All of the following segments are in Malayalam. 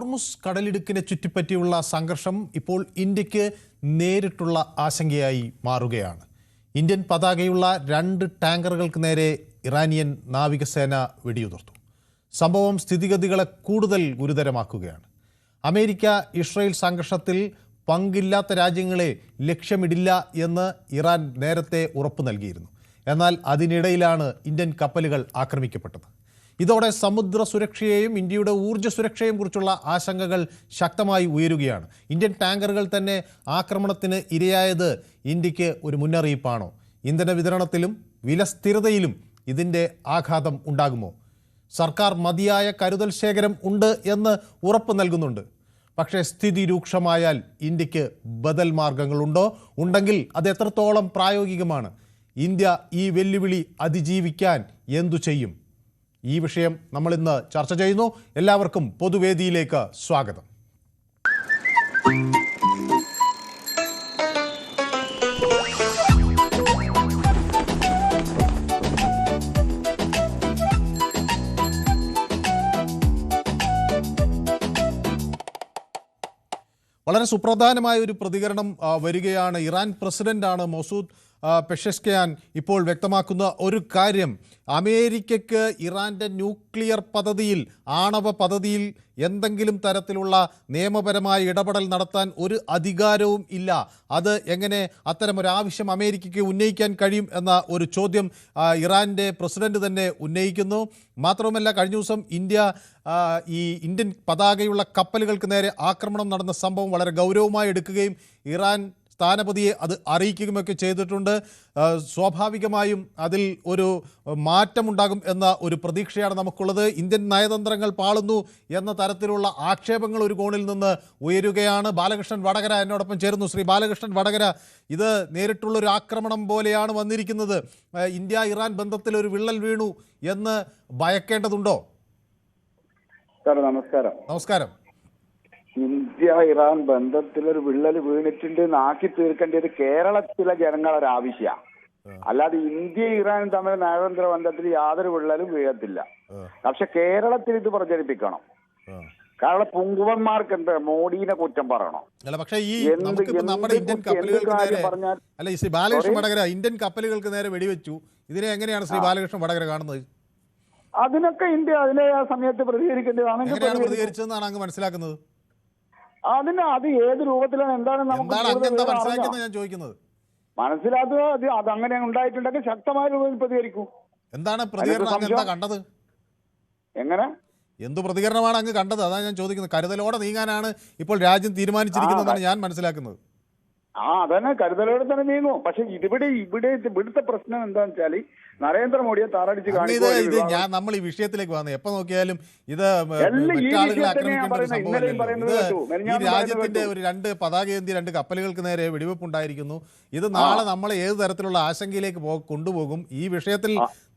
ഹോർമുസ് കടലിടുക്കിനെ ചുറ്റിപ്പറ്റിയുള്ള സംഘർഷം ഇപ്പോൾ ഇന്ത്യക്ക് നേരിട്ടുള്ള ആശങ്കയായി മാറുകയാണ്. ഇന്ത്യൻ പതാകയുള്ള 2 ടാങ്കറുകൾക്ക് നേരെ ഇറാനിയൻ നാവികസേന വെടിയുതിർത്തു. സംഭവം സ്ഥിതിഗതികളെ കൂടുതൽ ഗുരുതരമാക്കുകയാണ്. അമേരിക്ക ഇസ്രായേൽ സംഘർഷത്തിൽ പങ്കില്ലാത്ത രാജ്യങ്ങളെ ലക്ഷ്യമിടില്ല എന്ന് ഇറാൻ നേരത്തെ ഉറപ്പു നൽകിയിരുന്നു. എന്നാൽ അതിനിടയിലാണ് ഇന്ത്യൻ കപ്പലുകൾ ആക്രമിക്കപ്പെട്ടത്. ഇതോടെ സമുദ്ര സുരക്ഷയെയും ഇന്ത്യയുടെ ഊർജ്ജ സുരക്ഷയെയും കുറിച്ചുള്ള ആശങ്കകൾ ശക്തമായി ഉയരുകയാണ്. ഇന്ത്യൻ ടാങ്കറുകൾ തന്നെ ആക്രമണത്തിന് ഇരയായത് ഇന്ത്യക്ക് ഒരു മുന്നറിയിപ്പാണോ? ഇന്ധന വിതരണത്തിലും വില സ്ഥിരതയിലും ഇതിൻ്റെ ആഘാതം ഉണ്ടാകുമോ? സർക്കാർ മതിയായ കരുതൽ ശേഖരം ഉണ്ട് എന്ന് ഉറപ്പ് നൽകുന്നുണ്ട്. പക്ഷേ സ്ഥിതി രൂക്ഷമായാൽ ഇന്ത്യക്ക് ബദൽ മാർഗങ്ങളുണ്ടോ? ഉണ്ടെങ്കിൽ അത് എത്രത്തോളം പ്രായോഗികമാണ്? ഇന്ത്യ ഈ വെല്ലുവിളി അതിജീവിക്കാൻ എന്തു ചെയ്യും? ഈ വിഷയം നമ്മൾ ഇന്ന് ചർച്ച ചെയ്യുന്നു. എല്ലാവർക്കും പൊതുവേദിയിലേക്ക് സ്വാഗതം. വളരെ സുപ്രധാനമായ ഒരു പ്രതികരണം വരികയാണ്. ഇറാൻ പ്രസിഡന്റാണ് മസൂദ് പെഷെഷ്കിയാൻ ഇപ്പോൾ വ്യക്തമാക്കുന്ന ഒരു കാര്യം, അമേരിക്കയ്ക്ക് ഇറാൻ്റെ ന്യൂക്ലിയർ പദ്ധതിയിൽ, ആണവ പദ്ധതിയിൽ എന്തെങ്കിലും തരത്തിലുള്ള നിയമപരമായ ഇടപെടൽ നടത്താൻ ഒരു അധികാരവും ഇല്ല. അത് എങ്ങനെ അത്തരമൊരാവശ്യം അമേരിക്കയ്ക്ക് ഉന്നയിക്കാൻ കഴിയും എന്ന ഒരു ചോദ്യം ഇറാൻ്റെ പ്രസിഡന്റ് തന്നെ ഉന്നയിക്കുന്നു. മാത്രവുമല്ല, കഴിഞ്ഞ ദിവസം ഈ ഇന്ത്യൻ പതാകയുള്ള കപ്പലുകൾക്ക് നേരെ ആക്രമണം നടന്ന സംഭവം വളരെ ഗൗരവമായി എടുക്കുകയും ഇറാൻ സ്ഥാനപതിയെ അത് അറിയിക്കുകയുമൊക്കെ ചെയ്തിട്ടുണ്ട്. സ്വാഭാവികമായും അതിൽ ഒരു മാറ്റമുണ്ടാകും എന്ന ഒരു പ്രതീക്ഷയാണ് നമുക്കുള്ളത്. ഇന്ത്യൻ നയതന്ത്രങ്ങൾ പാളുന്നു എന്ന തരത്തിലുള്ള ആക്ഷേപങ്ങൾ ഒരു കോണിൽ നിന്ന് ഉയരുകയാണ്. ബാലകൃഷ്ണൻ വടകര എന്നോടൊപ്പം ചേരുന്നു. ശ്രീ ബാലകൃഷ്ണൻ വടകര, ഇത് നേരിട്ടുള്ളൊരു ആക്രമണം പോലെയാണ് വന്നിരിക്കുന്നത്. ഇന്ത്യ ഇറാൻ ബന്ധത്തിൽ ഒരു വിള്ളൽ വീണു എന്ന് ഭയക്കേണ്ടതുണ്ടോ? സാർ നമസ്കാരം. നമസ്കാരം. ഇന്ത്യ ഇറാൻ ബന്ധത്തിലൊരു വിള്ളൽ വീണിട്ടുണ്ട് ആക്കി തീർക്കേണ്ടത് കേരളത്തിലെ ജനങ്ങളൊരു ആവശ്യമാണ്. അല്ലാതെ ഇന്ത്യ ഇറാൻ തമ്മിൽ നയതന്ത്ര ബന്ധത്തിൽ യാതൊരു വിള്ളലും വീഴത്തില്ല. പക്ഷെ കേരളത്തിൽ ഇത് പ്രചരിപ്പിക്കണം. കാരണം പുങ്കുവന്മാർക്ക് എന്താ മോഡീനെ കുറ്റം പറയണം. പക്ഷേ ഈ നമ്മുടെ ഇന്ത്യൻ കപ്പലുകൾക്ക് നേരെ ശ്രീ ബാലകൃഷ്ണൻ വടകര ഇന്ത്യൻ കപ്പലുകൾക്ക് നേരെ വെടിവെച്ചു. ഇതിനെ എങ്ങനെയാണ് ശ്രീ ബാലകൃഷ്ണൻ വടകര കാണുന്നത്? അതിനൊക്കെ ഇന്ത്യ അതിനെ ആ സമയത്ത് പ്രതികരിക്കേണ്ടതാണ്. പ്രതികരിച്ചതെന്നാണ് അങ്ങ് മനസ്സിലാക്കുന്നത്? അത് ഏത് രൂപത്തിലാണ് എന്താണെന്ന് നമുക്ക് ഞാൻ ചോദിക്കുന്നത്. മനസ്സിലാക്കുക. അത് അങ്ങനെ ഉണ്ടായിട്ടുണ്ടെങ്കിൽ ശക്തമായ രൂപത്തിൽ പ്രതികരിക്കൂ. എന്താണ് പ്രതികരണം? എന്താ കണ്ടത്? എങ്ങനെ എന്തു പ്രതികരണമാണ് അങ്ങ് കണ്ടത്? അതാണ് ഞാൻ ചോദിക്കുന്നത്. കരുതലോടെ നീങ്ങാനാണ് ഇപ്പോൾ രാജ്യം തീരുമാനിച്ചിരിക്കുന്നതാണ് ഞാൻ മനസ്സിലാക്കുന്നത്. അതന്നെ, കരുതലോടെ തന്നെ നീങ്ങും. പക്ഷെ ഇവിടുത്തെ പ്രശ്നം എന്താന്ന് വെച്ചാല് നരേന്ദ്രമോദിയെ താറടിച്ച് ഞാൻ നമ്മൾ ഈ വിഷയത്തിലേക്ക് വന്നു. എപ്പോ നോക്കിയാലും ഇത് മറ്റാളുകളെ ആക്രമിക്കേണ്ട ഒരു സംഭവമല്ലല്ലോ. ഈ രാജ്യത്തിന്റെ ഒരു 2 പതാകയേന്തിയ 2 കപ്പലുകൾക്ക് നേരെ വെടിവെപ്പുണ്ടായിരിക്കുന്നു. ഇത് നാളെ നമ്മളെ ഏത് തരത്തിലുള്ള ആശങ്കയിലേക്ക് കൊണ്ടുപോകും? ഈ വിഷയത്തിൽ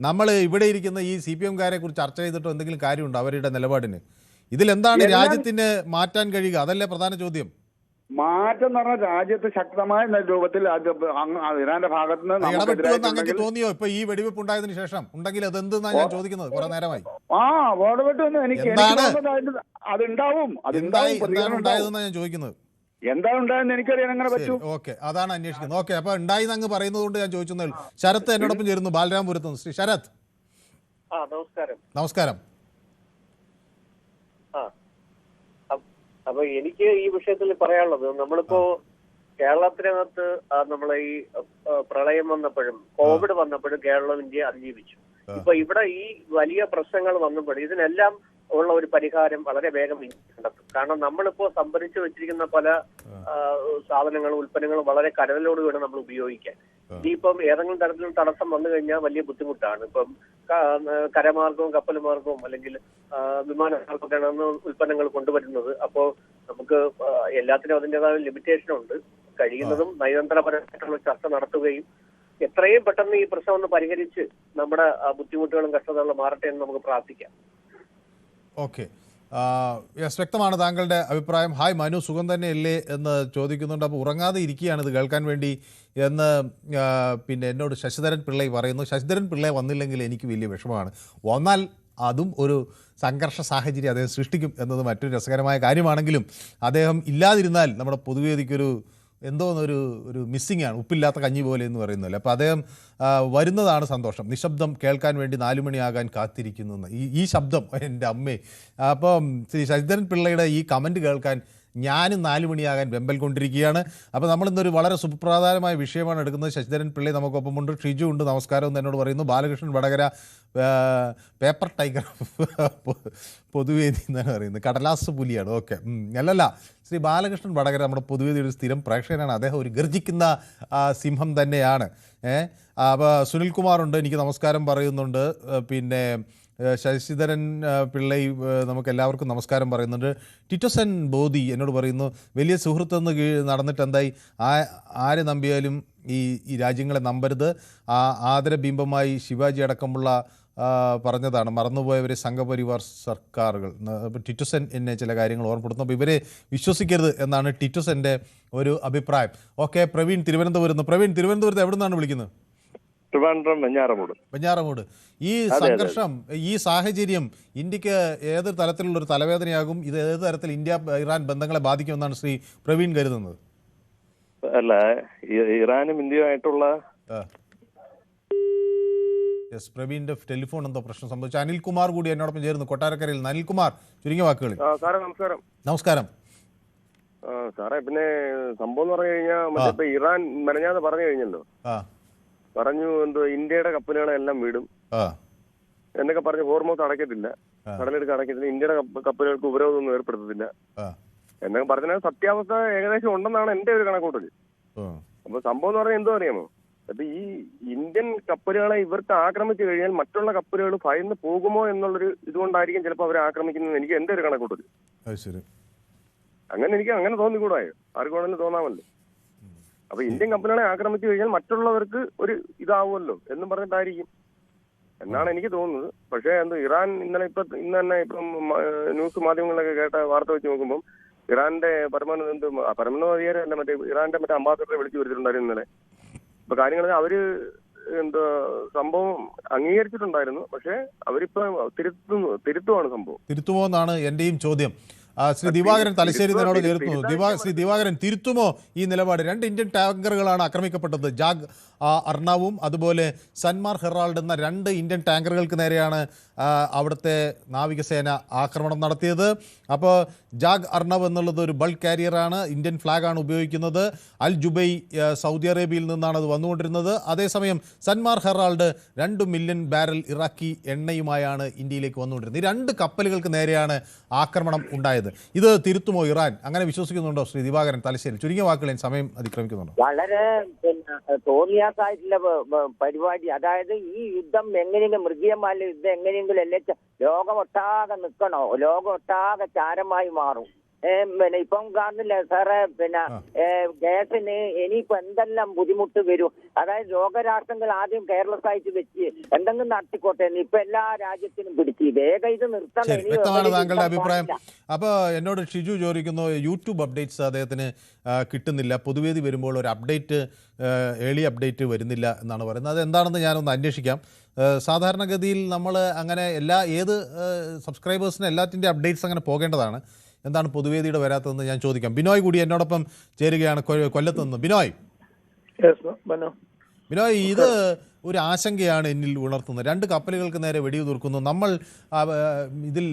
നമ്മൾ ഇവിടെ ഇരിക്കുന്ന ഈ CPM-കാരെ കുറിച്ച് ചർച്ച ചെയ്തിട്ടോ എന്തെങ്കിലും കാര്യമുണ്ടോ? അവരുടെ നിലപാടിന് ഇതിലെന്താണ് രാജ്യത്തിന് മാറ്റാൻ കഴിയുക? അതല്ലേ പ്രധാന ചോദ്യം. മാറ്റം എന്ന് പറഞ്ഞാൽ രാജ്യത്ത് ശക്തമായ രൂപത്തിൽ ഇറാന്റെ ഭാഗത്ത് നിന്ന് തോന്നിയോ ഇപ്പൊ ഈ വെടിവെപ്പ് ഉണ്ടായതിനു ശേഷം? ഉണ്ടെങ്കിൽ അതെന്തെന്നാണ് ഞാൻ ചോദിക്കുന്നത്. കുറെ നേരമായി വേടവെട്ട് എനിക്ക് അതുണ്ടാവും. ഉണ്ടായതെന്നാണ് ഞാൻ ചോദിക്കുന്നത്. എന്താണ് ഉണ്ടായെന്ന് എനിക്കറിയാൻ എങ്ങനെ പറ്റൂ? ഓക്കെ, അതാണ് അന്വേഷിക്കുന്നത്. ഓക്കെ, അപ്പൊ ഉണ്ടായി അങ്ങ് പറയുന്നത് കൊണ്ട് ഞാൻ ചോദിച്ചതേ. ശരത്ത് എന്നോടൊപ്പം ചേരുന്നു, ബാലരാമപുരത്ത്. ശ്രീ ശരത്, നമസ്കാരം. നമസ്കാരം. അപ്പൊ എനിക്ക് ഈ വിഷയത്തിൽ പറയാനുള്ളത്, നമ്മളിപ്പോ കേരളത്തിനകത്ത് നമ്മളെ ഈ പ്രളയം വന്നപ്പോഴും കോവിഡ് വന്നപ്പോഴും കേരളം ഇന്ത്യ അതിജീവിച്ചു. ഇപ്പൊ ഇവിടെ ഈ വലിയ പ്രശ്നങ്ങൾ വന്നപ്പോഴും ഇതിനെല്ലാം ഉള്ള ഒരു പരിഹാരം വളരെ വേഗം കണ്ടെത്തും. കാരണം നമ്മളിപ്പോ സംഭരിച്ചു വെച്ചിരിക്കുന്ന പല സാധനങ്ങളും ഉൽപ്പന്നങ്ങളും വളരെ കരുതലോടുകൂടി നമ്മൾ ഉപയോഗിക്കാൻ. ഇനിയിപ്പം ഏതെങ്കിലും തരത്തിലും തടസ്സം വന്നു കഴിഞ്ഞാൽ വലിയ ബുദ്ധിമുട്ടാണ്. ഇപ്പം കരമാർഗവും കപ്പൽ മാർഗവും അല്ലെങ്കിൽ വിമാനമാർഗമൊക്കെയാണ് ഉൽപ്പന്നങ്ങൾ കൊണ്ടുവരുന്നത്. അപ്പോൾ നമുക്ക് എല്ലാത്തിനും അതിൻ്റെതായ ലിമിറ്റേഷൻ ഉണ്ട്. കഴിയുന്നതും നയതന്ത്രപരമായിട്ടുള്ള ചർച്ച നടത്തുകയും എത്രയും പെട്ടെന്ന് ഈ പ്രശ്നം ഒന്ന് പരിഹരിച്ച് നമ്മുടെ ബുദ്ധിമുട്ടുകളും കഷ്ടതകളും മാറട്ടെ എന്ന് നമുക്ക് പ്രാർത്ഥിക്കാം. ഓക്കെ, വ്യക്തമാണ് താങ്കളുടെ അഭിപ്രായം. ഹായ് മനു, സുഖം തന്നെയല്ലേ എന്ന് ചോദിക്കുന്നുണ്ട്. അപ്പോൾ ഉറങ്ങാതെ ഇരിക്കുകയാണ് ഇത് കേൾക്കാൻ വേണ്ടി എന്ന് പിന്നെ എന്നോട് ശശിധരൻ പിള്ളൈ പറയുന്നു. ശശിധരൻ പിള്ളൈ വന്നില്ലെങ്കിൽ എനിക്ക് വലിയ വിഷമമാണ്. വന്നാൽ അതും ഒരു സംഘർഷ സാഹചര്യം അദ്ദേഹം സൃഷ്ടിക്കും എന്നത് മറ്റൊരു രസകരമായ കാര്യമാണെങ്കിലും അദ്ദേഹം ഇല്ലാതിരുന്നാൽ നമ്മുടെ പൊതുവേദിക്കൊരു ഒരു മിസ്സിംഗ് ആണ്, ഉപ്പില്ലാത്ത കഞ്ഞി പോലെ എന്ന് പറയുന്നല്ലോ. അപ്പോൾ അദ്ദേഹം വരുന്നതാണ് സന്തോഷം. നിശബ്ദം കേൾക്കാൻ വേണ്ടി 4 മണിയാകാൻ കാത്തിരിക്കുന്നു ഈ ശബ്ദം എൻ്റെ അമ്മേ. അപ്പം ശ്രീ ശശിധരൻ പിള്ളയുടെ ഈ കമൻറ്റ് കേൾക്കാൻ ഞാനും 4 മണിയാകാൻ വെമ്പൽ കൊണ്ടിരിക്കുകയാണ്. അപ്പോൾ നമ്മളിന്നൊരു വളരെ സുപ്രധാനമായ വിഷയമാണ് എടുക്കുന്നത്. ശശിധരൻ പിള്ളി നമുക്കൊപ്പമുണ്ട്, ഷിജു ഉണ്ട്, നമസ്കാരം എന്ന് എന്നോട് പറയുന്നു. ബാലകൃഷ്ണൻ വടകര പേപ്പർ ടൈഗർ പൊതുവേദി എന്നാണ് പറയുന്നത്, കടലാസ് പുലിയാണ്. ഓക്കെ, അല്ലല്ല, ശ്രീ ബാലകൃഷ്ണൻ വടകര നമ്മുടെ പൊതുവേദി ഒരു സ്ഥിരം പ്രേക്ഷകനാണ്. അദ്ദേഹം ഒരു ഗർജിക്കുന്ന സിംഹം തന്നെയാണ്. അപ്പോൾ സുനിൽകുമാറുണ്ട്, എനിക്ക് നമസ്കാരം പറയുന്നുണ്ട്. പിന്നെ ശശിധരൻ പിള്ളൈ നമുക്ക് എല്ലാവർക്കും നമസ്കാരം പറയുന്നുണ്ട്. ടിറ്റോസൻ ബോധി എന്നോട് പറയുന്നു, വലിയ സുഹൃത്തെന്ന് നടന്നിട്ട് എന്തായി, ആര് നമ്പിയാലും ഈ രാജ്യങ്ങളെ നമ്പരുത്. ആദരബിംബമായി ശിവാജി അടക്കമുള്ള പറഞ്ഞതാണ്, മറന്നുപോയവരെ സംഘപരിവാർ സർക്കാരുകൾ. ടിറ്റോസൻ എന്നെ ചില കാര്യങ്ങൾ ഓർമ്മപ്പെടുത്തുന്നു. അപ്പോൾ ഇവരെ വിശ്വസിക്കരുത് എന്നാണ് ടിറ്റോസൻ്റെ ഒരു അഭിപ്രായം. ഓക്കെ, പ്രവീൺ തിരുവനന്തപുരത്ത് എവിടെ നിന്നാണ് വിളിക്കുന്നത്? വെഞ്ഞാറമൂട്. ഈ സംഘർഷം, ഈ സാഹചര്യം ഇന്ത്യക്ക് ഏത് തരത്തിലുള്ളൊരു തലവേദനയാകും? ഇത് ഏത് തരത്തിൽ ഇന്ത്യ ഇറാൻ ബന്ധങ്ങളെ ബാധിക്കുമെന്നാണ് ശ്രീ പ്രവീൺ കരുതുന്നത്? അല്ല, ഇറാനും ഇന്ത്യയുമായിട്ടുള്ള പ്രവീണിന്റെ ടെലിഫോൺ എന്തോ പ്രശ്നം സംഭവിച്ചു. അനിൽകുമാർ കൂടി എന്നോടൊപ്പം ചേരുന്നു, കൊട്ടാരക്കരയിൽ. അനിൽകുമാർ, ചുരുങ്ങിയ വാക്കുകളിൽ. നമസ്കാരം. സാറേ, പിന്നെ സംഭവം എന്ന് പറഞ്ഞു കഴിഞ്ഞാൽ ഇപ്പൊ ഇറാൻ മെനഞ്ഞാന്ന് പറഞ്ഞു കഴിഞ്ഞല്ലോ, പറഞ്ഞു എന്തോ ഇന്ത്യയുടെ കപ്പലുകളെല്ലാം വിടും എന്നൊക്കെ പറഞ്ഞ് ഹോർമോസ് അടയ്ക്കത്തില്ല, കടലെടുക്ക് അടയ്ക്കത്തില്ല, ഇന്ത്യയുടെ കപ്പലുകൾക്ക് ഉപരോധമൊന്നും ഏർപ്പെടുത്തത്തില്ല എന്നൊക്കെ പറഞ്ഞാൽ സത്യാവസ്ഥ ഏകദേശം ഉണ്ടെന്നാണ് എന്റെ ഒരു കണക്കൂട്ടല്. അപ്പൊ സംഭവം എന്ന് പറഞ്ഞാൽ എന്തോ അറിയാമോ, അപ്പൊ ഈ ഇന്ത്യൻ കപ്പലുകളെ ഇവർക്ക് ആക്രമിച്ചു കഴിഞ്ഞാൽ മറ്റുള്ള കപ്പലുകൾ ഭയന്ന് പോകുമോ എന്നുള്ളൊരു ഇതുകൊണ്ടായിരിക്കും ചിലപ്പോൾ അവരെ ആക്രമിക്കുന്നത് എനിക്ക് എന്റെ ഒരു കണക്കൂട്ടല്. എനിക്ക് അങ്ങനെ തോന്നിക്കൂടായോ? ആർക്കും തോന്നാമല്ലോ. അപ്പൊ ഇന്ത്യൻ കപ്പലുകളെ ആക്രമിച്ചു കഴിഞ്ഞാൽ മറ്റുള്ളവർക്ക് ഒരു ഇതാവുമല്ലോ എന്നും പറഞ്ഞിട്ടായിരിക്കും എന്നാണ് എനിക്ക് തോന്നുന്നത്. പക്ഷേ ഇറാൻ ഇന്ന് തന്നെ ഇപ്പം ന്യൂസ് മാധ്യമങ്ങളിലൊക്കെ കേട്ട വാർത്ത വെച്ച് നോക്കുമ്പോൾ ഇറാന്റെ പരമോന്നത അധികാരമല്ല, ഇറാന്റെ അംബാസഡറെ വിളിച്ചു വരുത്തിയിട്ടുണ്ടായിരുന്നു ഇന്നലെ. ഇപ്പൊ കാര്യങ്ങൾ അവര് സംഭവം അംഗീകരിച്ചിട്ടുണ്ടായിരുന്നു, പക്ഷെ അവരിപ്പോ തിരുത്തുവാണ് സംഭവം. തിരുത്തുമോ എന്നാണ് എന്റെയും ചോദ്യം. ശ്രീ ദിവാകരൻ തലശ്ശേരി എന്നോട് ചേർക്കുന്നു. ശ്രീ ദിവാകരൻ, തിരുത്തുമോ ഈ നിലപാട്? 2 ഇന്ത്യൻ ടാങ്കറുകളാണ് ആക്രമിക്കപ്പെട്ടത്. ജാഗ് അർണവും അതുപോലെ സൻമാർ ഹെറാൾഡ് എന്ന 2 ഇന്ത്യൻ ടാങ്കറുകൾക്ക് നേരെയാണ് അവിടുത്തെ നാവികസേന ആക്രമണം നടത്തിയത്. അപ്പോൾ ജാഗ് അർണവ് എന്നുള്ളത് ഒരു ബൾക്ക് കാരിയറാണ്, ഇന്ത്യൻ ഫ്ലാഗാണ് ഉപയോഗിക്കുന്നത്. അൽ ജുബൈ സൗദി അറേബ്യയിൽ നിന്നാണ് അത് വന്നുകൊണ്ടിരുന്നത്. അതേസമയം Sanmar Herald 2 million barrel Iraqi എണ്ണയുമായാണ് ഇന്ത്യയിലേക്ക് വന്നുകൊണ്ടിരുന്നത്. ഈ 2 കപ്പലുകൾക്ക് നേരെയാണ് ആക്രമണം ഉണ്ടായത്. ഇത് തിരുത്തുമോ ഇറാൻ? അങ്ങനെ വിശ്വസിക്കുന്നുണ്ടോ ശ്രീ ദിവാകരൻ തലശ്ശേരി? ചുരുങ്ങിയ വാക്കുകളിൽ സമയം അതിക്രമിക്കുന്നുണ്ടോ? വളരെ തോന്നിയാസായിട്ടുള്ള പരിപാടി. അതായത് ഈ യുദ്ധം എങ്ങനെയെങ്കിലും, മൃഗീയമായ യുദ്ധം എങ്ങനെയെങ്കിലും അല്ലേ ലോകമൊട്ടാകെ നിൽക്കണോ, ലോകമൊട്ടാകെ ചാരമായി മാറും. പിന്നെ ഇപ്പം കാണുന്നില്ല സാറേ, പിന്നെ ഗ്യാസിന് ഇനിയിപ്പോ എന്തെല്ലാം ബുദ്ധിമുട്ട് വരും. അതായത് ലോകരാഷ്ട്രങ്ങൾ ആദ്യം കെയർലെസ് ആയിട്ട് വെച്ച് എന്തെങ്കിലും നടത്തിക്കോട്ടെ, ഇപ്പൊ എല്ലാ രാജ്യത്തിനും പിടിച്ച് വേഗം ഇത് നിർത്തണം. വ്യക്തമാണ് താങ്കളുടെ അഭിപ്രായം. അപ്പോൾ എന്നോട് ഷിജു ചോദിക്കുന്നു, യൂട്യൂബ് അപ്ഡേറ്റ്സ് അദ്ദേഹത്തിന് കിട്ടുന്നില്ല, പൊതുവേദി വരുമ്പോൾ ഒരു അപ്ഡേറ്റ്, ഏർലി അപ്ഡേറ്റ് വരുന്നില്ല എന്നാണ് പറയുന്നത്. അത് എന്താണെന്ന് ഞാനൊന്ന് അന്വേഷിക്കാം. സാധാരണഗതിയിൽ നമ്മൾ അങ്ങനെ ഏത് സബ്സ്ക്രൈബേഴ്സിന് എല്ലാത്തിൻ്റെ അപ്ഡേറ്റ്സ് അങ്ങനെ പോകേണ്ടതാണ്. എന്താണ് പൊതുവേദിയുടെ വരാത്തതെന്ന് ഞാൻ ചോദിക്കാം. ബിനോയ് കൂടി എന്നോടൊപ്പം ചേരുകയാണ്, കൊല്ലത്ത് നിന്ന്. ബിനോയ്, ഇത് ഒരു ആശങ്കയാണ് എന്നിൽ ഉണർത്തുന്നത്. 2 കപ്പലുകൾക്ക് നേരെ വെടിയുതിർക്കുന്നു. നമ്മൾ ഇതിൽ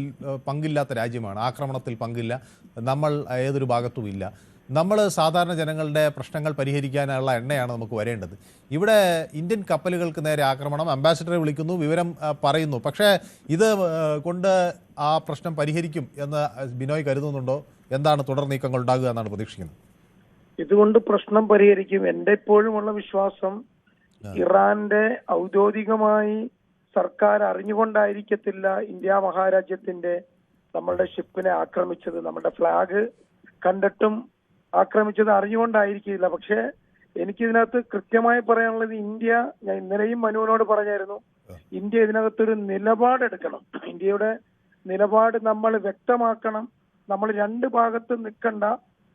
പങ്കില്ലാത്ത രാജ്യമാണ്, ആക്രമണത്തിൽ പങ്കില്ല, നമ്മൾ ഏതൊരു ഭാഗത്തും ഇല്ല. നമ്മൾ സാധാരണ ജനങ്ങളുടെ പ്രശ്നങ്ങൾ പരിഹരിക്കാനുള്ള എണ്ണയാണ് നമുക്ക് വരേണ്ടത്. ഇവിടെ ഇന്ത്യൻ കപ്പലുകൾക്ക് നേരെ ആക്രമണം, അംബാസിഡറെ വിളിക്കുന്നു, വിവരം പറയുന്നു. പക്ഷേ ഇത് കൊണ്ട് ആ പ്രശ്നം പരിഹരിക്കും എന്ന് ബിനോയ് കരുതുന്നുണ്ടോ? എന്താണ് തുടർ നീക്കങ്ങൾ ഉണ്ടാകുക എന്നാണ് പ്രതീക്ഷിക്കുന്നത്? ഇതുകൊണ്ട് പ്രശ്നം പരിഹരിക്കും. എൻ്റെ ഇപ്പോഴുമുള്ള വിശ്വാസം, ഇറാന്റെ ഔദ്യോഗികമായി സർക്കാർ അറിഞ്ഞുകൊണ്ടായിരിക്കത്തില്ല ഇന്ത്യ മഹാരാജ്യത്തിന്റെ നമ്മളുടെ ഷിപ്പിനെ ആക്രമിച്ചത്. നമ്മുടെ ഫ്ലാഗ് കണ്ടിട്ടും ആക്രമിച്ചത് അറിഞ്ഞുകൊണ്ടായിരിക്കില്ല. പക്ഷെ എനിക്കിതിനകത്ത് കൃത്യമായി പറയാനുള്ളത്, ഞാൻ ഇന്നലെയും മനുവിനോട് പറഞ്ഞായിരുന്നു, ഇന്ത്യ ഇതിനകത്തൊരു നിലപാടെടുക്കണം. ഇന്ത്യയുടെ നിലപാട് നമ്മൾ വ്യക്തമാക്കണം. നമ്മൾ 2 ഭാഗത്ത് നിൽക്കണ്ട.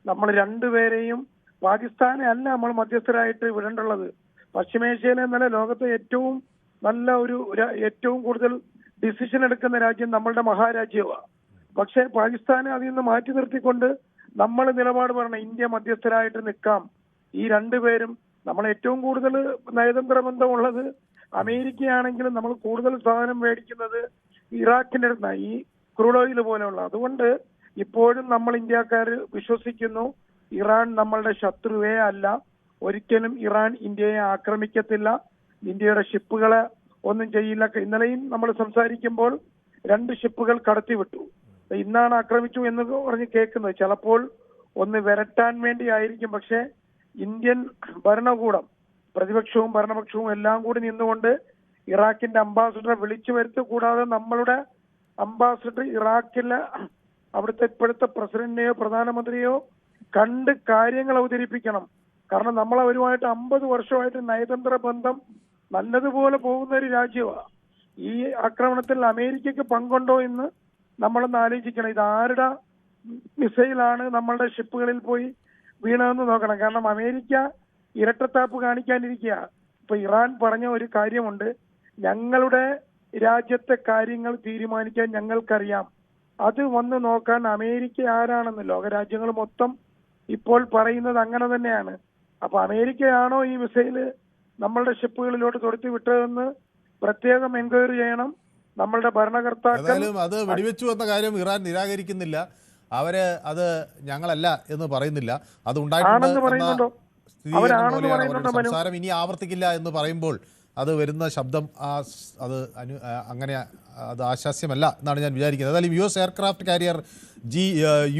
നമ്മൾ 2 പേരെയും, പാകിസ്ഥാനെ അല്ല നമ്മൾ മധ്യസ്ഥരായിട്ട് വിടേണ്ടുള്ളത്. പശ്ചിമേഷ്യയിലെ നല്ല ലോകത്തെ ഏറ്റവും നല്ല ഏറ്റവും കൂടുതൽ ഡിസിഷൻ എടുക്കുന്ന രാജ്യം നമ്മളുടെ മഹാരാജ്യമാണ്. പക്ഷേ പാകിസ്ഥാനെ അതിൽ നിന്ന് മാറ്റി നിർത്തിക്കൊണ്ട് നമ്മൾ നിലപാട് പറയണം, ഇന്ത്യ മധ്യസ്ഥരായിട്ട് നിൽക്കാം. ഈ രണ്ടുപേരും നമ്മൾ ഏറ്റവും കൂടുതൽ നയതന്ത്ര ബന്ധമുള്ളത് അമേരിക്കയാണെങ്കിലും നമ്മൾ കൂടുതൽ സാധനം മേടിക്കുന്നത് ഇറാഖിന്റെ അടുത്താണ്, ഈ ക്രൂഡ് ഓയിൽ പോലെയുള്ള. അതുകൊണ്ട് ഇപ്പോഴും നമ്മൾ ഇന്ത്യക്കാർ വിശ്വസിക്കുന്നു ഇറാൻ നമ്മളുടെ ശത്രുവേ അല്ല. ഒരിക്കലും ഇറാൻ ഇന്ത്യയെ ആക്രമിക്കത്തില്ല, ഇന്ത്യയുടെ ഷിപ്പുകളെ ഒന്നും ചെയ്യില്ല. ഇന്നലെയും നമ്മൾ സംസാരിക്കുമ്പോൾ 2 ഷിപ്പുകൾ കടത്തിവിട്ടു. ഇന്നാണ് ആക്രമിച്ചു എന്ന് പറഞ്ഞ് കേൾക്കുന്നത്. ചിലപ്പോൾ ഒന്ന് വിരട്ടാൻ വേണ്ടി ആയിരിക്കും. പക്ഷേ ഇന്ത്യൻ ഭരണകൂടം, പ്രതിപക്ഷവും ഭരണപക്ഷവും എല്ലാം കൂടി നിന്നുകൊണ്ട് ഇറാഖിന്റെ അംബാസിഡറെ വിളിച്ചു വരുത്തി. കൂടാതെ നമ്മളുടെ അംബാസിഡർ ഇറാഖിലെ അവിടുത്തെ ഇപ്പോഴത്തെ പ്രസിഡന്റിനെയോ പ്രധാനമന്ത്രിയോ കണ്ട് കാര്യങ്ങൾ അവതരിപ്പിക്കണം. കാരണം നമ്മൾ അവരുമായിട്ട് 50 വർഷമായിട്ട് നയതന്ത്ര ബന്ധം നല്ലതുപോലെ പോകുന്ന ഒരു രാജ്യമാണ്. ഈ ആക്രമണത്തിൽ അമേരിക്കയ്ക്ക് പങ്കുണ്ടോ എന്ന് നമ്മളൊന്ന് ആലോചിക്കണം. ഇത് ആരുടെ മിസൈലാണ് നമ്മളുടെ ഷിപ്പുകളിൽ പോയി വീണതെന്ന് നോക്കണം. കാരണം അമേരിക്ക ഇരട്ടത്താപ്പ് കാണിക്കാനിരിക്കുക. ഇപ്പൊ ഇറാൻ പറഞ്ഞ ഒരു കാര്യമുണ്ട്, ഞങ്ങളുടെ രാജ്യത്തെ കാര്യങ്ങൾ തീരുമാനിക്കാൻ ഞങ്ങൾക്കറിയാം. അത് വന്ന് നോക്കാൻ അമേരിക്ക ആരാണെന്ന് ലോകരാജ്യങ്ങൾ മൊത്തം ഇപ്പോൾ പറയുന്നത് അങ്ങനെ തന്നെയാണ്. അപ്പൊ അമേരിക്കയാണോ ഈ മിസൈല് നമ്മളുടെ ഷിപ്പുകളിലോട്ട് തൊടുത്തി വിട്ടതെന്ന് പ്രത്യേകം എൻക്വയറി ചെയ്യണം നമ്മളുടെ ഭരണകർത്താക്കൾ. അത് വെടിവെച്ചു എന്ന കാര്യം ഇറാൻ നിരാകരിക്കുന്നില്ല. അവര് അത് ഞങ്ങളല്ല എന്ന് പറയുന്നില്ല. അത് ഉണ്ടായിട്ടുണ്ട് സംസാരം ഇനി ആവർത്തിക്കില്ല എന്ന് പറയുമ്പോൾ അത് വരുന്ന ശബ്ദം അത് അങ്ങനെ അത് ആശാസ്യമല്ല എന്നാണ് ഞാൻ വിചാരിക്കുന്നത്. ഏതായാലും US aircraft carrier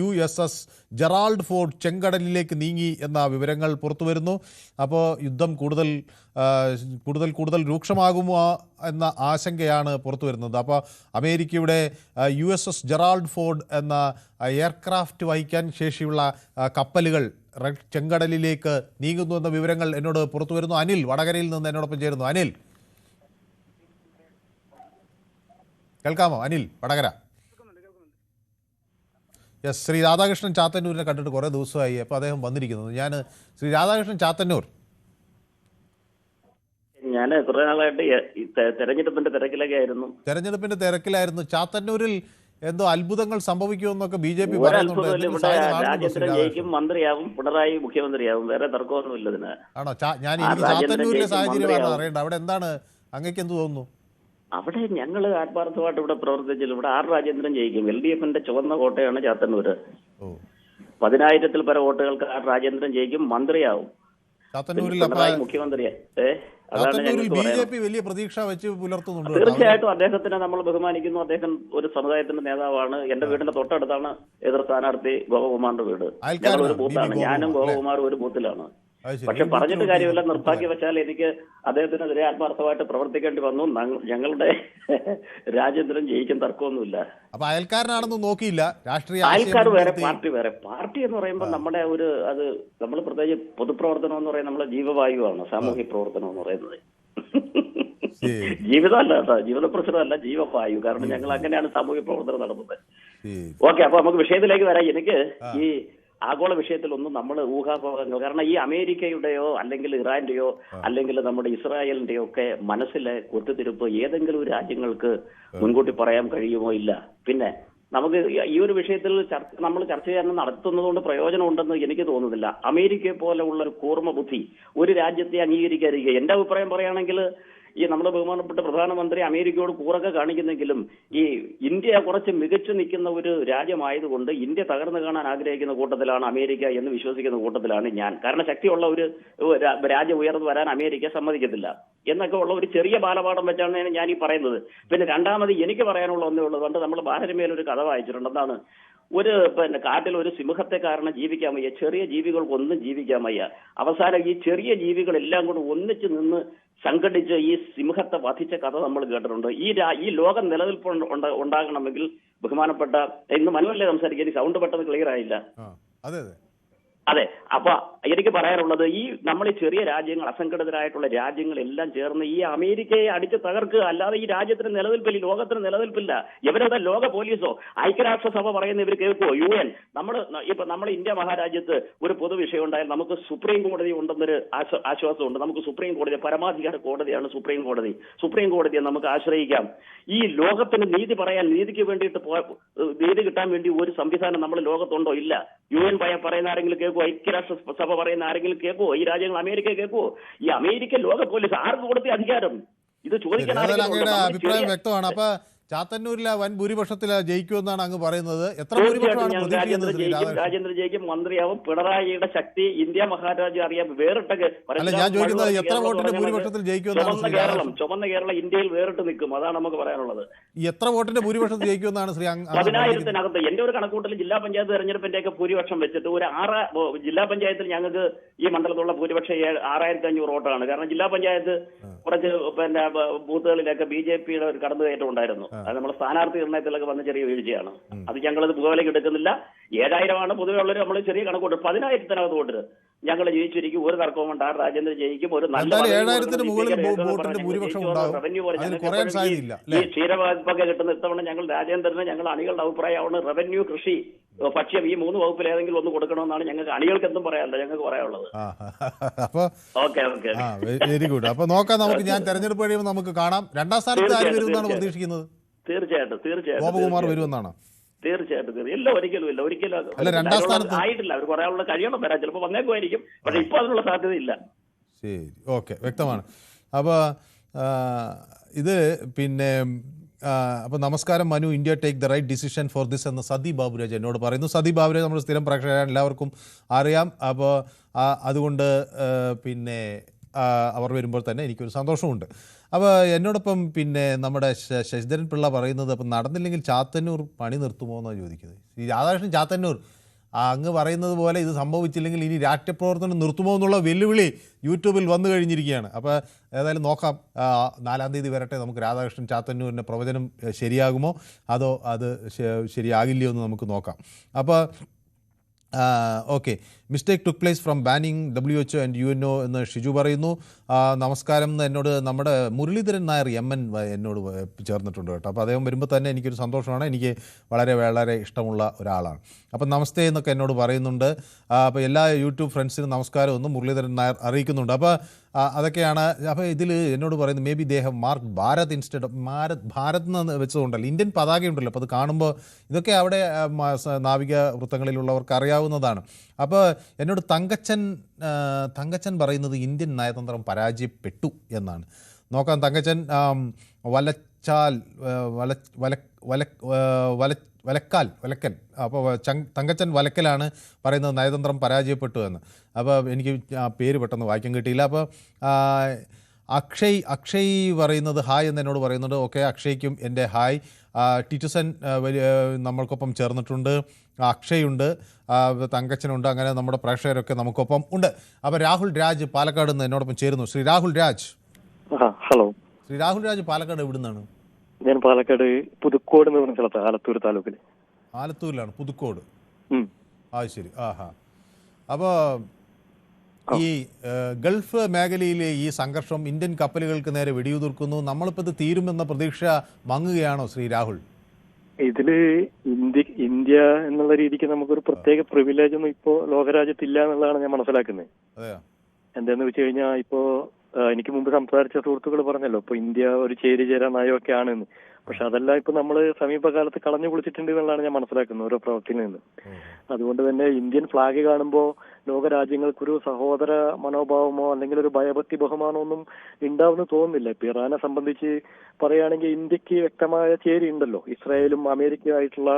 USS Gerald Ford ചെങ്കടലിലേക്ക് നീങ്ങി എന്ന വിവരങ്ങൾ പുറത്തു വരുന്നു. അപ്പോൾ യുദ്ധം കൂടുതൽ രൂക്ഷമാകുമോ എന്ന ആശങ്കയാണ് പുറത്തു വരുന്നത്. അപ്പോൾ അമേരിക്കയുടെ USS ജെറാൾഡ് ഫോർഡ് എന്ന എയർക്രാഫ്റ്റ് വഹിക്കാൻ ശേഷിയുള്ള കപ്പലുകൾ ചെങ്കടലിലേക്ക് നീങ്ങുന്നു എന്ന വിവരങ്ങൾ എന്നോട് പുറത്തു വരുന്നു. അനിൽ വടകരയിൽ നിന്ന് എന്നോടൊപ്പം ചേരുന്നു. അനിൽ, കേൾക്കാമോ? അനിൽ വടകര. യെസ്, ശ്രീ രാധാകൃഷ്ണൻ ചാത്തന്നൂരിനെ കണ്ടിട്ട് കുറേ ദിവസമായി. അപ്പോൾ അദ്ദേഹം വന്നിരിക്കുന്നത്. ഞാൻ ശ്രീ രാധാകൃഷ്ണൻ ചാത്തന്നൂർ, ഞാൻ കുറെ നാളായിട്ട് തെരഞ്ഞെടുപ്പിന്റെ തിരക്കിലായിരുന്നു. ചാത്തന്നൂരിൽ എന്തോ അത്ഭുതങ്ങൾ സംഭവിക്കുമെന്നൊക്കെ BJP രാജ്യത്തിന് ജയിക്കും, മന്ത്രിയാവും, പിണറായി മുഖ്യമന്ത്രിയാവും, വേറെ തർക്കമൊന്നുമില്ല ഇതിന്. ആണോ? ഞാൻ ചാത്തന്നൂരിലെ സാഹചര്യമാണ് അറിയേണ്ടത്. അവിടെ എന്താണ്, അങ്ങേക്ക് എന്ത് തോന്നുന്നു? അവിടെ ഞങ്ങൾ ആത്മാർത്ഥമായിട്ട് ഇവിടെ പ്രവർത്തിച്ചില്ല. ഇവിടെ R രാജേന്ദ്രൻ ജയിക്കും. LDFന്റെ ചുവന്ന കോട്ടയാണ് ചാത്തന്നൂര്. 10,000-ൽ പരം വോട്ടുകൾക്ക് R രാജേന്ദ്രൻ ജയിക്കും, മന്ത്രിയാവും, പിണറായി മുഖ്യമന്ത്രിയാ. BJP വലിയ പ്രതീക്ഷ വെച്ച് പുലർത്തുന്നുണ്ട്. തീർച്ചയായിട്ടും അദ്ദേഹത്തിനെ നമ്മൾ ബഹുമാനിക്കുന്നു. അദ്ദേഹം ഒരു സമുദായത്തിന്റെ നേതാവാണ്. എന്റെ വീടിന്റെ തൊട്ടടുത്താണ് എതിർ സ്ഥാനാർത്ഥി ഗോപകുമാറിന്റെ വീട്. ഞങ്ങൾ ഒരു ബൂത്താണ്, ഞാനും ഗോപകുമാറും ഒരു ബൂത്തിലാണ്. പക്ഷെ പറഞ്ഞിട്ട് കാര്യമില്ല. നിർഭാഗ്യവശാൽ എനിക്ക് അദ്ദേഹത്തിനെതിരെ ആത്മാർത്ഥമായിട്ട് പ്രവർത്തിക്കേണ്ടി വന്നു. ഞങ്ങളുടെ രാജേന്ദ്രൻ ജയിക്കും, തർക്കമൊന്നുമില്ല. അപ്പൊ അയൽക്കാരനാണെന്ന് നോക്കിയില്ല. രാഷ്ട്രീയ അയൽക്കാർ വേറെ, പാർട്ടി വേറെ. പാർട്ടി എന്ന് പറയുമ്പോൾ നമ്മുടെ അത് നമ്മൾ പ്രത്യേകിച്ച് പൊതുപ്രവർത്തനം എന്ന് പറയുന്നത് നമ്മളെ ജീവവായുവാണ്. സാമൂഹ്യ പ്രവർത്തനം എന്ന് പറയുന്നത് ജീവിതമല്ല കേട്ടോ, ജീവിത പ്രശ്നമല്ല, ജീവവായു. കാരണം ഞങ്ങൾ അങ്ങനെയാണ് സാമൂഹ്യ പ്രവർത്തനം നടത്തുന്നത്. ഓക്കെ, അപ്പൊ നമുക്ക് വിഷയത്തിലേക്ക് വരാം. എനിക്ക് ഈ ആഗോള വിഷയത്തിലൊന്നും നമ്മൾ ഊഹാപോഹങ്ങൾ, കാരണം ഈ അമേരിക്കയുടെയോ അല്ലെങ്കിൽ ഇറാന്റെയോ അല്ലെങ്കിൽ നമ്മുടെ ഇസ്രായേലിന്റെയോ ഒക്കെ മനസ്സിലെ കുത്തിത്തിരിപ്പ് ഏതെങ്കിലും രാജ്യങ്ങൾക്ക് മുൻകൂട്ടി പറയാൻ കഴിയുമോ? ഇല്ല. പിന്നെ നമുക്ക് ഈ ഒരു വിഷയത്തിൽ നമ്മൾ ചർച്ച ചെയ്യാൻ നടത്തുന്നതുകൊണ്ട് പ്രയോജനമുണ്ടെന്ന് എനിക്ക് തോന്നുന്നില്ല. അമേരിക്കയെ പോലെ ഉള്ള ഒരു കൂർമ്മ ബുദ്ധി ഒരു രാജ്യത്തെ അംഗീകരിക്കാതിരിക്കുക. എന്റെ അഭിപ്രായം പറയുകയാണെങ്കിൽ ഈ നമ്മുടെ ബഹുമാനപ്പെട്ട പ്രധാനമന്ത്രി അമേരിക്കയോട് കൂറൊക്കെ കാണിക്കുന്നെങ്കിലും ഈ ഇന്ത്യ കുറച്ച് മികച്ചു നിൽക്കുന്ന ഒരു രാജ്യമായതുകൊണ്ട് ഇന്ത്യ തകർന്നു കാണാൻ ആഗ്രഹിക്കുന്ന കൂട്ടത്തിലാണ് അമേരിക്ക എന്ന് വിശ്വസിക്കുന്ന കൂട്ടത്തിലാണ് ഞാൻ. കാരണം ശക്തിയുള്ള ഒരു രാജ്യം ഉയർന്നു വരാൻ അമേരിക്ക സമ്മതിക്കത്തില്ല എന്നൊക്കെ ഉള്ള ഒരു ചെറിയ ബാലപാഠം വെച്ചാണ് ഞാൻ ഈ പറയുന്നത്. പിന്നെ രണ്ടാമത് എനിക്ക് പറയാനുള്ള ഒന്നേ ഉള്ളത്, പണ്ട് നമ്മൾ ബാലരമയിൽ ഒരു കഥ വായിച്ചിട്ടുണ്ട്. എന്താണ്, കാട്ടിൽ ഒരു സിംഹത്തെ കാരണം ജീവിക്കാൻ വയ്യ, ചെറിയ ജീവികൾക്കൊന്നും ജീവിക്കാൻ വയ്യ. അവസാനം ഈ ചെറിയ ജീവികളെല്ലാം കൂടെ ഒന്നിച്ച് നിന്ന് സംഘടിച്ച് ഈ സിംഹത്തെ വധിച്ച കഥ നമ്മൾ കേട്ടിട്ടുണ്ട്. ഈ ലോകം നിലനിൽപ്പ് ഉണ്ടാകണമെങ്കിൽ ബഹുമാനപ്പെട്ട, ഇന്ന് മനുവല്ലേ സംസാരിക്കുക, സൗണ്ട് പെട്ടെന്ന് ക്ലിയർ ആയില്ല. അതെ. അപ്പൊ എനിക്ക് പറയാനുള്ളത്, ഈ നമ്മൾ ഈ ചെറിയ രാജ്യങ്ങൾ, അസംഘടിതരായിട്ടുള്ള രാജ്യങ്ങളെല്ലാം ചേർന്ന് ഈ അമേരിക്കയെ അടിച്ച് തകർക്കുക, അല്ലാതെ ഈ രാജ്യത്തിന് നിലനിൽപ്പില്ല, ലോകത്തിന് നിലനിൽപ്പില്ല. ഇവരത് ലോക പോലീസോ ഐക്യരാഷ്ട്രസഭ പറയുന്ന ഇവർ കേൾക്കുമോ? UN നമ്മുടെ ഇന്ത്യ മഹാരാജ്യത്ത് ഒരു പൊതു വിഷയം ഉണ്ടായാൽ നമുക്ക് സുപ്രീം കോടതി ഉണ്ടെന്നൊരു ആശ്വാസമുണ്ട്. നമുക്ക് സുപ്രീം കോടതി പരമാധികാര കോടതിയാണ് സുപ്രീം കോടതി. സുപ്രീം കോടതിയെ നമുക്ക് ആശ്രയിക്കാം. ഈ ലോകത്തിന് നീതി പറയാൻ, നീതിക്ക് വേണ്ടിയിട്ട് നീതി കിട്ടാൻ വേണ്ടി ഒരു സംവിധാനം നമ്മുടെ ലോകത്തുണ്ടോ? ഇല്ല. UN പറയുന്ന ആരെങ്കിലും കേൾക്കുമോ? ഐക്യരാഷ്ട്ര സഭ പറയുന്ന ആരെങ്കിലും കേൾക്കുമോ? ഈ രാജ്യങ്ങൾ അമേരിക്ക കേൾക്കുമോ? ഈ അമേരിക്ക ലോക പോലീസ് ആർക്ക് കൊടുത്ത അധികാരം? ഇത് ചോദിക്കാൻ അങ്ങയുടെ അഭിപ്രായം വ്യക്തമാണ്. അപ്പൊ ചാത്തന്നൂരിലെ വൻ ഭൂരിപക്ഷത്തിൽ ജയിക്കുമെന്നാണ് അങ്ങ് പറയുന്നത്. എത്ര ഭൂരിപക്ഷമാണ് പ്രതീക്ഷിക്കുന്നത്? രാജേന്ദ്ര ജയിക്കും, മന്ത്രിയാവും. പിണറായിയുടെ ശക്തി ഇന്ത്യ മഹാരാജ്യം അറിയാം. വേറിട്ട ഞാൻ ചോദിക്കുന്നത് എത്ര വോട്ടിന്റെ ഭൂരിപക്ഷത്തിൽ ജയിക്കുമെന്നാണ്? ചുമന്ന കേരളം ഇന്ത്യയിൽ വേറിട്ട് നിൽക്കും. അതാണ് നമുക്ക് പറയാനുള്ളത്. എത്ര വോട്ടിന്റെ ഭൂരിപക്ഷത്തിൽ ജയിക്കുമെന്നാണ് ശ്രീ? 10,000-നകത്ത്. എന്റെ ഒരു കണക്കൂട്ടൽ ജില്ലാ പഞ്ചായത്ത് തെരഞ്ഞെടുപ്പിന്റെ ഒക്കെ ഭൂരിപക്ഷം വെച്ചിട്ട് ഒരു ജില്ലാ പഞ്ചായത്തിൽ ഞങ്ങൾക്ക് ഈ മണ്ഡലത്തിലുള്ള ഭൂരിപക്ഷം 6,500 വോട്ടാണ്. കാരണം ജില്ലാ പഞ്ചായത്ത് കുറച്ച് ബൂത്തുകളിലൊക്കെ BJP-യുടെ ഒരു കടന്നുകയറ്റം ഉണ്ടായിരുന്നു. അത് നമ്മുടെ സ്ഥാനാർത്ഥി നിർണയത്തിലൊക്കെ വന്ന ചെറിയ വീഴ്ചയാണ്. അത് ഞങ്ങളത് പുകവിലേക്ക് എടുക്കുന്നില്ല. 7,000 പൊതുവെ ഉള്ളവർ നമ്മൾ ചെറിയ കണക്കൂട്ട് 10,000-നകത്ത് വോട്ട് ഞങ്ങൾ ജയിച്ചിരിക്കും. ഒരു തർക്കവും ഉണ്ട്. രാജേന്ദ്രൻ ജയിക്കും. ഒരു നല്ല ഈ ക്ഷീരവായ്പൊക്കെ കിട്ടുന്ന ഇത്തവണ ഞങ്ങൾ രാജേന്ദ്രന് ഞങ്ങൾ അണികളുടെ അഭിപ്രായമാണ് റവന്യൂ, കൃഷി, ഭക്ഷ്യം ഈ 3 വകുപ്പിൽ ഏതെങ്കിലും ഒന്ന് കൊടുക്കണമെന്നാണ് ഞങ്ങൾക്ക്. അണികൾക്ക് എന്തും പറയാനല്ല ഞങ്ങൾക്ക് പറയാനുള്ളത്. Very good. അപ്പൊ നോക്കാം, നമുക്ക് ഞാൻ തെരഞ്ഞെടുപ്പ് കഴിയുമ്പോൾ നമുക്ക് കാണാം. 2ാം സ്ഥാനത്ത് ആര് വരുമെന്നാണ് പ്രതീക്ഷിക്കുന്നത്? തീർച്ചയായിട്ടും ഗോപകുമാർ വരുമെന്നാണ്. തീർച്ചയായിട്ടും. ഇല്ല, ഒരിക്കലും 2ാം സ്ഥാനത്ത് ആയിട്ടില്ല. അവർ പറയാനുള്ള കഴിയണം വരാൻ. ചിലപ്പോൾ വന്നേക്കുമായിരിക്കും. പക്ഷെ ഇപ്പൊ അതിനുള്ള സാധ്യതയില്ല. ശരി, ഓക്കെ, വ്യക്തമാണ്. അപ്പോൾ ഇത് പിന്നെ അപ്പോൾ നമസ്കാരം Manu, India take the right decision for this എന്ന് സതി ബാബുരാജ് എന്നോട് പറയുന്നു. സതി ബാബുരാജ് നമ്മൾ സ്ഥിരം പ്രേക്ഷകരാണ്, എല്ലാവർക്കും അറിയാം. അപ്പോൾ അതുകൊണ്ട് പിന്നെ അവർ വരുമ്പോൾ തന്നെ എനിക്കൊരു സന്തോഷമുണ്ട്. അപ്പോൾ എന്നോടൊപ്പം പിന്നെ നമ്മുടെ ശശിധരൻ പിള്ള പറയുന്നത്, അപ്പം നടന്നില്ലെങ്കിൽ ചാത്തന്നൂർ പണി നിർത്തുമോ എന്നാണ് ചോദിക്കുന്നത്. ഈ രാധാകൃഷ്ണൻ ചാത്തന്നൂർ അങ്ങ് പറയുന്നത് പോലെ ഇത് സംഭവിച്ചില്ലെങ്കിൽ ഇനി രാഷ്ട്രീയ പ്രവർത്തനം നിർത്തുമോ എന്നുള്ള വെല്ലുവിളി യൂട്യൂബിൽ വന്നു കഴിഞ്ഞിരിക്കുകയാണ്. അപ്പോൾ ഏതായാലും നോക്കാം, 4-ാം തീയതി വരട്ടെ. നമുക്ക് രാധാകൃഷ്ണൻ ചാത്തന്നൂരിൻ്റെ പ്രവചനം ശരിയാകുമോ അതോ അത് ശരിയാകില്ലയോ എന്ന് നമുക്ക് നോക്കാം. അപ്പോൾ okay, mistake took place from banning WHO and UNO എന്ന് ഷിജു പറയുന്നു. നമസ്കാരം എന്ന് എന്നോട് നമ്മുടെ മുരളീധരൻ നായർ MN എന്നോട് ചേർന്നിട്ടുണ്ട് കേട്ടോ. അപ്പോൾ അദ്ദേഹം വരുമ്പോൾ തന്നെ എനിക്കൊരു സന്തോഷമാണ്. എനിക്ക് വളരെ വളരെ ഇഷ്ടമുള്ള ഒരാളാണ്. അപ്പം നമസ്തേ എന്നൊക്കെ എന്നോട് പറയുന്നുണ്ട്. അപ്പോൾ എല്ലാ യൂട്യൂബ് ഫ്രണ്ട്സിനും നമസ്കാരം ഒന്നും മുരളീധരൻ നായർ അറിയിക്കുന്നുണ്ട്. അപ്പോൾ അതൊക്കെയാണ്. അപ്പോൾ ഇതിൽ എന്നോട് പറയുന്നത് മേ ബി ദേഹം മാർക്ക് ഭാരത് ഇൻസ്റ്റഡ് ഭാരത് എന്ന് വെച്ചതുകൊണ്ടല്ലോ, ഇന്ത്യൻ പതാകയുണ്ടല്ലോ. അപ്പോൾ അത് കാണുമ്പോൾ ഇതൊക്കെ അവിടെ നാവിക വൃത്തങ്ങളിലുള്ളവർക്ക് അറിയാവുന്നതാണ്. അപ്പോൾ എന്നോട് തങ്കച്ചൻ പറയുന്നത് ഇന്ത്യൻ നയതന്ത്രം പരാജയപ്പെട്ടു എന്നാണ്. നോക്കാം തങ്കച്ചൻ. വലക്കൽ അപ്പോൾ തങ്കച്ചൻ വലക്കലാണ് പറയുന്നത് നയതന്ത്രം പരാജയപ്പെട്ടു എന്ന്. അപ്പോൾ എനിക്ക് ആ പേര് പെട്ടെന്ന് വായിക്കാൻ കിട്ടിയില്ല. അപ്പോൾ അക്ഷയ് പറയുന്നത് ഹായ് എന്ന് എന്നോട് പറയുന്നുണ്ട്. ഓക്കെ, അക്ഷയ്ക്കും എൻ്റെ ഹായ്. ടിറ്റുസൻ നമ്മൾക്കൊപ്പം ചേർന്നിട്ടുണ്ട്. അക്ഷയുണ്ട്, തങ്കച്ചനുണ്ട്. അങ്ങനെ നമ്മുടെ പ്രേക്ഷകരൊക്കെ നമുക്കൊപ്പം ഉണ്ട്. അപ്പോൾ രാഹുൽ രാജ് പാലക്കാട് നിന്ന് എന്നോടൊപ്പം ചേരുന്നു. ശ്രീ രാഹുൽ രാജ്. ഹലോ. ശ്രീ രാഹുൽ രാജ് പാലക്കാട് എവിടുന്നാണ്? ഞാൻ പാലക്കാട് പുതുക്കോട് എന്ന് പറഞ്ഞ സ്ഥലത്ത്, ആലത്തൂർ താലൂക്കിൽ. ആലത്തൂരിലാണ്, പുതുക്കോട്. ശരി. അപ്പോൾ ഈ ഗൾഫ് മേഖലയിലെ ഈ സംഘർഷം ഇന്ത്യൻ കപ്പലുകൾക്ക് നേരെ വെടിയുതിർക്കുന്നു. നമ്മളിപ്പോൾ ഇത് തീരുമെന്ന പ്രതീക്ഷ മങ്ങുകയാണോ ശ്രീ രാഹുൽ? ഇതില് ഇന്ത്യ എന്നുള്ള രീതിക്ക് നമുക്കൊരു പ്രത്യേക പ്രിവിലേജ് ഒന്നും ഇപ്പോ ലോകരാജ്യത്തില്ല എന്നുള്ളതാണ് ഞാൻ മനസ്സിലാക്കുന്നത്. എന്താന്ന് വെച്ച് കഴിഞ്ഞാൽ ഇപ്പോ എനിക്ക് മുമ്പ് സംസാരിച്ച സുഹൃത്തുക്കൾ പറഞ്ഞല്ലോ, ഇപ്പൊ ഇന്ത്യ ഒരു ചേരിചേരാ നയമൊക്കെ ആണെന്ന്. പക്ഷെ അതെല്ലാം ഇപ്പൊ നമ്മൾ സമീപകാലത്ത് കളഞ്ഞു കുളിച്ചിട്ടുണ്ട് എന്നുള്ളതാണ് ഞാൻ മനസ്സിലാക്കുന്നത് ഓരോ പ്രവർത്തിയിൽ നിന്ന്. അതുകൊണ്ട് തന്നെ ഇന്ത്യൻ ഫ്ലാഗ് കാണുമ്പോൾ ലോകരാജ്യങ്ങൾക്കൊരു സഹോദര മനോഭാവമോ അല്ലെങ്കിൽ ഒരു ഭയഭക്തി ബഹുമാനമോ ഒന്നും ഉണ്ടാവുമെന്ന് തോന്നുന്നില്ല. ഇപ്പൊ ഇറാനെ സംബന്ധിച്ച് പറയുകയാണെങ്കിൽ ഇന്ത്യക്ക് വ്യക്തമായ ചേരി ഉണ്ടല്ലോ. ഇസ്രായേലും അമേരിക്കയുമായിട്ടുള്ള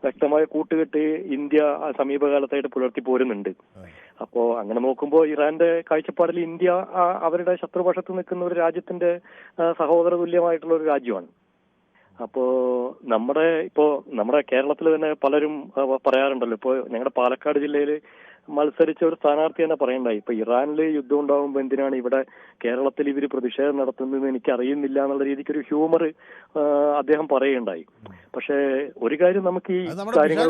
വ്യക്തമായ കൂട്ടുകെട്ട് ഇന്ത്യ സമീപകാലത്തായിട്ട് പുലർത്തി പോരുന്നുണ്ട്. അപ്പോ അങ്ങനെ നോക്കുമ്പോൾ ഇറാന്റെ കാഴ്ചപ്പാടിൽ ഇന്ത്യ അവരുടെ ശത്രുപക്ഷത്ത് നിൽക്കുന്ന ഒരു രാജ്യത്തിന്റെ സഹോദര തുല്യമായിട്ടുള്ള ഒരു രാജ്യമാണ്. അപ്പോ നമ്മുടെ കേരളത്തിൽ തന്നെ പലരും പറയാറുണ്ടല്ലോ, ഇപ്പോ ഞങ്ങളുടെ പാലക്കാട് ജില്ലയിൽ മത്സരിച്ച ഒരു സ്ഥാനാർത്ഥി തന്നെ പറയണ്ടായി, ഇപ്പൊ ഇറാനിൽ യുദ്ധം ഉണ്ടാകുമ്പോൾ എന്തിനാണ് ഇവിടെ കേരളത്തിൽ ഇവര് പ്രതിഷേധം നടത്തുന്നതെന്ന് എനിക്ക് അറിയുന്നില്ല എന്നുള്ള രീതിക്ക് ഒരു ഹ്യൂമർ അദ്ദേഹം പറയുണ്ടായി. പക്ഷെ ഒരു കാര്യം നമുക്ക് ഈ കാര്യങ്ങൾ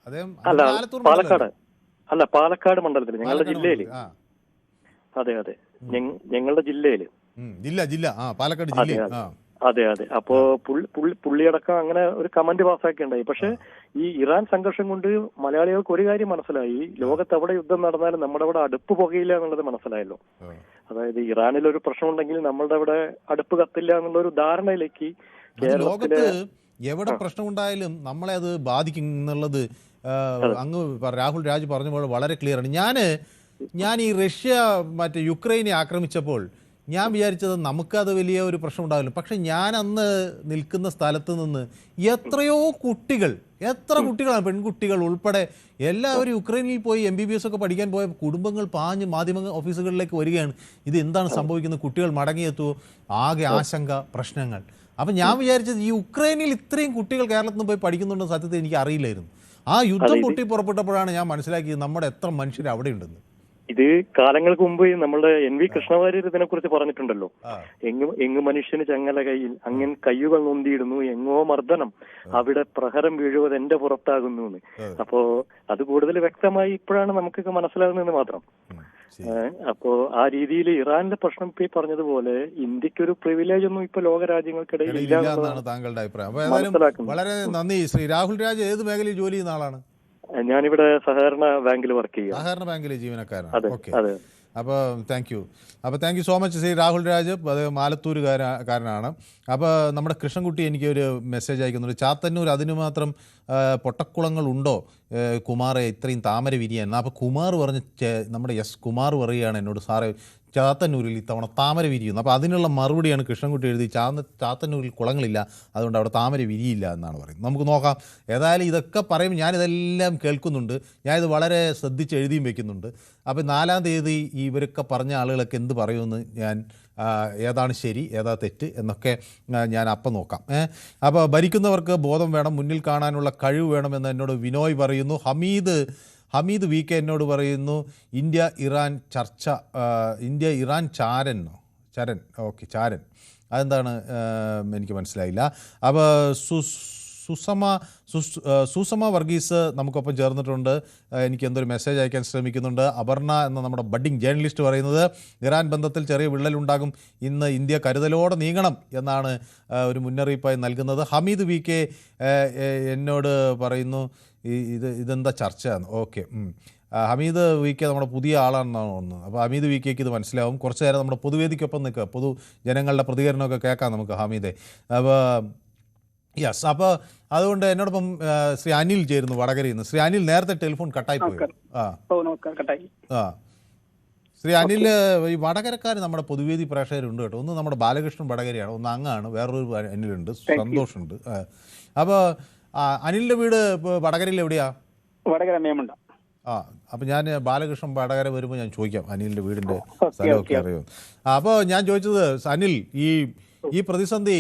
അദ്ദേഹം അല്ല, ആലത്തൂർ പാലക്കാട് മണ്ഡലമല്ലേ? അല്ല, പാലക്കാട് മണ്ഡലത്തിൽ, ഞങ്ങളുടെ പാലക്കാട് ജില്ലയിൽ. മണ്ഡലം. ആ. അതെ അതെ, ഞങ്ങളുടെ ജില്ലയിൽ. ജില്ല പാലക്കാട് അതെ ജില്ല. അതെ അതെ അതെ. അപ്പോ പുള്ളിയടക്കം അങ്ങനെ ഒരു കമന്റ് പാസ്സാക്കിണ്ടായി. പക്ഷെ ഈ ഇറാൻ സംഘർഷം കൊണ്ട് മലയാളികൾക്ക് ഒരു കാര്യം മനസ്സിലായി, ലോകത്ത് എവിടെ യുദ്ധം നടന്നാലും നമ്മുടെ അവിടെ അടുപ്പ് പുകയില്ല എന്നുള്ളത് മനസ്സിലായല്ലോ. അതായത് ഇറാനിൽ ഒരു പ്രശ്നം ഉണ്ടെങ്കിൽ നമ്മളുടെ അവിടെ അടുപ്പ് കത്തില്ല എന്നുള്ള ഒരു ധാരണയിലേക്ക് ലോകത്ത് എവിടെ പ്രശ്നമുണ്ടായാലും നമ്മളെ അത് ബാധിക്കും എന്നുള്ളത് അങ്ങ് രാഹുൽ രാജ് പറഞ്ഞപ്പോൾ വളരെ ക്ലിയർ ആണ്. ഞാൻ ഈ റഷ്യ യുക്രൈനെ ആക്രമിച്ചപ്പോൾ ഞാൻ വിചാരിച്ചത് നമുക്കത് വലിയ ഒരു പ്രശ്നം ഉണ്ടാവില്ല. പക്ഷെ ഞാൻ അന്ന് നിൽക്കുന്ന സ്ഥലത്ത് നിന്ന് എത്ര കുട്ടികളാണ്, പെൺകുട്ടികൾ ഉൾപ്പെടെ എല്ലാവരും യുക്രൈനിൽ പോയി MBBS ഒക്കെ പഠിക്കാൻ പോയ കുടുംബങ്ങൾ പാഞ്ഞ് മാധ്യമ ഓഫീസുകളിലേക്ക് വരികയാണ്. ഇത് എന്താണ് സംഭവിക്കുന്നത്? കുട്ടികൾ മടങ്ങിയെത്തുമോ? ആകെ ആശങ്ക, പ്രശ്നങ്ങൾ. അപ്പം ഞാൻ വിചാരിച്ചത് ഈ യുക്രൈനിൽ ഇത്രയും കുട്ടികൾ കേരളത്തിൽ നിന്ന് പോയി പഠിക്കുന്നുണ്ടെന്ന് സത്യത്തിൽ എനിക്ക് അറിയില്ലായിരുന്നു. ആ യുദ്ധം പൊട്ടി പുറപ്പെട്ടപ്പോഴാണ് ഞാൻ മനസ്സിലാക്കിയത് നമ്മുടെ എത്ര മനുഷ്യർ അവിടെ ഉണ്ടെന്ന്. ഇത് കാലങ്ങൾക്ക് മുമ്പ് നമ്മുടെ NV കൃഷ്ണവാര്യർ ഇതിനെ കുറിച്ച് പറഞ്ഞിട്ടുണ്ടല്ലോ. എങ്ങു മനുഷ്യന് ചങ്ങല കയ്യിൽ, അങ്ങൻ കയ്യുകൾ നൊന്തിയിടുന്നു, എങ്ങോ മർദ്ദനം, അവിടെ പ്രഹരം വീഴുവത് എന്റെ പുറത്താകുന്നു എന്ന്. അപ്പോ അത് കൂടുതൽ വ്യക്തമായി ഇപ്പോഴാണ് നമുക്കൊക്കെ മനസ്സിലാകുന്നതെന്ന് മാത്രം. അപ്പോ ആ രീതിയിൽ ഇറാനിലെ പ്രശ്നം ഇപ്പൊ പറഞ്ഞതുപോലെ ഇന്ത്യക്കൊരു പ്രിവിലേജ് ഒന്നും ഇപ്പൊ ലോക രാജ്യങ്ങൾക്കിടയിൽ ഇല്ല എന്നാണ് താങ്കളുടെ അഭിപ്രായം. വളരെ നന്ദി. ശ്രീ രാഹുൽ രാജ് ഏത് മേഖലയിൽ ജോലി ചെയ്യുന്ന ആളാണ്? ഞാനിവിടെ സഹകരണ ബാങ്കിൽ വർക്ക് ചെയ്യും. സഹകരണ ബാങ്കിലെ ജീവനക്കാരാണ്. ഓക്കെ. അപ്പോൾ thank you so much Shri Rahul Raj. അത് ആലത്തൂരുകാരനാണ്. അപ്പോൾ നമ്മുടെ കൃഷ്ണൻകുട്ടി എനിക്കൊരു മെസ്സേജ് അയക്കുന്നുണ്ട്. ചാത്തന്നൂർ അതിന് മാത്രം പൊട്ടക്കുളങ്ങളുണ്ടോ കുമാറെ, ഇത്രയും താമര വിരിയാൻ? അപ്പോൾ കുമാർ പറഞ്ഞ് നമ്മുടെ കുമാർ പറയുകയാണ് എന്നോട്, സാറേ ചാത്തന്നൂരിൽ ഇത്തവണ താമര വിരിയുന്നു. അപ്പോൾ അതിനുള്ള മറുപടിയാണ് കൃഷ്ണൻകുട്ടി എഴുതി, ചാത്തന്നൂരിൽ കുളങ്ങളില്ല, അതുകൊണ്ട് അവിടെ താമര വിരിയില്ല എന്നാണ് പറയുന്നത്. നമുക്ക് നോക്കാം. ഏതായാലും ഇതൊക്കെ പറയുമ്പോൾ ഞാനിതെല്ലാം കേൾക്കുന്നുണ്ട്, ഞാനിത് വളരെ ശ്രദ്ധിച്ച് എഴുതിയും വെക്കുന്നുണ്ട്. അപ്പോൾ 4-ാം തീയതി ഇവരൊക്കെ പറഞ്ഞ ആളുകളൊക്കെ എന്ത് പറയുമെന്ന് ഞാൻ ഏതാണ് ശരി ഏതാ തെറ്റ് എന്നൊക്കെ ഞാൻ അപ്പം നോക്കാം. അപ്പോൾ ഭരിക്കുന്നവർക്ക് ബോധം വേണം, മുന്നിൽ കാണാനുള്ള കഴിവ് വേണമെന്ന് എന്നോട് വിനോയ് പറയുന്നു. ഹമീദ് VK എന്നോട് പറയുന്നു ഇന്ത്യ ഇറാൻ ചരൻ. ഓക്കെ, ചാരൻ അതെന്താണ് എനിക്ക് മനസ്സിലായില്ല. അപ്പോൾ സുസമ വർഗീസ് നമുക്കൊപ്പം ചേർന്നിട്ടുണ്ട്. എനിക്ക് എന്തൊരു മെസ്സേജ് അയക്കാൻ ശ്രമിക്കുന്നുണ്ട്. അപർണ എന്ന നമ്മുടെ ബഡ്ഡിംഗ് ജേർണലിസ്റ്റ് പറയുന്നത് ഇറാൻ ബന്ധത്തിൽ ചെറിയ വിള്ളലുണ്ടാകും, ഇന്ന് ഇന്ത്യ കരുതലോടെ നീങ്ങണം എന്നാണ് ഒരു മുന്നറിയിപ്പായി നൽകുന്നത്. ഹമീദ് VK എന്നോട് പറയുന്നു ഇതെന്താ ചർച്ചയാണ്. ഓക്കെ, ഹമീദ് VK നമ്മുടെ പുതിയ ആളാണെന്നാണ് തോന്നുന്നത്. അപ്പോൾ ഹമീദ് VKക്ക് ഇത് മനസ്സിലാവും. കുറച്ച് നേരം നമ്മുടെ പൊതുവേദിക്കൊപ്പം നിൽക്കുക, പൊതുജനങ്ങളുടെ പ്രതികരണമൊക്കെ കേൾക്കാം നമുക്ക് ഹമീദെ. അപ്പോൾ യെസ്, അപ്പോൾ അതുകൊണ്ട് എന്നോടൊപ്പം ശ്രീ അനിൽ ചേരുന്നു വടകരയിൽ നിന്ന്. ശ്രീ അനിൽ, നേരത്തെ ടെലിഫോൺ കട്ടായി പോയി. ശ്രീ അനിൽ, ഈ വടകരക്കാർ നമ്മുടെ പൊതുവേദി പ്രേക്ഷകരുണ്ട് കേട്ടോ. ഒന്ന് നമ്മുടെ ബാലകൃഷ്ണൻ വടകരയാണ്, ഒന്ന് അങ്ങാണ്, വേറൊരു അനിലുണ്ട്, സന്തോഷുണ്ട്. അപ്പോൾ അനിലിൻ്റെ വീട് വടകരയിൽ എവിടെയാ? വടകര മേമുണ്ട. അപ്പം ഞാൻ ബാലകൃഷ്ണൻ വടകര വരുമ്പോൾ ഞാൻ ചോദിക്കാം അനിലിൻ്റെ വീടിൻ്റെ സ്ഥലമൊക്കെ അറിയുമോ. അപ്പോൾ ഞാൻ ചോദിച്ചത്, അനിൽ, ഈ പ്രതിസന്ധി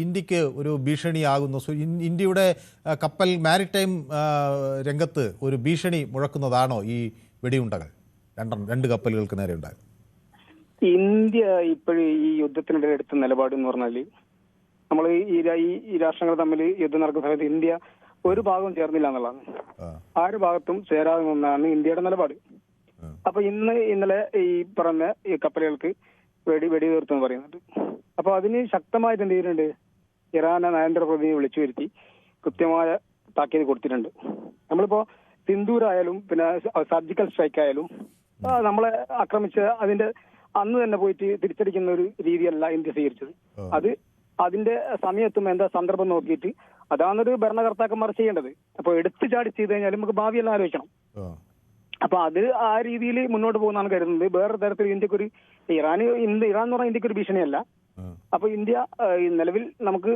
ഇന്ത്യക്ക് ഒരു ഭീഷണിയാകുന്നു. ഇന്ത്യയുടെ കപ്പൽ മാരിടൈം രംഗത്ത് ഒരു ഭീഷണി മുഴക്കുന്നതാണോ ഈ വെടിയുണ്ടകൾ? രണ്ട് കപ്പലുകൾക്ക് നേരെ ഉണ്ടായത്. ഇന്ത്യ ഇപ്പോഴും ഈ യുദ്ധത്തിനിടെ എടുത്ത നിലപാട് എന്ന് പറഞ്ഞാൽ, നമ്മൾ ഈ രാഷ്ട്രങ്ങൾ തമ്മിൽ യുദ്ധം നടക്കുന്ന സമയത്ത് ഇന്ത്യ ഒരു ഭാഗവും ചേർന്നില്ല എന്നുള്ളതാണ്. ആര് ഭാഗത്തും ചേരാതെ നിന്നാണ് ഇന്ത്യയുടെ നിലപാട്. അപ്പൊ ഇന്നലെ ഈ പറഞ്ഞ ഈ കപ്പലുകൾക്ക് വെടിതീർത്തെന്ന് പറയുന്നുണ്ട്. അപ്പൊ അതിന് ശക്തമായിട്ട് എന്ത് ചെയ്തിട്ടുണ്ട്, ഇറാനെ നയതന്ത്രപ്രതിനിധി വിളിച്ചു വരുത്തി കൃത്യമായ താക്കീത് കൊടുത്തിട്ടുണ്ട്. നമ്മളിപ്പോ സിന്ദൂരായാലും പിന്നെ സർജിക്കൽ സ്ട്രൈക്ക് ആയാലും നമ്മളെ ആക്രമിച്ച അതിന്റെ അന്ന് തന്നെ പോയിട്ട് തിരിച്ചടിക്കുന്ന ഒരു രീതിയല്ല ഇന്ത്യ സ്വീകരിച്ചത്. അതിന്റെ സമയത്തും എന്താ സന്ദർഭം നോക്കിയിട്ട് അതാണൊരു ഭരണകർത്താക്കന്മാർ ചെയ്യേണ്ടത്. അപ്പൊ എടുത്തു ചാടി ചെയ്ത് കഴിഞ്ഞാൽ നമുക്ക് ഭാവിയെല്ലാം ആലോചിക്കണം. അപ്പൊ അത് ആ രീതിയിൽ മുന്നോട്ട് പോകുന്നതാണ് കരുതുന്നത്. വേറെ തരത്തിൽ ഇന്ത്യക്കൊരു ഇറാൻ എന്ന് പറഞ്ഞാൽ ഇന്ത്യക്ക് ഒരു ഭീഷണിയല്ല. അപ്പൊ ഇന്ത്യ നിലവിൽ നമുക്ക്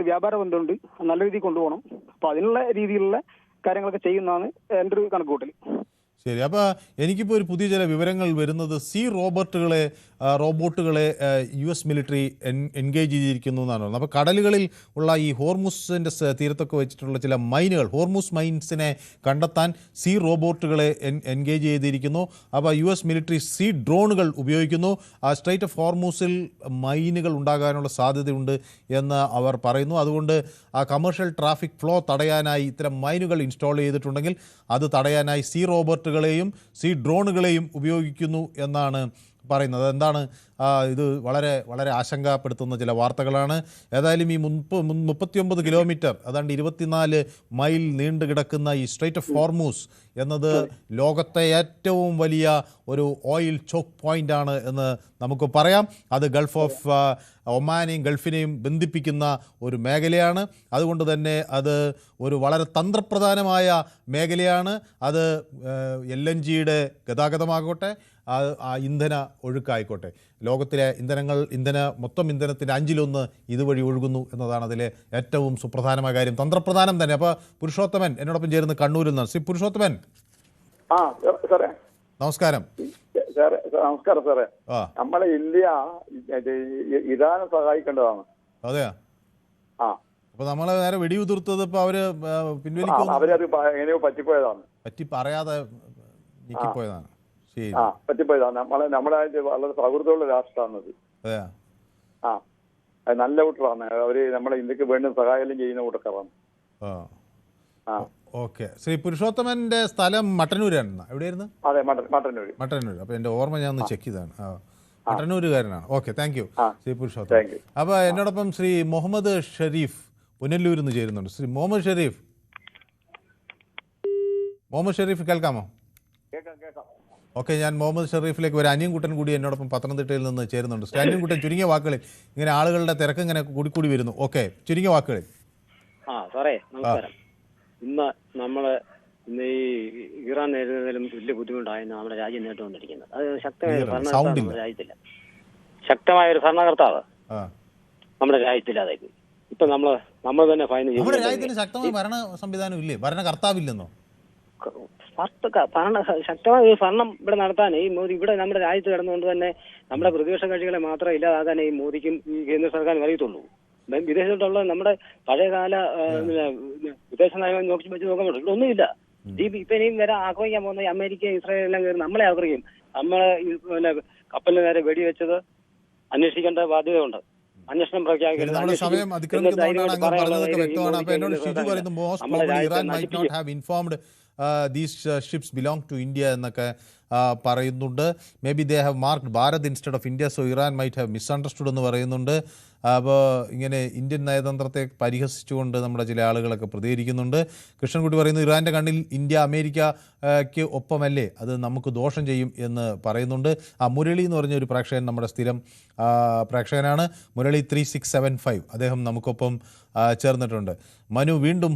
വ്യാപാര ബന്ധമുണ്ട്, നല്ല രീതിയിൽ കൊണ്ടുപോകണം. അപ്പൊ അതിനുള്ള രീതിയിലുള്ള കാര്യങ്ങളൊക്കെ ചെയ്യുന്നതാണ് എൻ്റെ ഒരു കണക്കുകൂട്ടൽ. ശരി. അപ്പോൾ എനിക്കിപ്പോൾ ഒരു പുതിയ ചില വിവരങ്ങൾ വരുന്നത്, സി റോബർട്ടുകളെ റോബോട്ടുകളെ US മിലിറ്ററി എൻഗേജ് ചെയ്തിരിക്കുന്നു എന്നാണ് പറയുന്നത്. അപ്പോൾ കടലുകളിൽ ഉള്ള ഈ ഹോർമുസിൻ്റെ തീരത്തൊക്കെ വെച്ചിട്ടുള്ള ചില മൈനുകൾ, ഹോർമുസ് മൈൻസിനെ കണ്ടെത്താൻ സീ റോബോട്ടുകളെ എൻഗേജ് ചെയ്തിരിക്കുന്നു. അപ്പോൾ US മിലിറ്ററി സീ ഡ്രോണുകൾ ഉപയോഗിക്കുന്നു. സ്ട്രൈറ്റ് ഓഫ് ഹോർമുസിൽ മൈനുകൾ ഉണ്ടാകാനുള്ള സാധ്യതയുണ്ട് എന്ന് അവർ പറയുന്നു. അതുകൊണ്ട് ആ കമേഴ്ഷ്യൽ ട്രാഫിക് ഫ്ലോ തടയാനായി ഇത്തരം മൈനുകൾ ഇൻസ്റ്റാൾ ചെയ്തിട്ടുണ്ടെങ്കിൽ അത് തടയാനായി സീ റോബോട്ടുകളെയും സീ ഡ്രോണുകളെയും ഉപയോഗിക്കുന്നു എന്നാണ് പറയുന്നത്. എന്താണ് ഇത് വളരെ വളരെ ആശങ്കപ്പെടുത്തുന്ന ചില വാർത്തകളാണ്. ഏതായാലും ഈ 39 കിലോമീറ്റർ, അതാണ്ട് 24 മൈൽ നീണ്ടു കിടക്കുന്ന ഈ സ്ട്രൈറ്റ് ഓഫ് ഹോർമൂസ് എന്നത് ലോകത്തെ ഏറ്റവും വലിയ ഒരു ഓയിൽ ചോക്ക് പോയിന്റ് ആണ് എന്ന് നമുക്ക് പറയാം. അത് ഗൾഫ് ഓഫ് ഒമാനെയും ഗൾഫിനെയും ബന്ധിപ്പിക്കുന്ന ഒരു മേഖലയാണ്. അതുകൊണ്ട് തന്നെ അത് ഒരു വളരെ തന്ത്രപ്രധാനമായ മേഖലയാണ്. അത് LNGയുടെ ഗതാഗതമാകട്ടെ, ഇന്ധന ഒഴുക്കായിക്കോട്ടെ, ലോകത്തിലെ മൊത്തം ഇന്ധനത്തിൻ്റെ 1/5 ഇതുവഴി ഒഴുകുന്നു എന്നതാണ് അതിലെ ഏറ്റവും സുപ്രധാനമായ കാര്യം, തന്ത്രപ്രധാനം തന്നെ. അപ്പോൾ പുരുഷോത്തമൻ എന്നോടൊപ്പം ചേരുന്ന കണ്ണൂരിൽ നിന്ന്. ശ്രീ പുരുഷോത്തമൻ, സാറേ നമസ്കാരം. നമസ്കാരം സാറേ. നമ്മളെ ഇന്ത്യ ഇറാനെ സഹായിക്കേണ്ടതാണ്. അതെയാ? അപ്പൊ നമ്മളെ നേരെ വെടിയുതിർത്തത് ഇപ്പൊ അവര് പിൻവലിക്കും, അവരത് എങ്ങനെയോ പറ്റിപ്പോയതാണ്, പറ്റി പറയാതെ നീക്കിപ്പോയതാണ്. ശരി, പറ്റിപ്പോയതാണ്. നമ്മുടെ വളരെ സൗഹൃദമുള്ള രാഷ്ട്രമാണത്. അതെയാ? അത് നല്ല കൂട്ടറാണ്. അവര് നമ്മളെ ഇന്ത്യക്ക് വേണ്ടി സഹായം ചെയ്യുന്ന കൂട്ടക്കാരാണ്. ഓക്കെ. ശ്രീ പുരുഷോത്തമന്റെ സ്ഥലം മട്ടന്നൂരാണ്. എവിടെയായിരുന്നു? അതെ, മട്ടന്നൂർ. അപ്പൊ എന്റെ ഓർമ്മ ഞാൻ ഒന്ന് ചെക്ക് ചെയ്താണ്. മട്ടന്നൂരുകാരനാണ്. Okay, thank you Shri Purushothaman. അപ്പൊ എന്നോടൊപ്പം ശ്രീ മുഹമ്മദ് ഷെരീഫ് പുനല്ലൂരിൽ നിന്ന് ചേരുന്നുണ്ട്. ശ്രീ മുഹമ്മദ് ഷെരീഫ് കേൾക്കാമോ? ഓക്കെ, ഞാൻ മുഹമ്മദ് ഷെരീഫിലേക്ക് ഒരു അനിയൻകുട്ടൻ കൂടി എന്നോടൊപ്പം പത്തനംതിട്ടയിൽ നിന്ന് ചേരുന്നുണ്ട്. ശ്രീ അനിയൻകുട്ടൻ, ചുരുങ്ങിയ വാക്കുകളിൽ, ഇങ്ങനെ ആളുകളുടെ തിരക്ക് ഇങ്ങനെ കൂടി വരുന്നു. ഓക്കെ, ചുരുങ്ങിയ വാക്കുകളിൽ. സാറേ നമസ്കാരം. ഇന്ന് ഈ ഇറാൻ നേരിടുന്നതിലും വലിയ ബുദ്ധിമുട്ടായിരുന്നു നമ്മുടെ രാജ്യം നേട്ടുകൊണ്ടിരിക്കുന്നത്. അത് ശക്തമായ രാജ്യത്തില്ല, ശക്തമായ ഒരു ഭരണകർത്താവ് നമ്മുടെ രാജ്യത്തില്ലാതായി. ഇപ്പൊ നമ്മൾ തന്നെ ഫൈൻ ചെയ്യും. നമ്മുടെ രാജ്യത്തിന് ശക്തമായ ഭരണ സംവിധാനം ഇല്ലേ? ഭരണകർത്താവില്ലെന്നോ? ശക്തമായ ഒരു ഭരണം ഇവിടെ നടത്താൻ ഈ മോദി ഇവിടെ നമ്മുടെ രാജ്യത്ത് കിടന്നുകൊണ്ട് തന്നെ നമ്മുടെ പ്രതിപക്ഷ കക്ഷികളെ മാത്രം ഇല്ലാതാക്കാൻ ഈ മോദിക്കും ഈ കേന്ദ്ര സർക്കാരിനും അറിയത്തുള്ളൂ. വിദേശത്തുള്ള നമ്മുടെ പഴയകാല വിദേശ നയം വെച്ച് നോക്കാൻ പറ്റും, ഒന്നുമില്ല. ഇപ്പൊ ഇനിയും വരെ ആക്രമിക്കാൻ പോകുന്ന അമേരിക്ക, ഇസ്രായേൽ എല്ലാം കയറി നമ്മളെ ആക്രമിക്കും. നമ്മളെ കപ്പലിന് നേരെ വെടിവെച്ചത് അന്വേഷിക്കേണ്ട ബാധ്യതയുണ്ട്. അന്വേഷണം these ships belong to India എന്നൊക്കെ പറയുന്നുണ്ട്. May be they have marked Bharat instead of India, so Iran might have misunderstood എന്ന് പറയുന്നുണ്ട്. അപ്പോൾ ഇങ്ങനെ ഇന്ത്യൻ നയതന്ത്രത്തെ പരിഹസിച്ചുകൊണ്ട് നമ്മുടെ ചില ആളുകളൊക്കെ പ്രതികരിക്കുന്നുണ്ട്. കൃഷ്ണൻകുട്ടി പറയുന്നു, ഇറാൻ്റെ കണ്ണിൽ ഇന്ത്യ അമേരിക്കയ്ക്ക് ഒപ്പമല്ലേ, അത് നമുക്ക് ദോഷം ചെയ്യും എന്ന് പറയുന്നുണ്ട്. മുരളി എന്ന് പറഞ്ഞ ഒരു പ്രേക്ഷകൻ നമ്മുടെ സ്ഥിരം പ്രേക്ഷകനാണ്, മുരളി 3675, അദ്ദേഹം നമുക്കൊപ്പം ചേർന്നിട്ടുണ്ട്. മനു വീണ്ടും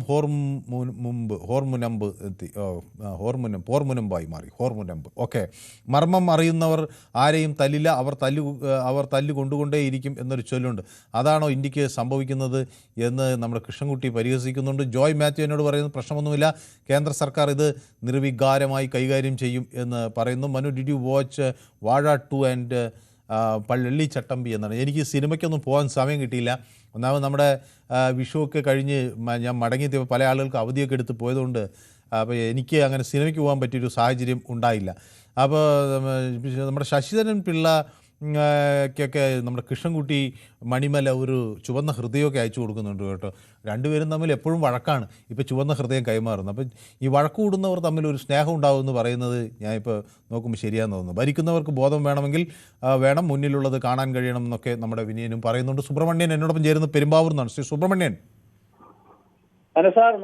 ഹോർമുനമ്പായി മാറി, ഹോർമുനമ്പ്. ഓക്കെ, മർമ്മം അറിയുന്നവർ ആരെയും തല്ലില്ല, അവർ തല്ലു കൊണ്ടുകൊണ്ടേയിരിക്കും എന്നൊരു ചൊല്ലുണ്ട്. അതാണോ ഇന്ത്യക്ക് സംഭവിക്കുന്നത് എന്ന് നമ്മുടെ കൃഷ്ണൻകുട്ടി പരിഹസിക്കുന്നുണ്ട്. ജോയ് മാത്യു എന്നോട് പറയുന്നത് പ്രശ്നമൊന്നുമില്ല, കേന്ദ്ര സർക്കാർ ഇത് നിർവികാരമായി കൈകാര്യം ചെയ്യും എന്ന് പറയുന്നു. മനു, ഡിഡ് യു വാച്ച് വാഴ 2 ആൻഡ് പള്ളി ചട്ടമ്പി എന്നാണ്. എനിക്ക് സിനിമയ്ക്കൊന്നും പോകാൻ സമയം കിട്ടിയില്ല. ഒന്നാമത് നമ്മുടെ വിഷുവൊക്കെ കഴിഞ്ഞ് ഞാൻ മടങ്ങിയെത്തിയപ്പോൾ പല ആളുകൾക്ക് അവധിയൊക്കെ എടുത്ത് പോയതുകൊണ്ട് അപ്പോൾ എനിക്ക് അങ്ങനെ സിനിമയ്ക്ക് പോകാൻ പറ്റിയൊരു സാഹചര്യം ഉണ്ടായില്ല. അപ്പോൾ നമ്മുടെ ശശിധരൻ പിള്ളക്കൊക്കെ നമ്മുടെ കൃഷ്ണൻകുട്ടി മണിമല ഒരു ചുവന്ന ഹൃദയമൊക്കെ അയച്ചു കൊടുക്കുന്നുണ്ട് കേട്ടോ. രണ്ടുപേരും തമ്മിൽ എപ്പോഴും വഴക്കാണ്, ഇപ്പോൾ ചുവന്ന ഹൃദയം കൈമാറുന്നു. അപ്പം ഈ വഴക്ക് കൂടുന്നവർ തമ്മിൽ ഒരു സ്നേഹം ഉണ്ടാകുമെന്ന് പറയുന്നത് ഞാനിപ്പോൾ നോക്കുമ്പോൾ ശരിയാണെന്ന് തോന്നുന്നു. ഭരിക്കുന്നവർക്ക് ബോധം വേണമെങ്കിൽ വേണം, മുന്നിലുള്ളത് കാണാൻ കഴിയണം എന്നൊക്കെ നമ്മുടെ വിനയനും പറയുന്നുണ്ട്. സുബ്രഹ്മണ്യൻ എന്നോടൊപ്പം ചേരുന്ന പെരുമ്പാവൂർ നിന്നാണ്. ശ്രീ സുബ്രഹ്മണ്യൻ.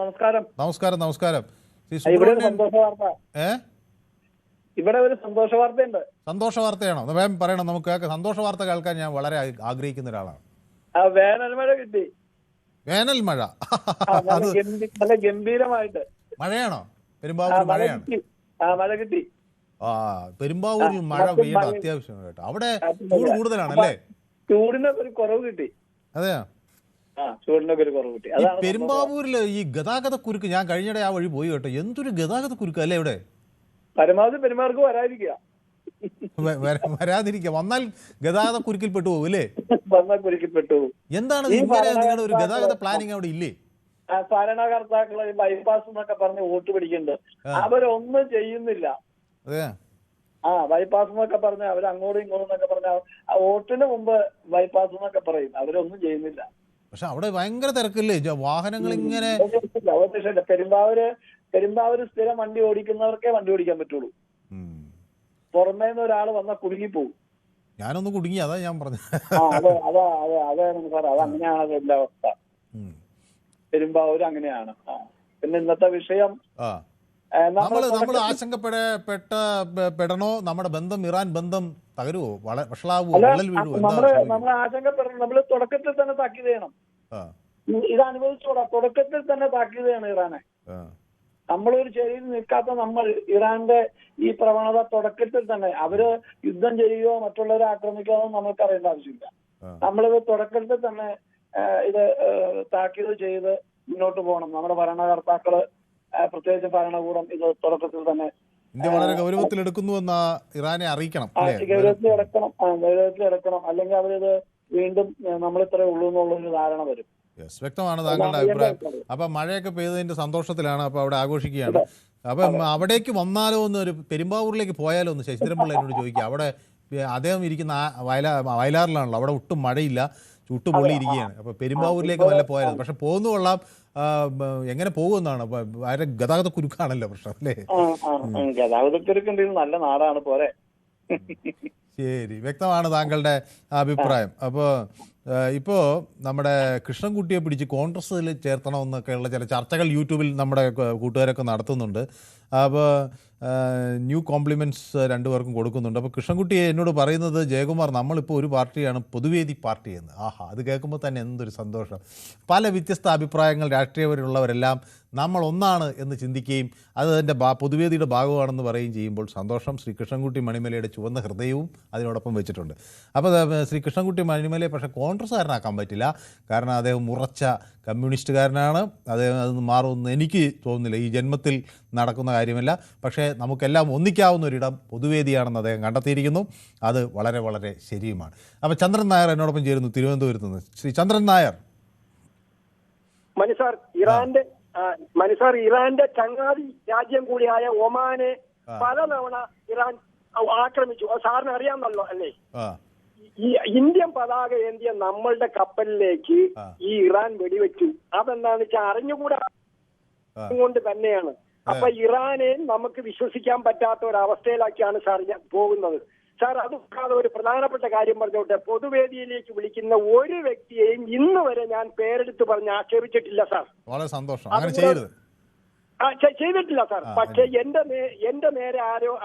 നമസ്കാരം. ശ്രീ സുബ്രഹ്മണ്യൻ, ഇവിടെ ഒരു സന്തോഷ വാർത്തയുണ്ട്. സന്തോഷ വാർത്തയാണോ? വേഗം പറയണം, നമുക്ക് കേൾക്കാം. സന്തോഷ വാർത്ത കേൾക്കാൻ ഞാൻ വളരെ ആഗ്രഹിക്കുന്ന ഒരാളാണ്. വേനൽ മഴ കിട്ടി. വേനൽ മഴ നല്ല ഗംഭീരമായിട്ട് മഴയാണോ? പെരുമ്പാവൂർ മഴയാണ്. മഴ കിട്ടി. പെരുമ്പാവൂരിൽ മഴ വീട് അത്യാവശ്യമാണ് കേട്ടോ. അവിടെ ചൂട് കൂടുതലാണല്ലേ? ചൂടിനൊക്കെ ഒരു കുറവ് കിട്ടി. അതെയാ? ചൂടിനൊക്കെ ഒരു കുറവ് കിട്ടി. പെരുമ്പാവൂരില് ഈ ഗതാഗത കുരുക്ക്, ഞാൻ കഴിഞ്ഞിടെ ആ വഴി പോയി കേട്ടോ, എന്തൊരു ഗതാഗത കുരുക്ക് അല്ലേ ഇവിടെ? പരമാവധി പെരുമാർക്ക് വരാതിരിക്കുക. വരാതിരിക്കുക. വന്നാൽ ഗതാഗത കുരുക്കിൽപ്പെട്ടു പോകും അല്ലേ? വന്നാൽ കുരുക്കിപ്പെട്ടു. എന്താണ് ഇങ്ങനെ നിങ്ങളുടെ ഒരു ഗതാഗത പ്ലാനിങ് അവിടെ ഇല്ലേ? ഭരണകർത്താക്കളെ ബൈപ്പാസ് എന്നൊക്കെ പറഞ്ഞ് വോട്ട് പിടിക്കുന്നുണ്ട്, അവരൊന്നും ചെയ്യുന്നില്ല. ബൈപ്പാസ് എന്നൊക്കെ പറഞ്ഞ അവർ അങ്ങോട്ടും ഇങ്ങോട്ടും എന്നൊക്കെ പറഞ്ഞ വോട്ടിന് മുമ്പ് ബൈപ്പാസ് എന്നൊക്കെ പറയും, അവരൊന്നും ചെയ്യുന്നില്ല. പക്ഷെ അവിടെ ഭയങ്കര തിരക്കല്ലേ, വാഹനങ്ങൾ ഇങ്ങനെ. പെരുമ്പാവൂര് സ്ഥിരം വണ്ടി ഓടിക്കുന്നവർക്കേ വണ്ടി ഓടിക്കാൻ പറ്റുള്ളൂ. പുറമേ നിന്ന് ഒരാൾ വന്നാൽ കുടുങ്ങിപ്പോവും. ഞാനൊന്ന് കുടുങ്ങി, അതാ ഞാൻ പറഞ്ഞത്. അതാണ് സാർ, അതങ്ങനെയാണ് എല്ലാ അവസ്ഥ. പെരുമ്പാവൂര് അങ്ങനെയാണ്. പിന്നെ ഇന്നത്തെ വിഷയം നമ്മൾ ആശങ്കപ്പെടണോ? നമ്മുടെ ബന്ധം, ഇറാൻ ബന്ധം തകരുവോ, വഷളാവോ, വിള്ളൽ വീഴുവോ? നമ്മൾ ആശങ്കപ്പെടണം. നമ്മൾ തുടക്കത്തിൽ തന്നെ താക്കീത് ചെയ്യണം. ഇത് അനുഭവിച്ചോടാ, തുടക്കത്തിൽ തന്നെ താക്കീത് ചെയ്യണം ഇറാനെ. നമ്മളൊരു ചെറിയിൽ നിൽക്കാത്ത നമ്മൾ ഇറാന്റെ ഈ പ്രവണത തുടക്കത്തിൽ തന്നെ, അവര് യുദ്ധം ചെയ്യുകയോ മറ്റുള്ളവരെ ആക്രമിക്കുകയോ നമുക്ക് അറിയേണ്ട ആവശ്യമില്ല. നമ്മളിത് തുടക്കത്തിൽ തന്നെ ഇത് താക്കീത് ചെയ്ത് മുന്നോട്ട് പോകണം. നമ്മുടെ ഭരണകർത്താക്കള്, പ്രത്യേകിച്ച് ഭരണകൂടം ഇത് തുടക്കത്തിൽ തന്നെ ഇന്ത്യ വളരെ ഗൗരവത്തിലെടുക്കുന്നുവെന്ന് ഇറാനെ അറിയിക്കണം. ഗൗരവത്തിലെടുക്കണം, അല്ലെങ്കിൽ അവരിത് വീണ്ടും നമ്മളിത്രേ ഉള്ളൂ എന്നുള്ളൊരു ധാരണ വരും. വ്യക്തമാണ് താങ്കളുടെ അഭിപ്രായം. അപ്പൊ മഴയൊക്കെ പെയ്തതിന്റെ സന്തോഷത്തിലാണ്, അപ്പൊ അവിടെ ആഘോഷിക്കുകയാണ്. അപ്പം അവിടേക്ക് വന്നാലോ ഒന്ന്, ഒരു പെരുമ്പാവൂരിലേക്ക് പോയാലോ ഒന്ന് ശശിധരൻപിള്ള എന്നോട് ചോദിക്കുക. അവിടെ അദ്ദേഹം ഇരിക്കുന്ന വയലാറിലാണല്ലോ, അവിടെ ഒട്ടും മഴയില്ല, ചുട്ടുപൊള്ളിയിരിക്കുകയാണ്. അപ്പോൾ പെരുമ്പാവൂരിലേക്ക് വല്ല പോയാലും, പക്ഷെ പോകുന്ന കൊള്ളാം, എങ്ങനെ പോകുമെന്നാണ്. വളരെ ഗതാഗത കുരുക്കാണല്ലോ പ്രശ്നം അല്ലേ? ഗതാഗതക്കുരുക്കുണ്ടെങ്കിൽ നല്ല നാടാണ് പോരെ. ശരി, വ്യക്തമാണ് താങ്കളുടെ അഭിപ്രായം. ഇപ്പോൾ നമ്മുടെ കൃഷ്ണൻകുട്ടിയെ പിടിച്ച് കോൺഗ്രസ്സിൽ ചേർത്തണമെന്നൊക്കെയുള്ള ചില ചർച്ചകൾ യൂട്യൂബിൽ നമ്മുടെ കൂട്ടുകാരൊക്കെ നടത്തുന്നുണ്ട്. അപ്പോൾ ന്യൂ കോംപ്ലിമെൻറ്റ്സ് രണ്ടുപേർക്കും കൊടുക്കുന്നുണ്ട്. അപ്പോൾ കൃഷ്ണൻകുട്ടിയെ എന്നോട് പറയുന്നത്, ജയകുമാർ, നമ്മളിപ്പോൾ ഒരു പാർട്ടിയാണ് പൊതുവേദി പാർട്ടി എന്ന്. ആഹാ, അത് കേൾക്കുമ്പോൾ തന്നെ എന്തൊരു സന്തോഷം. പല വ്യത്യസ്ത അഭിപ്രായങ്ങൾ രാഷ്ട്രീയപരമുള്ളവരെല്ലാം നമ്മൾ ഒന്നാണ് എന്ന് ചിന്തിക്കുകയും അത് അതിൻ്റെ പൊതുവേദിയുടെ ഭാഗമാണെന്ന് പറയുകയും ചെയ്യുമ്പോൾ സന്തോഷം. ശ്രീ കൃഷ്ണൻകുട്ടി മണിമലയുടെ ചുവന്ന ഹൃദയവും അതിനോടൊപ്പം വെച്ചിട്ടുണ്ട്. അപ്പോൾ ശ്രീ കൃഷ്ണൻകുട്ടി മണിമലയെ പക്ഷേ കോൺഗ്രസ്സുകാരനാക്കാൻ പറ്റില്ല, കാരണം അദ്ദേഹം ഉറച്ച കമ്മ്യൂണിസ്റ്റുകാരനാണ്. അദ്ദേഹം അതൊന്നും മാറുമെന്ന് എനിക്ക് തോന്നുന്നില്ല, ഈ ജന്മത്തിൽ നടക്കുന്ന കാര്യമല്ല. പക്ഷേ നമുക്കെല്ലാം ഒന്നിക്കാവുന്ന ഒരിടം പൊതുവേദിയാണെന്ന് അദ്ദേഹം കണ്ടെത്തിയിരിക്കുന്നു. അത് വളരെ വളരെ ശരിയുമാണ്. അപ്പോൾ ചന്ദ്രൻ നായർ എന്നോടൊപ്പം ചേരുന്നു തിരുവനന്തപുരത്ത് നിന്ന്. ശ്രീ ചന്ദ്രൻ നായർ. മനുസാർ ഇറാന്റെ ചങ്ങാതി രാജ്യം കൂടിയായ ഒമാനെ പലതവണ ഇറാൻ ആക്രമിച്ചു. സാറിന് അറിയാമല്ലോ അല്ലേ? ഈ ഇന്ത്യൻ പതാക ഏന്തിയ നമ്മളുടെ കപ്പലിലേക്ക് ഈ ഇറാൻ വെടിവെച്ചു. അതെന്താണെന്ന് വെച്ചാൽ അറിഞ്ഞുകൂടാ കൊണ്ട് തന്നെയാണ്. അപ്പൊ ഇറാനെ നമുക്ക് വിശ്വസിക്കാൻ പറ്റാത്ത ഒരവസ്ഥയിലേക്കാണ് സാർ പോകുന്നത്. സാർ, അത് കൂടാതെ ഒരു പ്രധാനപ്പെട്ട കാര്യം പറഞ്ഞോട്ടെ, പൊതുവേദിയിലേക്ക് വിളിക്കുന്ന ഒരു വ്യക്തിയെയും ഇന്ന് വരെ ഞാൻ പേരെടുത്ത് പറഞ്ഞ് ആക്ഷേപിച്ചിട്ടില്ല സാർ. വളരെ സന്തോഷം. ചെയ്തിട്ടില്ല സാർ. പക്ഷെ എന്റെ നേരെ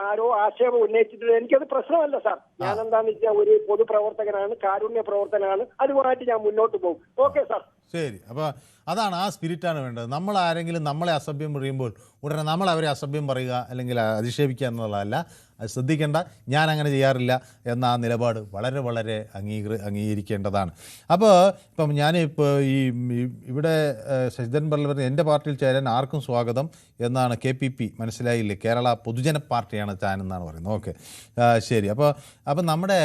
ആരോ ആക്ഷേപം ഉന്നയിച്ചിട്ടില്ല. എനിക്കത് പ്രശ്നമല്ല സാർ. ഞാൻ എന്താന്ന് വെച്ചാൽ ഒരു പൊതുപ്രവർത്തകനാണ്, കാരുണ്യ പ്രവർത്തനാണ്, അതുമായിട്ട് ഞാൻ മുന്നോട്ട് പോകും. Okay sir. ശരി. അപ്പോൾ അതാണ്, ആ സ്പിരിറ്റാണ് വേണ്ടത്. നമ്മൾ ആരെങ്കിലും നമ്മളെ അസഭ്യം പറയുമ്പോൾ ഉടനെ നമ്മൾ അവരെ അസഭ്യം പറയുക അല്ലെങ്കിൽ അധിക്ഷേപിക്കുക എന്നുള്ളതല്ല. അത് ശ്രദ്ധിക്കേണ്ട. ഞാൻ അങ്ങനെ ചെയ്യാറില്ല എന്ന ആ നിലപാട് വളരെ വളരെ അംഗീകരിക്കേണ്ടതാണ്. അപ്പോൾ ഇപ്പം ഞാനിപ്പോൾ ഇവിടെ ശശിധരൻ പറഞ്ഞ എൻ്റെ പാർട്ടിയിൽ ചേരാൻ ആർക്കും സ്വാഗതം എന്നാണ് KPP, മനസ്സിലായില്ലേ? കേരള പൊതുജന പാർട്ടിയാണ് താൻ എന്നാണ് പറയുന്നത്. ഓക്കെ, ശരി. അപ്പോൾ നമ്മുടെ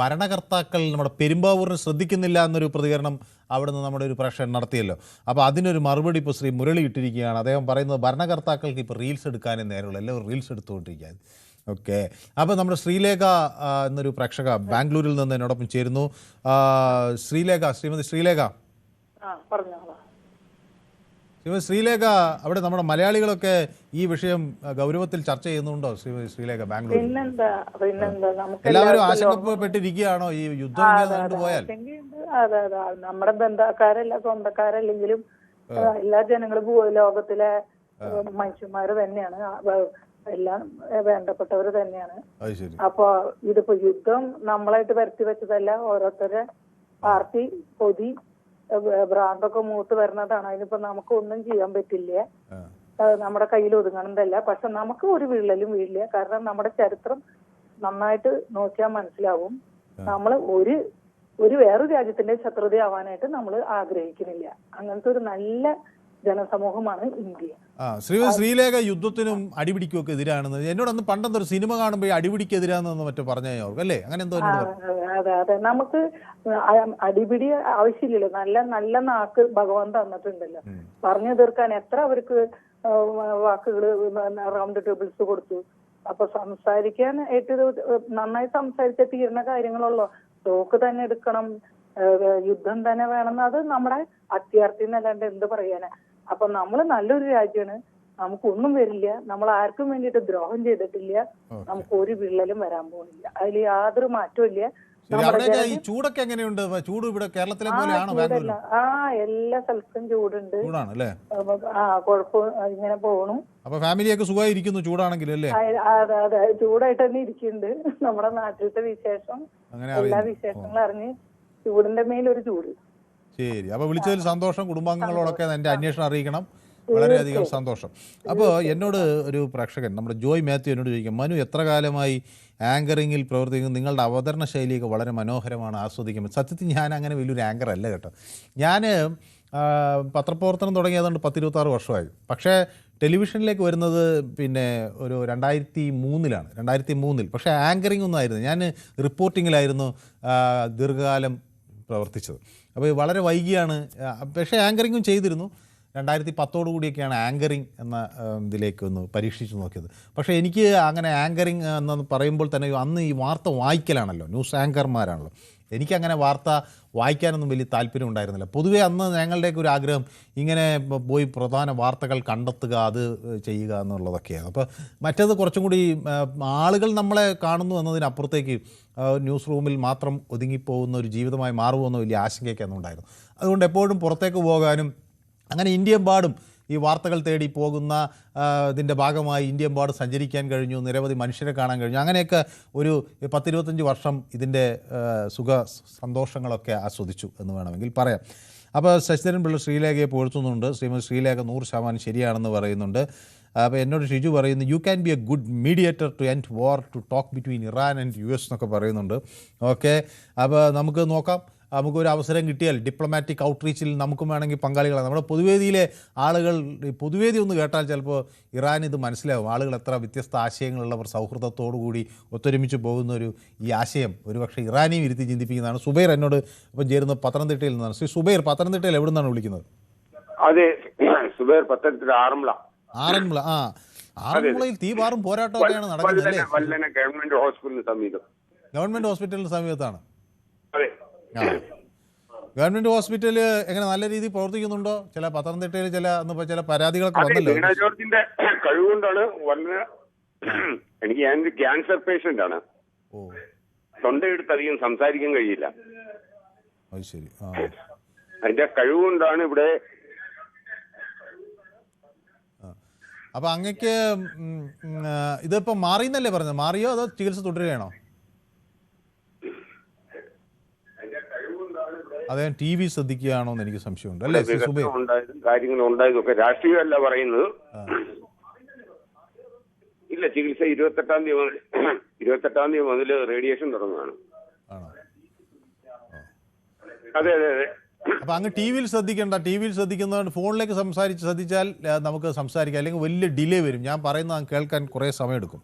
ഭരണകർത്താക്കൾ നമ്മുടെ പെരുമ്പാവൂരിനെ ശ്രദ്ധിക്കുന്നില്ല എന്നൊരു പ്രതികരണം അവിടെ നിന്ന് നമ്മുടെ ഒരു പ്രേക്ഷകൻ നടത്തിയല്ലോ. അപ്പോൾ അതിനൊരു മറുപടി ഇപ്പോൾ ശ്രീ മുരളി ഇട്ടിരിക്കുകയാണ്. അദ്ദേഹം പറയുന്നത് ഭരണകർത്താക്കൾക്ക് ഇപ്പോൾ റീൽസ് എടുക്കാനേ നേരമുള്ളൂ, എല്ലാവരും റീൽസ് എടുത്തുകൊണ്ടിരിക്കുക. ഓക്കെ, അപ്പോൾ നമ്മുടെ ശ്രീലേഖ എന്നൊരു പ്രേക്ഷക ബാംഗ്ലൂരിൽ നിന്ന് എന്നോടൊപ്പം ചേരുന്നു. ശ്രീമതി ശ്രീലേഖ. ശ്രീലേഖ, അവിടെ നമ്മുടെ മലയാളികളൊക്കെ ഈ വിഷയം ഗൗരവത്തിൽ ചർച്ച ചെയ്യുന്നുണ്ടോ? ശ്രീലേഖ, ബാംഗ്ലൂർ. എല്ലാവരും ആശങ്കപ്പെട്ടിരിക്കുകയാണോ ഈ യുദ്ധം പോയാൽ? അതെ, നമ്മുടെ ബന്ധക്കാരല്ല, സ്വന്തക്കാരല്ലെങ്കിലും എല്ലാ ജനങ്ങളും ലോകത്തിലെ മനുഷ്യന്മാര് തന്നെയാണ്, എല്ലാം വേണ്ടപ്പെട്ടവർ തന്നെയാണ്. അപ്പൊ ഇതിപ്പോ യുദ്ധം നമ്മളായിട്ട് വരുത്തി വെച്ചതല്ല, ഓരോരുത്തരുടെ പാർട്ടി കൊതി ഭ്രാന്തൊക്കെ മൂത്ത് വരുന്നതാണ്. അതിനിപ്പോ നമുക്ക് ഒന്നും ചെയ്യാൻ പറ്റില്ല, നമ്മുടെ കയ്യിൽ ഒതുങ്ങണമെന്നല്ല. പക്ഷെ നമുക്ക് ഒരു വിള്ളലും വീഴില്ല. കാരണം നമ്മുടെ ചരിത്രം നന്നായിട്ട് നോക്കിയാൽ മനസ്സിലാവും. നമ്മൾ ഒരു വേറൊരു രാജ്യത്തിന്റെ ശത്രുതയാവാനായിട്ട് നമ്മൾ ആഗ്രഹിക്കുന്നില്ല. അങ്ങനത്തെ ഒരു നല്ല ജനസമൂഹമാണ് ഇന്ത്യ. ശ്രീമതി ശ്രീലേഖ യുദ്ധത്തിനും അടിപിടിക്കുമൊക്കെ എതിരാണെന്ന് എന്നോട് അന്ന് പണ്ടെന്തൊരു സിനിമ കാണുമ്പോൾ അടിപിടിക്കെതിരാണെന്ന് മറ്റോ പറഞ്ഞു അല്ലേ? അങ്ങനെ എന്തോ അതെ അതെ, നമുക്ക് അടിപിടി ആവശ്യമില്ലല്ലോ. നല്ല നല്ല നാക്ക് ഭഗവാൻ തന്നിട്ടുണ്ടല്ലോ, പറഞ്ഞു തീർക്കാൻ. എത്ര അവർക്ക് വാക്കുകൾ റൗണ്ട് ടേബിൾസ് കൊടുത്തു. അപ്പൊ സംസാരിക്കാൻ ഏറ്റവും നന്നായി സംസാരിച്ച തീരുന്ന കാര്യങ്ങളുള്ളൂ. തോക്ക് തന്നെ എടുക്കണം, യുദ്ധം തന്നെ വേണം, അത് നമ്മുടെ അത്യാർത്ഥി എന്നല്ലാണ്ട് എന്ത് പറയാനാ. അപ്പൊ നമ്മൾ നല്ലൊരു രാജ്യമാണ്, നമുക്കൊന്നും വരില്ല, നമ്മൾ ആർക്കും വേണ്ടിയിട്ട് ദ്രോഹം ചെയ്തിട്ടില്ല, നമുക്ക് ഒരു വിള്ളലും വരാൻ പോകുന്നില്ല, അതിൽ യാതൊരു മാറ്റവും ഇല്ല. ചൂടൊക്കെ എങ്ങനെയുണ്ട്? ചൂട് ഇവിടെ കേരളത്തിലെ എല്ലാ സ്ഥലത്തും ചൂടുണ്ട്. കുഴപ്പം ഇങ്ങനെ പോണു. അപ്പൊ ഫാമിലിയൊക്കെ സുഖമായിരിക്കുന്നു ചൂടാണെങ്കിലും അല്ലേ? അതെ അതെ, ചൂടായിട്ട് തന്നെ ഇരിക്കുന്നുണ്ട്. നമ്മുടെ നാട്ടിലത്തെ വിശേഷം എല്ലാ വിശേഷങ്ങളും അറിഞ്ഞ് ചൂടിന്റെ മേലൊരു ചൂട്. ശരി, അപ്പൊ വിളിച്ചതിൽ സന്തോഷം. കുടുംബാംഗങ്ങളോടൊക്കെ എന്റെ അന്വേഷണം അറിയിക്കണം. വളരെയധികം സന്തോഷം. അപ്പോൾ എന്നോട് ഒരു പ്രേക്ഷകൻ, നമ്മുടെ ജോയ് മാത്യു, എന്നോട് ചോദിക്കും, മനു എത്ര കാലമായി ആങ്കറിങ്ങിൽ പ്രവർത്തിക്കുന്നു? നിങ്ങളുടെ അവതരണ ശൈലിയൊക്കെ വളരെ മനോഹരമാണ്, ആസ്വദിക്കുമ്പോൾ. സത്യത്തിൽ ഞാൻ അങ്ങനെ വലിയൊരു ആങ്കർ അല്ല കേട്ടോ. ഞാൻ പത്രപ്രവർത്തനം തുടങ്ങിയതുകൊണ്ട് 10-26 വർഷമായി. പക്ഷേ ടെലിവിഷനിലേക്ക് വരുന്നത് പിന്നെ ഒരു 2003-ലാണ്. 2003-ൽ. പക്ഷേ ആങ്കറിംഗ് ഒന്നും ആയിരുന്നു, ഞാൻ റിപ്പോർട്ടിങ്ങിലായിരുന്നു ദീർഘകാലം പ്രവർത്തിച്ചത്. അപ്പോൾ വളരെ വൈകിയാണ്, പക്ഷേ ആങ്കറിങ്ങും ചെയ്തിരുന്നു. 2010 കൂടിയൊക്കെയാണ് ആങ്കറിങ് എന്ന ഇതിലേക്ക് ഒന്ന് പരീക്ഷിച്ച് നോക്കിയത്. പക്ഷേ എനിക്ക് അങ്ങനെ ആങ്കറിങ് എന്ന് പറയുമ്പോൾ തന്നെ അന്ന് ഈ വാർത്ത വായിക്കലാണല്ലോ, ന്യൂസ് ആങ്കർമാരാണല്ലോ. എനിക്കങ്ങനെ വാർത്ത വായിക്കാനൊന്നും വലിയ താല്പര്യം ഉണ്ടായിരുന്നില്ല. പൊതുവേ അന്ന് ഞങ്ങളുടെയൊക്കെ ഒരു ആഗ്രഹം ഇങ്ങനെ പോയി പ്രധാന വാർത്തകൾ കണ്ടെത്തുക, അത് ചെയ്യുക എന്നുള്ളതൊക്കെയാണ്. അപ്പോൾ മറ്റേത് കുറച്ചും കൂടി ആളുകൾ നമ്മളെ കാണുന്നു എന്നതിനപ്പുറത്തേക്ക് ന്യൂസ് റൂമിൽ മാത്രം ഒതുങ്ങിപ്പോകുന്ന ഒരു ജീവിതമായി മാറുമെന്ന വലിയ ആശങ്കയൊക്കെ അന്നുണ്ടായിരുന്നു. അതുകൊണ്ട് എപ്പോഴും പുറത്തേക്ക് പോകാനും അങ്ങനെ ഇന്ത്യയെമ്പാടും ഈ വാർത്തകൾ തേടി പോകുന്ന ഇതിൻ്റെ ഭാഗമായി ഇന്ത്യയെമ്പാടും സഞ്ചരിക്കാൻ കഴിഞ്ഞു, നിരവധി മനുഷ്യരെ കാണാൻ കഴിഞ്ഞു. അങ്ങനെയൊക്കെ ഒരു 10-25 വർഷം ഇതിൻ്റെ സന്തോഷങ്ങളൊക്കെ ആസ്വദിച്ചു എന്ന് വേണമെങ്കിൽ പറയാം. അപ്പോൾ ശശിധരൻ പിള്ള ശ്രീലേഖയെ പുകഴ്ത്തുന്നുണ്ട്. ശ്രീമതി ശ്രീലേഖ 100% ശരിയാണെന്ന് പറയുന്നുണ്ട്. അപ്പോൾ എന്നോട് ഷിജു പറയുന്നു, you can be a good mediator to end war, to talk between Iran and US എന്നൊക്കെ പറയുന്നുണ്ട്. ഓക്കെ, അപ്പോൾ നമുക്ക് നോക്കാം. നമുക്കൊരു അവസരം കിട്ടിയാൽ ഡിപ്ലോമാറ്റിക് ഔട്ട്റീച്ചിൽ നമുക്കും വേണമെങ്കിൽ പങ്കാളികളാണ്. നമ്മുടെ പൊതുവേദിയിലെ ആളുകൾ പൊതുവേദി ഒന്ന് കേട്ടാൽ ചിലപ്പോൾ ഇറാൻ ഇത് മനസ്സിലാവും. ആളുകൾ എത്ര വ്യത്യസ്ത ആശയങ്ങളുള്ളവർ, സൗഹൃദത്തോടുകൂടി ഒത്തൊരുമിച്ച് പോകുന്നൊരു ഈ ആശയം ഒരുപക്ഷെ ഇറാനെയും ഇരുത്തി ചിന്തിപ്പിക്കുന്നതാണ്. സുബൈർ എന്നോട് ഇപ്പം ചേരുന്നത് പത്തനംതിട്ടയിൽ നിന്നാണ്. ശ്രീ സുബൈർ, പത്തനംതിട്ടയിൽ എവിടെ നിന്നാണ് വിളിക്കുന്നത്? അതെ, സുബൈർ പത്തനംതിട്ട ആറന്മുള. ആറന്മുളയിൽ തീപാറും പോരാട്ടമൊക്കെയാണ് നടക്കുന്നത്. ഗവൺമെന്റ് ഹോസ്പിറ്റലിന് സമീപം. ഗവൺമെന്റ് ഹോസ്പിറ്റലിന് സമീപത്താണ്. അതെ, ഗവൺമെന്റ് ഹോസ്പിറ്റല് എങ്ങനെ നല്ല രീതിയിൽ പ്രവർത്തിക്കുന്നുണ്ടോ? ചില പത്തനംതിട്ടയിൽ ചില പരാതികളൊക്കെ വന്നല്ലോ. വീണ ജോർജിന്റെ കഴിവുകൊണ്ടാണ് എനിക്ക്, ഞാനൊരു ക്യാൻസർ പേഷ്യന്റ് ആണ്. തൊണ്ടയെടുത്ത് അധികം സംസാരിക്കാൻ കഴിയില്ല. ശരി, അതിന്റെ കഴിവുകൊണ്ടാണ് ഇവിടെ. അപ്പൊ അങ്ങക്ക് ഇതിപ്പോ മാറിയെന്നല്ലേ പറഞ്ഞത്? മാറിയോ അതോ ചികിത്സ തുടരുകയാണോ? അദ്ദേഹം TV ശ്രദ്ധിക്കുകയാണോ എന്ന് എനിക്ക് സംശയമുണ്ട്. അല്ലേ കാര്യങ്ങൾ ഉണ്ടായതൊക്കെ രാഷ്ട്രീയമല്ല പറയുന്നത്. ഇല്ല, ചികിത്സ 28-ാം തീയതി മുതൽ റേഡിയേഷൻ തുടങ്ങുകയാണ്. അതെ അതെ അതെ. അപ്പൊ അങ്ങ് TV ശ്രദ്ധിക്കേണ്ട. TV ശ്രദ്ധിക്കുന്നതുകൊണ്ട് ഫോണിലേക്ക് ശ്രദ്ധിച്ചാൽ നമുക്ക് സംസാരിക്കാം, അല്ലെങ്കിൽ വലിയ ഡിലേ വരും. ഞാൻ പറയുന്നത് കേൾക്കാൻ കുറെ സമയം എടുക്കും.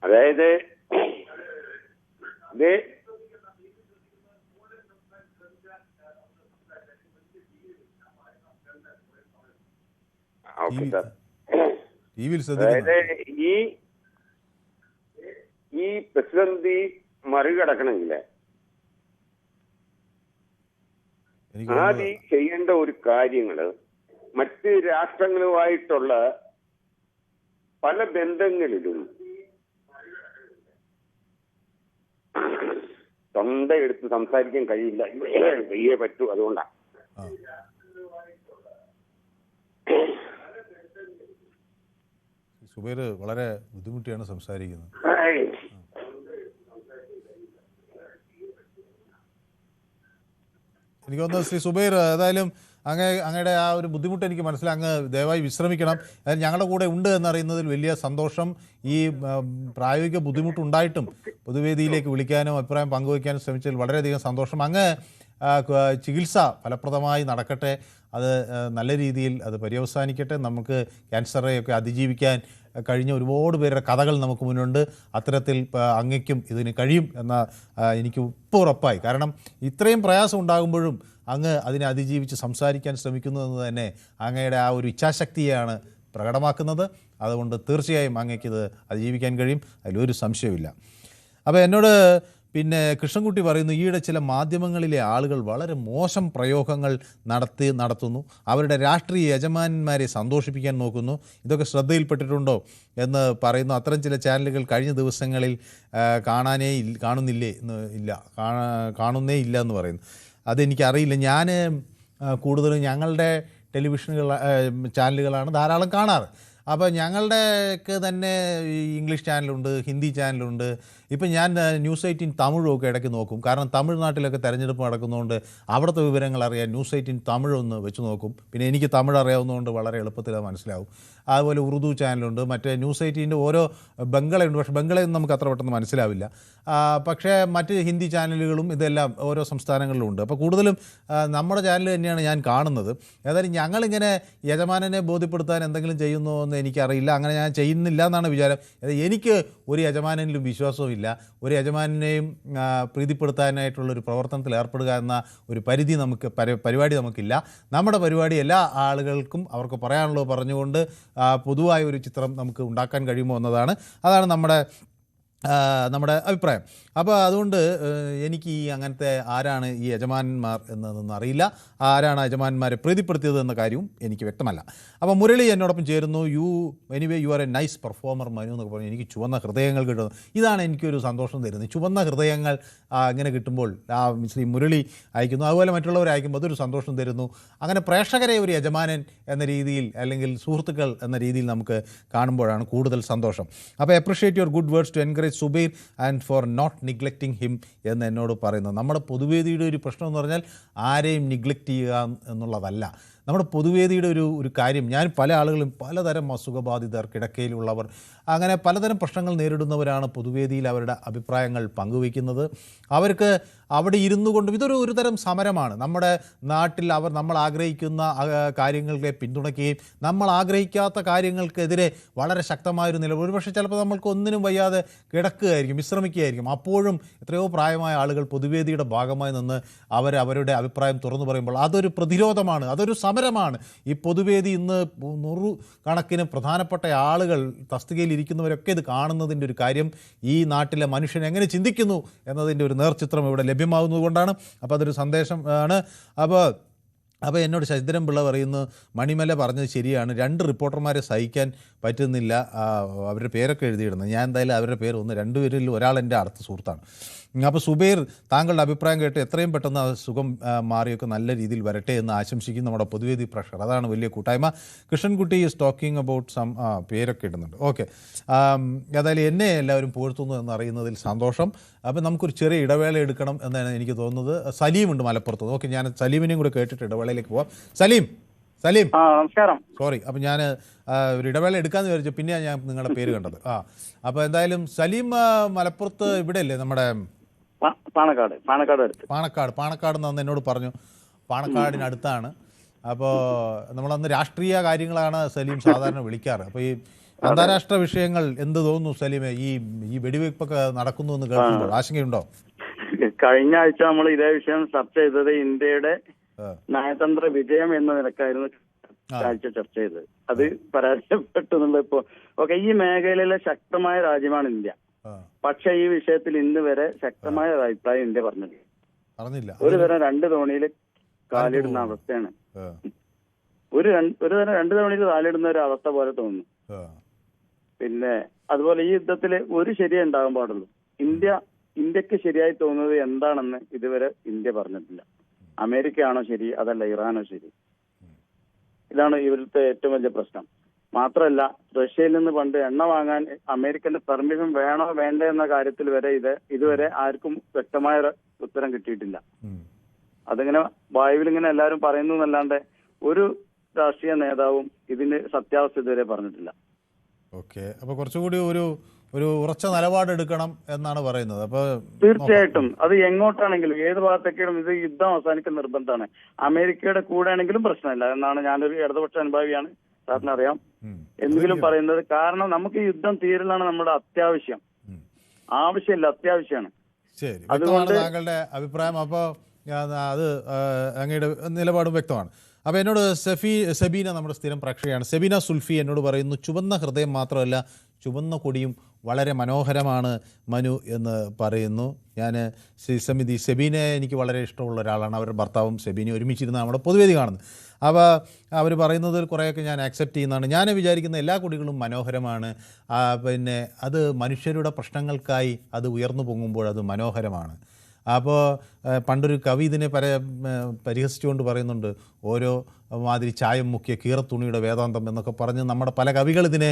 അതായത് ഈ പ്രതിസന്ധി മറികടക്കണമെങ്കിൽ ആദ്യം ചെയ്യേണ്ട ഒരു കാര്യങ്ങള് മറ്റ് രാഷ്ട്രങ്ങളുമായിട്ടുള്ള പല ബന്ധങ്ങളിലും തൊണ്ടയെടുത്ത് സംസാരിക്കാൻ കഴിയില്ല, വയ്യേ പറ്റൂ. അതുകൊണ്ടാണ് സുബൈർ വളരെ ബുദ്ധിമുട്ടിയാണ് സംസാരിക്കുന്നത്. എനിക്ക് തോന്നുന്നു ശ്രീ സുബൈർ, ഏതായാലും അങ്ങയുടെ ആ ഒരു ബുദ്ധിമുട്ട് എനിക്ക് മനസ്സിലായി. അങ്ങ് ദയവായി വിശ്രമിക്കണം. അതായത് ഞങ്ങളുടെ കൂടെ ഉണ്ട് എന്നറിയുന്നതിൽ വലിയ സന്തോഷം. ഈ പ്രായോഗിക ബുദ്ധിമുട്ടുണ്ടായിട്ടും പൊതുവേദിയിലേക്ക് വിളിക്കാനും അഭിപ്രായം പങ്കുവയ്ക്കാനും ശ്രമിച്ചതിൽ വളരെയധികം സന്തോഷം. അങ്ങ് ചികിത്സ ഫലപ്രദമായി നടക്കട്ടെ, അത് നല്ല രീതിയിൽ അത് പര്യവസാനിക്കട്ടെ. നമുക്ക് ക്യാൻസറെയൊക്കെ അതിജീവിക്കാൻ കഴിഞ്ഞ ഒരുപാട് പേരുടെ കഥകൾ നമുക്ക് മുന്നുണ്ട്. അത്തരത്തിൽ അങ്ങയ്ക്കും ഇതിന് കഴിയും എന്ന എനിക്ക് ഇപ്പോൾ ഉറപ്പായി. കാരണം ഇത്രയും പ്രയാസം ഉണ്ടാകുമ്പോഴും അങ്ങ് അതിനെ അതിജീവിച്ച് സംസാരിക്കാൻ ശ്രമിക്കുന്നു എന്ന് തന്നെ അങ്ങയുടെ ആ ഒരു ഇച്ഛാശക്തിയെയാണ് പ്രകടമാക്കുന്നത്. അതുകൊണ്ട് തീർച്ചയായും അങ്ങയ്ക്കിത് അതിജീവിക്കാൻ കഴിയും, അതിലൊരു സംശയമില്ല. അപ്പോൾ എന്നോട് പിന്നെ കൃഷ്ണൻകുട്ടി പറയുന്നു, ഈയിടെ ചില മാധ്യമങ്ങളിലെ ആളുകൾ വളരെ മോശം പ്രയോഗങ്ങൾ നടത്തുന്നു, അവരുടെ രാഷ്ട്രീയ യജമാനന്മാരെ സന്തോഷിപ്പിക്കാൻ നോക്കുന്നു. ഇതൊക്കെ ശ്രദ്ധയിൽപ്പെട്ടിട്ടുണ്ടോ എന്ന് പറയുന്നു. അത്തരം ചില ചാനലുകൾ കഴിഞ്ഞ ദിവസങ്ങളിൽ കാണുന്നേ ഇല്ല എന്ന് പറയുന്നു. അതെനിക്കറിയില്ല. ഞാൻ കൂടുതലും ഞങ്ങളുടെ ടെലിവിഷനുകൾ ചാനലുകളാണ് ധാരാളം കാണാറ്. അപ്പോൾ ഞങ്ങളുടെയൊക്കെ തന്നെ ഇംഗ്ലീഷ് ചാനലുണ്ട്, ഹിന്ദി ചാനലുണ്ട്. ഇപ്പം ഞാൻ ന്യൂസ് 18 തമിഴൊക്കെ ഇടയ്ക്ക് നോക്കും. കാരണം തമിഴ്നാട്ടിലൊക്കെ തെരഞ്ഞെടുപ്പ് നടക്കുന്നതുകൊണ്ട് അവിടുത്തെ വിവരങ്ങൾ അറിയാൻ ന്യൂസ് 18 തമിഴൊന്ന് വെച്ച് നോക്കും. പിന്നെ എനിക്ക് തമിഴ് അറിയാവുന്നതുകൊണ്ട് വളരെ എളുപ്പത്തിൽ അത് മനസ്സിലാവും. അതുപോലെ ഉറുദു ചാനലുണ്ട്. മറ്റേ ന്യൂസ് 18 ഓരോ ബംഗളയുണ്ട്, പക്ഷേ ബംഗളയൊന്നും നമുക്ക് അത്ര പെട്ടെന്ന് മനസ്സിലാവില്ല. പക്ഷേ മറ്റ് ഹിന്ദി ചാനലുകളും ഇതെല്ലാം ഓരോ സംസ്ഥാനങ്ങളിലും ഉണ്ട്. അപ്പോൾ കൂടുതലും നമ്മുടെ ചാനൽ തന്നെയാണ് ഞാൻ കാണുന്നത്. ഏതായാലും ഞങ്ങളിങ്ങനെ യജമാനനെ ബോധ്യപ്പെടുത്താൻ എന്തെങ്കിലും ചെയ്യുന്നോ എന്ന് എനിക്കറിയില്ല. അങ്ങനെ ഞാൻ ചെയ്യുന്നില്ല എന്നാണ് വിചാരം. എനിക്ക് ഒരു യജമാനനിലും വിശ്വാസവും ഇല്ല. ഒരു യജമാനെയും പ്രീതിപ്പെടുത്താനായിട്ടുള്ളൊരു പ്രവർത്തനത്തിൽ ഏർപ്പെടുക എന്ന ഒരു പരിപാടി നമുക്കില്ല. നമ്മുടെ പരിപാടി എല്ലാ ആളുകൾക്കും അവർക്ക് പറയാനുള്ളത് പറഞ്ഞുകൊണ്ട് പൊതുവായ ഒരു ചിത്രം നമുക്ക് ഉണ്ടാക്കാൻ കഴിയുമോ എന്നതാണ്. അതാണ് നമ്മുടെ അഭിപ്രായം. അപ്പോൾ അതുകൊണ്ട് എനിക്ക് ഈ അങ്ങനത്തെ ആരാണ് ഈ യജമാനന്മാർ എന്നതൊന്നും അറിയില്ല. ആരാണ് യജമാനന്മാരെ പ്രീതിപ്പെടുത്തിയത് എന്ന കാര്യവും എനിക്ക് വ്യക്തമല്ല. അപ്പോൾ മുരളി എന്നോടൊപ്പം ചേരുന്നു. You are A nice performer Manu എന്നൊക്കെ പറഞ്ഞു. എനിക്ക് ചുവന്ന ഹൃദയങ്ങൾ കിട്ടുന്നു. ഇതാണ് എനിക്കൊരു സന്തോഷം തരുന്നത്. ചുവന്ന ഹൃദയങ്ങൾ ഇങ്ങനെ കിട്ടുമ്പോൾ ശ്രീ മുരളി അയക്കുന്നു, അതുപോലെ മറ്റുള്ളവർ അയക്കുമ്പോൾ അതൊരു സന്തോഷം തരുന്നു. അങ്ങനെ പ്രേക്ഷകരെ ഒരു യജമാനൻ എന്ന രീതിയിൽ അല്ലെങ്കിൽ സുഹൃത്തുക്കൾ എന്ന രീതിയിൽ നമുക്ക് കാണുമ്പോഴാണ് കൂടുതൽ സന്തോഷം. അപ്പോൾ appreciate your good words to encourage Zubair and for not neglecting him എന്ന് എന്നോട് പറയുന്നത്. നമ്മുടെ പൊതുവേദിയുടെ ഒരു പ്രശ്നം എന്ന് പറഞ്ഞാൽ ആരെയും നിഗ്ലക്റ്റ് ചെയ്യുക എന്നുള്ളതല്ല. നമ്മുടെ പൊതുവേദിയുടെ ഒരു കാര്യം, ഞാൻ പല ആളുകളും പലതരം അസുഖബാധിതർ, കിടക്കയിലുള്ളവർ, അങ്ങനെ പലതരം പ്രശ്നങ്ങൾ നേരിടുന്നവരാണ് പൊതുവേദിയിൽ അവരുടെ അഭിപ്രായങ്ങൾ പങ്കുവയ്ക്കുന്നത്. അവർക്ക് അവിടെ ഇരുന്നു കൊണ്ടും ഒരു തരം സമരമാണ്. നമ്മുടെ നാട്ടിൽ നമ്മൾ ആഗ്രഹിക്കുന്ന കാര്യങ്ങളെ പിന്തുണയ്ക്കുകയും നമ്മൾ ആഗ്രഹിക്കാത്ത കാര്യങ്ങൾക്കെതിരെ വളരെ ശക്തമായൊരു നിലപാട്, ഒരുപക്ഷെ ചിലപ്പോൾ നമ്മൾക്ക് ഒന്നിനും വയ്യാതെ കിടക്കുകയായിരിക്കും, വിശ്രമിക്കുകയായിരിക്കും. അപ്പോഴും എത്രയോ പ്രായമായ ആളുകൾ പൊതുവേദിയുടെ ഭാഗമായി നിന്ന് അവരുടെ അഭിപ്രായം തുറന്നു പറയുമ്പോൾ അതൊരു പ്രതിരോധമാണ്, അതൊരു സമരമാണ്. ഈ പൊതുവേദി ഇന്ന് 100 കണക്കിന് പ്രധാനപ്പെട്ട ആളുകൾ തസ്തികയിൽ ഇരിക്കുന്നവരൊക്കെ ഇത് കാണുന്നതിൻ്റെ ഒരു കാര്യം ഈ നാട്ടിലെ മനുഷ്യൻ എങ്ങനെ ചിന്തിക്കുന്നു എന്നതിൻ്റെ ഒരു നേർചിത്രം ഇവിടെ ലഭ്യമാകുന്നത് കൊണ്ടാണ്. അപ്പോൾ അതൊരു സന്ദേശം ആണ്. അപ്പോൾ എന്നോട് ശശിധരൻ പിള്ള പറയുന്നു, മണിമല പറഞ്ഞത് ശരിയാണ്, 2 റിപ്പോർട്ടർമാരെ സഹിക്കാൻ പറ്റുന്നില്ല, അവരുടെ പേരൊക്കെ എഴുതിയിടുന്നത്. ഞാൻ എന്തായാലും അവരുടെ പേര് 2 പേരിൽ ഒരാൾ എൻ്റെ അടുത്ത സുഹൃത്താണ്. അപ്പോൾ സുബൈർ, താങ്കളുടെ അഭിപ്രായം കേട്ട് എത്രയും പെട്ടെന്ന് സുഖം മാറിയൊക്കെ നല്ല രീതിയിൽ വരട്ടെ എന്ന് ആശംസിക്കും നമ്മുടെ പൊതുവേദി പ്രഷർ. അതാണ് വലിയ കൂട്ടായ്മ. കൃഷ്ണൻകുട്ടി ഈസ് ടോക്കിംഗ് അബൌട്ട് പേരൊക്കെ ഇടുന്നുണ്ട്. ഓക്കെ, ഏതായാലും എന്നെ എല്ലാവരും പുകഴ്ത്തുന്നു എന്നറിയുന്നതിൽ സന്തോഷം. അപ്പം നമുക്കൊരു ചെറിയ ഇടവേള എടുക്കണം എന്നാണ് എനിക്ക് തോന്നുന്നത്. സലീമുണ്ട് മലപ്പുറത്ത്. ഓക്കെ, ഞാൻ സലീമിനെയും കൂടെ കേട്ടിട്ട് ഇടവേളയിലേക്ക് പോവാം. സലീം നമസ്കാരം. സോറി, അപ്പം ഞാൻ ഒരു ഇടവേള എടുക്കാമെന്ന് വിചാരിച്ചു, പിന്നെയാണ് ഞാൻ നിങ്ങളുടെ പേര് കണ്ടത്. അപ്പോൾ എന്തായാലും സലീം മലപ്പുറത്ത് ഇവിടെ അല്ലേ, നമ്മുടെ പാണക്കാട് എന്ന് എന്നോട് പറഞ്ഞു. പാണക്കാടിനടുത്താണ്. അപ്പോൾ നമ്മളന്ന് രാഷ്ട്രീയ കാര്യങ്ങളാണ് സലീം സാധാരണ വിളിക്കാറ്. അപ്പോൾ ഈ അന്താരാഷ്ട്ര വിഷയങ്ങൾ എന്ത് തോന്നുന്നു സലീമെ? ഈ വെടിവെയ്പ്പൊക്കെ നടക്കുന്നു എന്ന് കേൾക്കുമ്പോൾ ആശങ്കയുണ്ടോ? കഴിഞ്ഞ ആഴ്ച നമ്മൾ ഇതേ വിഷയം ചർച്ച ചെയ്തത് ഇന്ത്യയുടെ നയതന്ത്ര വിജയം എന്ന നിലക്കായിരുന്നു ആഴ്ച ചർച്ച ചെയ്തത്. അത് പരാജയപ്പെട്ടു എന്നുള്ള ഇപ്പോ ഓക്കെ. ഈ മേഖലയിലെ ശക്തമായ രാജ്യമാണ് ഇന്ത്യ. പക്ഷെ ഈ വിഷയത്തിൽ ഇന്ന് വരെ ശക്തമായ ഒരു അഭിപ്രായം ഇന്ത്യ പറഞ്ഞില്ല. ഒരു തരം 2 തോണിയിൽ കാലിടുന്ന അവസ്ഥയാണ്. ഒരു തരം 2 തോണിയിൽ കാലിടുന്ന ഒരു അവസ്ഥ പോലെ തോന്നുന്നു. പിന്നെ അതുപോലെ ഈ യുദ്ധത്തിൽ ഒരു ശരിയേ ഉണ്ടാകാൻ പാടുള്ളൂ. ഇന്ത്യക്ക് ശരിയായി തോന്നുന്നത് എന്താണെന്ന് ഇതുവരെ ഇന്ത്യ പറഞ്ഞിട്ടില്ല. അമേരിക്കയാണോ ശരി, അതല്ല ഇറാനോ ശരി? ഇതാണ് ഇവിടുത്തെ ഏറ്റവും വലിയ പ്രശ്നം. മാത്രമല്ല, റഷ്യയിൽ നിന്ന് പണ്ട് എണ്ണ വാങ്ങാൻ അമേരിക്കന്റെ പെർമിഷൻ വേണോ വേണ്ടേ എന്ന കാര്യത്തിൽ വരെ ഇതുവരെ ആർക്കും വ്യക്തമായ ഉത്തരം കിട്ടിയിട്ടില്ല. അതിങ്ങനെ വായുവിൽ ഇങ്ങനെ എല്ലാവരും പറയുന്നു എന്നല്ലാണ്ട് ഒരു രാഷ്ട്രീയ നേതാവും ഇതിന് സത്യാവസ്ഥ ഇതുവരെ പറഞ്ഞിട്ടില്ല. ഓക്കെ, അപ്പോൾ കുറച്ചുകൂടി ഒരു ഉറച്ച നിലപാടെടുക്കണം എന്നാണ് പറയുന്നത്. അപ്പോൾ തീർച്ചയായിട്ടും അത് എങ്ങോട്ടാണെങ്കിലും ഏത് ഭാഗത്തേക്കാണെങ്കിലും ഇത് യുദ്ധം അവസാനിക്കുന്ന നിർബന്ധമാണ്. അമേരിക്കയുടെ കൂടെ ആണെങ്കിലും പ്രശ്നമില്ല എന്നാണ് ഞാനൊരു ഇടതുപക്ഷ അനുഭാവിയാണ്, സാറിന് അറിയാം. എങ്കിലും പറയുന്നത് കാരണം നമുക്ക് ഈ യുദ്ധം തീരലാണ് നമ്മുടെ അത്യാവശ്യം, ആവശ്യമില്ല, അത്യാവശ്യമാണ്. ശരി, വ്യക്തമാണ് താങ്കളുടെ അഭിപ്രായം. അപ്പോൾ അത് അങ്ങയുടെ നിലപാടും വ്യക്തമാണ്. അപ്പോൾ എന്നോട് സെബീന നമ്മുടെ സ്ഥിരം പ്രേക്ഷകയാണ്, സെബീന സുൽഫി എന്നോട് പറയുന്നു, ചുവന്ന ഹൃദയം മാത്രമല്ല ചുവന്ന കൊടിയും വളരെ മനോഹരമാണ് മനു എന്ന് പറയുന്നു. ഞാൻ സെബീനെ എനിക്ക് വളരെ ഇഷ്ടമുള്ള ഒരാളാണ്. അവരുടെ ഭർത്താവും സെബീനെ ഒരുമിച്ചിരുന്ന് നമ്മുടെ പൊതുവേദി കാണുന്നത്. അപ്പോൾ അവർ പറയുന്നത് കുറേയൊക്കെ ഞാൻ ആക്സെപ്റ്റ് ചെയ്യുന്നതാണ്. ഞാൻ വിചാരിക്കുന്ന എല്ലാ കൊടികളും മനോഹരമാണ്. പിന്നെ അത് മനുഷ്യരുടെ പ്രശ്നങ്ങൾക്കായി അത് ഉയർന്നു പൊങ്ങുമ്പോൾ അത് മനോഹരമാണ്. അപ്പോൾ പണ്ടൊരു കവി ഇതിനെ പരിഹസിച്ചുകൊണ്ട് പറയുന്നുണ്ട്, ഓരോ മാതിരി ചായം മുക്കിയ കീറത്തുണിയുടെ വേദാന്തം എന്നൊക്കെ പറഞ്ഞ് നമ്മുടെ പല കവികൾ ഇതിനെ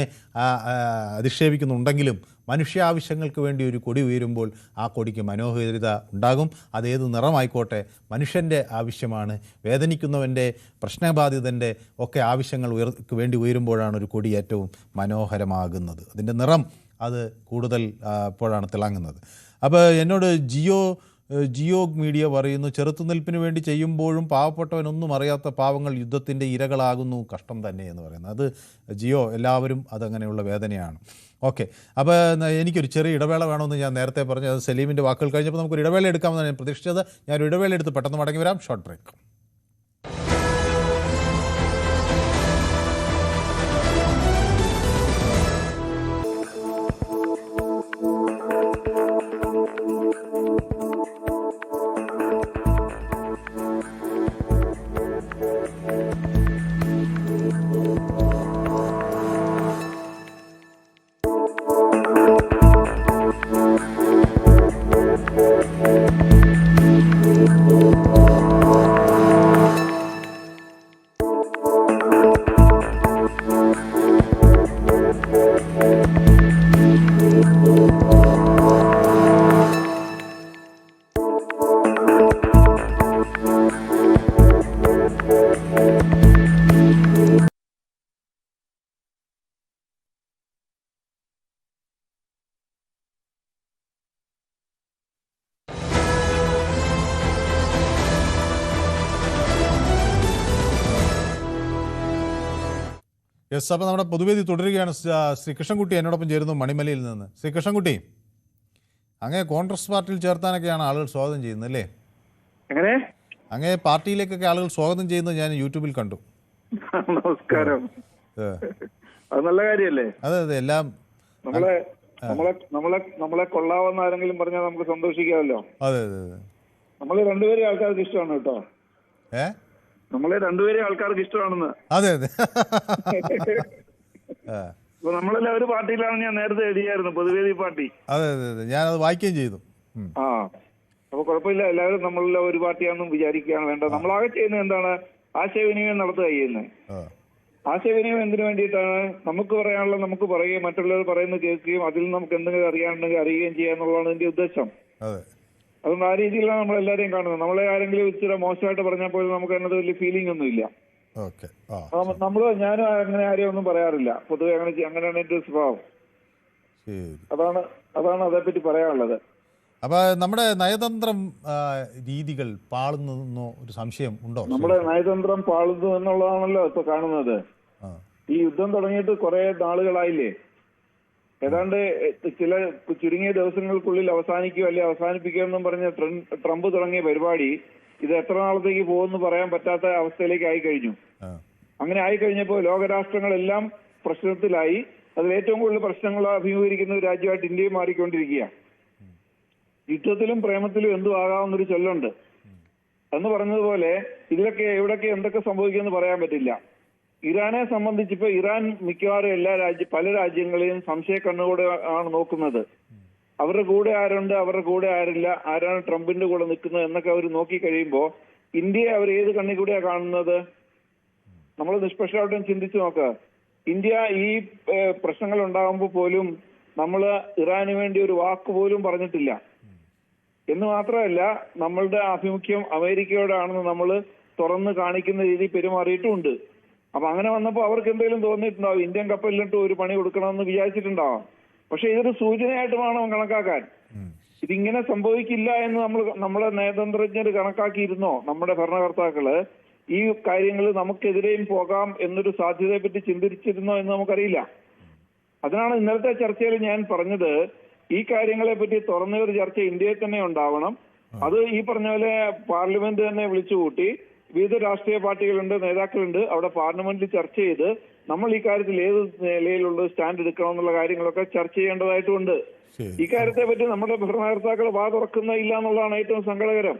അധിക്ഷേപിക്കുന്നുണ്ടെങ്കിലും മനുഷ്യാവശ്യങ്ങൾക്ക് വേണ്ടി ഒരു കൊടി ഉയരുമ്പോൾ ആ കൊടിക്ക് മനോഹാരിത ഉണ്ടാകും. അതേത് നിറമായിക്കോട്ടെ, മനുഷ്യൻ്റെ ആവശ്യമാണ്. വേദനിക്കുന്നവൻ്റെ, പ്രശ്നബാധിതൻ്റെ ഒക്കെ ആവശ്യങ്ങൾ വേണ്ടി ഉയരുമ്പോഴാണ് ഒരു കൊടി ഏറ്റവും മനോഹരമാകുന്നത്. അതിൻ്റെ നിറം അത് കൂടുതൽ അപ്പോഴാണ് തിളങ്ങുന്നത്. അപ്പോൾ എന്നോട് ജിയോ മീഡിയ പറയുന്നു, ചെറുത്തുനിൽപ്പിന് വേണ്ടി ചെയ്യുമ്പോഴും പാവപ്പെട്ടവനൊന്നും അറിയാത്ത പാവങ്ങൾ യുദ്ധത്തിൻ്റെ ഇരകളാകുന്നു, കഷ്ടം തന്നെ എന്ന് പറയുന്നത്. അത് ജിയോ, എല്ലാവരും അതങ്ങനെയുള്ള വേദനയാണ്. ഓക്കെ, അപ്പോൾ എനിക്കൊരു ചെറിയ ഇടവേള വേണമെന്ന് ഞാൻ നേരത്തെ പറഞ്ഞു. അത് സലീമിൻ്റെ വാക്കുകൾ കഴിഞ്ഞപ്പോൾ നമുക്കൊരു ഇടവേള എടുക്കാമെന്നാണ് ഞാൻ പ്രതീക്ഷിച്ചത്. ഞാനൊരു ഇടവേള എടുത്ത് പെട്ടെന്ന് മടങ്ങി വരാം. Short break. യെസ്, അപ്പോൾ നമ്മുടെ പൊതുവേദി തുടരുകയാണ്. ശ്രീ കൃഷ്ണൻകുട്ടി എന്നോടൊപ്പം ചേരുന്നു മണിമലയിൽ നിന്ന്. ശ്രീ കൃഷ്ണൻകുട്ടി, അങ്ങേ കോൺഗ്രസ് പാർട്ടിയിൽ ചേർത്താനൊക്കെയാണ് ആളുകൾ സ്വാഗതം ചെയ്യുന്നത് അല്ലേ? എങ്ങനെ അങ്ങേ പാർട്ടിയിലേക്കൊക്കെ ആളുകൾ സ്വാഗതം ചെയ്യുന്നത് ഞാൻ യൂട്യൂബിൽ കണ്ടു. നമസ്കാരം. അത് നല്ല കാര്യല്ലേ? അതെ അതെ, എല്ലാം നമ്മളെ കൊള്ളാവുന്ന ആരെങ്കിലും പറഞ്ഞാൽ നമുക്ക് സന്തോഷിക്കാമല്ലോ. അതെ അതെ അതെ, നമ്മള് രണ്ടുപേരും ആൾക്കാർക്ക് ഇഷ്ടമാണ് കേട്ടോ. നമ്മളെ രണ്ടുപേരും ആൾക്കാർക്ക് ഇഷ്ടമാണെന്ന്. അതെ അതെ, ഇപ്പൊ നമ്മളെല്ലാം ഒരു പാർട്ടിയിലാണ്. ഞാൻ നേരത്തെ എഴുതിയായിരുന്നു, പൊതുവേദി പാർട്ടി. അതെ അതെ അതെ, ഞാനത് വായിക്കുകയും ചെയ്തു. ആ, അപ്പൊ കുഴപ്പമില്ല, എല്ലാവരും നമ്മളെല്ലാം ഒരു പാർട്ടിയാണെന്നും വിചാരിക്കുകയാണ് വേണ്ടത്. നമ്മളാകെ ചെയ്യുന്നത് എന്താണ്? ആശയവിനിമയം നടത്തുക ചെയ്യുന്നത്. ആശയവിനിമയം എന്തിനു വേണ്ടിയിട്ടാണ്? നമുക്ക് പറയാനുള്ള നമുക്ക് പറയുകയും മറ്റുള്ളവർ പറയുന്നത് കേൾക്കുകയും അതിൽ നമുക്ക് എന്തെങ്കിലും അറിയാനുണ്ടെങ്കിൽ അറിയുകയും ചെയ്യുക എന്നുള്ളതാണ് ഇതിന്റെ ഉദ്ദേശം. അതുകൊണ്ട് ആ രീതിയിലാണ് നമ്മൾ എല്ലാവരെയും കാണുന്നത്. നമ്മളെ ആരെങ്കിലും ഇച്ചിരി മോശമായിട്ട് പറഞ്ഞാൽ പോലും നമുക്ക് അതിനകത്ത് വലിയ ഫീലിംഗ് ഒന്നും ഇല്ല. ഞാനും അങ്ങനെ ആരെയും ഒന്നും പറയാറില്ല പൊതുവെ. അങ്ങനെയാണ് എന്റെ സ്വഭാവം. അതാണ് അതേപ്പറ്റി പറയാനുള്ളത്. അപ്പൊ നമ്മുടെ നയതന്ത്രം രീതികൾ പാളുന്നോ ഒരു സംശയം ഉണ്ടോ? നമ്മുടെ നയതന്ത്രം പാളുന്നു എന്നുള്ളതാണല്ലോ ഇപ്പൊ കാണുന്നത്. ഈ യുദ്ധം തുടങ്ങിയിട്ട് കുറെ നാളുകളായില്ലേ? ഏതാണ്ട് ചില ചുരുങ്ങിയ ദിവസങ്ങൾക്കുള്ളിൽ അവസാനിക്കുക അല്ലെ അവസാനിപ്പിക്കുമെന്നും പറഞ്ഞ് ട്രംപ് തുടങ്ങിയ പരിപാടി ഇത് എത്ര നാളത്തേക്ക് പോകുമെന്ന് പറയാൻ പറ്റാത്ത അവസ്ഥയിലേക്ക് ആയിക്കഴിഞ്ഞു. അങ്ങനെ ആയിക്കഴിഞ്ഞപ്പോൾ ലോകരാഷ്ട്രങ്ങളെല്ലാം പ്രശ്നത്തിലായി. അതിൽ ഏറ്റവും കൂടുതൽ പ്രശ്നങ്ങൾ അഭിമുഖീകരിക്കുന്ന ഒരു രാജ്യമായിട്ട് ഇന്ത്യയും മാറിക്കൊണ്ടിരിക്കുക. യുദ്ധത്തിലും പ്രേമത്തിലും എന്തും ആകാവുന്നൊരു ചൊല്ലുണ്ട് എന്ന് പറഞ്ഞതുപോലെ ഇതിലൊക്കെ എവിടൊക്കെ എന്തൊക്കെ സംഭവിക്കുമെന്ന് പറയാൻ പറ്റില്ല. ഇറാനെ സംബന്ധിച്ചിപ്പോ ഇറാൻ മിക്കവാറും പല രാജ്യങ്ങളെയും സംശയ കണ്ണുകൂടെ ആണ് നോക്കുന്നത്. അവരുടെ കൂടെ ആരുണ്ട്, അവരുടെ കൂടെ ആരില്ല, ആരാണ് ട്രംപിന്റെ കൂടെ നിൽക്കുന്നത് എന്നൊക്കെ അവർ നോക്കി കഴിയുമ്പോൾ ഇന്ത്യയെ അവർ ഏത് കണ്ണി കൂടെയാ കാണുന്നത്? നമ്മൾ നിഷ്പക്ഷമായിട്ടും ചിന്തിച്ചു നോക്കുക. ഇന്ത്യ ഈ പ്രശ്നങ്ങൾ ഉണ്ടാകുമ്പോൾ പോലും നമ്മൾ ഇറാന് വേണ്ടി ഒരു വാക്ക് പോലും പറഞ്ഞിട്ടില്ല. എന്ന് മാത്രമല്ല, നമ്മളുടെ ആഭിമുഖ്യം അമേരിക്കയോടാണെന്ന് നമ്മൾ തുറന്ന് കാണിക്കുന്ന രീതി പെരുമാറിയിട്ടുമുണ്ട്. അപ്പൊ അങ്ങനെ വന്നപ്പോൾ അവർക്ക് എന്തെങ്കിലും തോന്നിയിട്ടുണ്ടാവും, ഇന്ത്യൻ കപ്പലിലിട്ട് ഒരു പണി കൊടുക്കണമെന്ന് വിചാരിച്ചിട്ടുണ്ടാവാം. പക്ഷെ ഇതൊരു സൂചനയായിട്ട് വേണം കണക്കാക്കാൻ. ഇതിങ്ങനെ സംഭവിക്കില്ല എന്ന് നമ്മുടെ നയതന്ത്രജ്ഞർ കണക്കാക്കിയിരുന്നോ? നമ്മുടെ ഭരണകർത്താക്കള് ഈ കാര്യങ്ങൾ നമുക്കെതിരെയും പോകാം എന്നൊരു സാധ്യതയെ പറ്റി ചിന്തിച്ചിരുന്നോ എന്ന് നമുക്കറിയില്ല. അതിനാണ് ഇന്നലത്തെ ചർച്ചയിൽ ഞാൻ പറഞ്ഞത്, ഈ കാര്യങ്ങളെ പറ്റി തുറന്നൊരു ചർച്ച ഇന്ത്യയിൽ തന്നെ ഉണ്ടാവണം. അത് ഈ പറഞ്ഞ പോലെ പാർലമെന്റ് തന്നെ വിളിച്ചുകൂട്ടി വിവിധ രാഷ്ട്രീയ പാർട്ടികളുണ്ട്, നേതാക്കളുണ്ട്, അവിടെ പാർലമെന്റിൽ ചർച്ച ചെയ്ത് നമ്മൾ ഈ കാര്യത്തിൽ ഏത് നിലയിലുള്ള സ്റ്റാൻഡ് എടുക്കണം എന്നുള്ള കാര്യങ്ങളൊക്കെ ചർച്ച ചെയ്യേണ്ടതായിട്ടുണ്ട്. ഈ കാര്യത്തെ പറ്റി നമ്മുടെ ഭരണകർത്താക്കൾ വാ തുറക്കുന്നില്ല എന്നുള്ളതാണ് ഏറ്റവും സങ്കടകരം.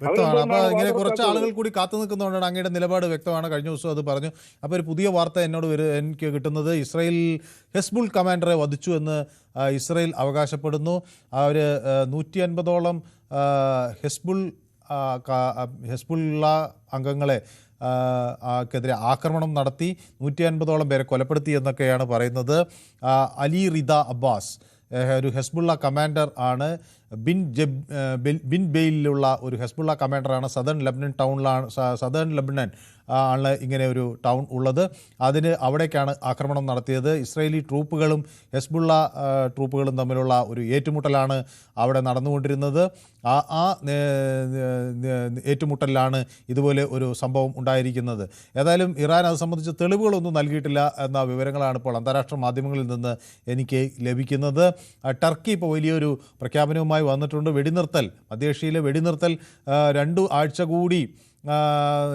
വ്യക്തമാണ്. അപ്പോൾ ഇങ്ങനെ കുറച്ച് ആളുകൾ കൂടി കാത്തു നിൽക്കുന്നതുകൊണ്ടാണ് അങ്ങയുടെ നിലപാട് വ്യക്തമാണ്. കഴിഞ്ഞ ദിവസം അത് പറഞ്ഞു. അപ്പോൾ ഒരു പുതിയ വാർത്ത എനിക്ക് കിട്ടുന്നത് ഇസ്രായേൽ ഹെസ്ബുൾ കമാൻഡറെ വധിച്ചു എന്ന് ഇസ്രായേൽ അവകാശപ്പെടുന്നു. അവർ 150ഓളം ഹെസ്ബുള്ള അംഗങ്ങളെ ക്കെതിരെ ആക്രമണം നടത്തി 150ഓളം പേരെ കൊലപ്പെടുത്തി എന്നൊക്കെയാണ് പറയുന്നത്. അലി റിദ അബ്ബാസ് ഒരു ഹെസ്ബുള്ള കമാൻഡർ ആണ്. ബിൻ ബെയിലുള്ള ഒരു ഹെസ്ബുള്ള കമാൻഡറാണ്. സദേൺ ലെബനൻ ആണ് ഇങ്ങനെ ഒരു ടൗൺ ഉള്ളത്. അവിടേക്കാണ് ആക്രമണം നടത്തിയത്. ഇസ്രായേലി ട്രൂപ്പുകളും ഹെസ്ബുള്ള ട്രൂപ്പുകളും തമ്മിലുള്ള ഒരു ഏറ്റുമുട്ടലാണ് അവിടെ നടന്നുകൊണ്ടിരുന്നത്. ആ ഏറ്റുമുട്ടലിലാണ് ഇതുപോലെ ഒരു സംഭവം ഉണ്ടായിരിക്കുന്നത്. ഏതായാലും ഇറാൻ അത് സംബന്ധിച്ച് തെളിവുകളൊന്നും നൽകിയിട്ടില്ല എന്ന വിവരങ്ങളാണ് ഇപ്പോൾ അന്താരാഷ്ട്ര മാധ്യമങ്ങളിൽ നിന്ന് എനിക്ക് ലഭിക്കുന്നത്. ടർക്കി ഇപ്പോൾ വലിയൊരു പ്രഖ്യാപനവുമായി വന്നിട്ടുണ്ട്. മധ്യേഷ്യയിലെ വെടിനിർത്തൽ 2 ആഴ്ച കൂടി,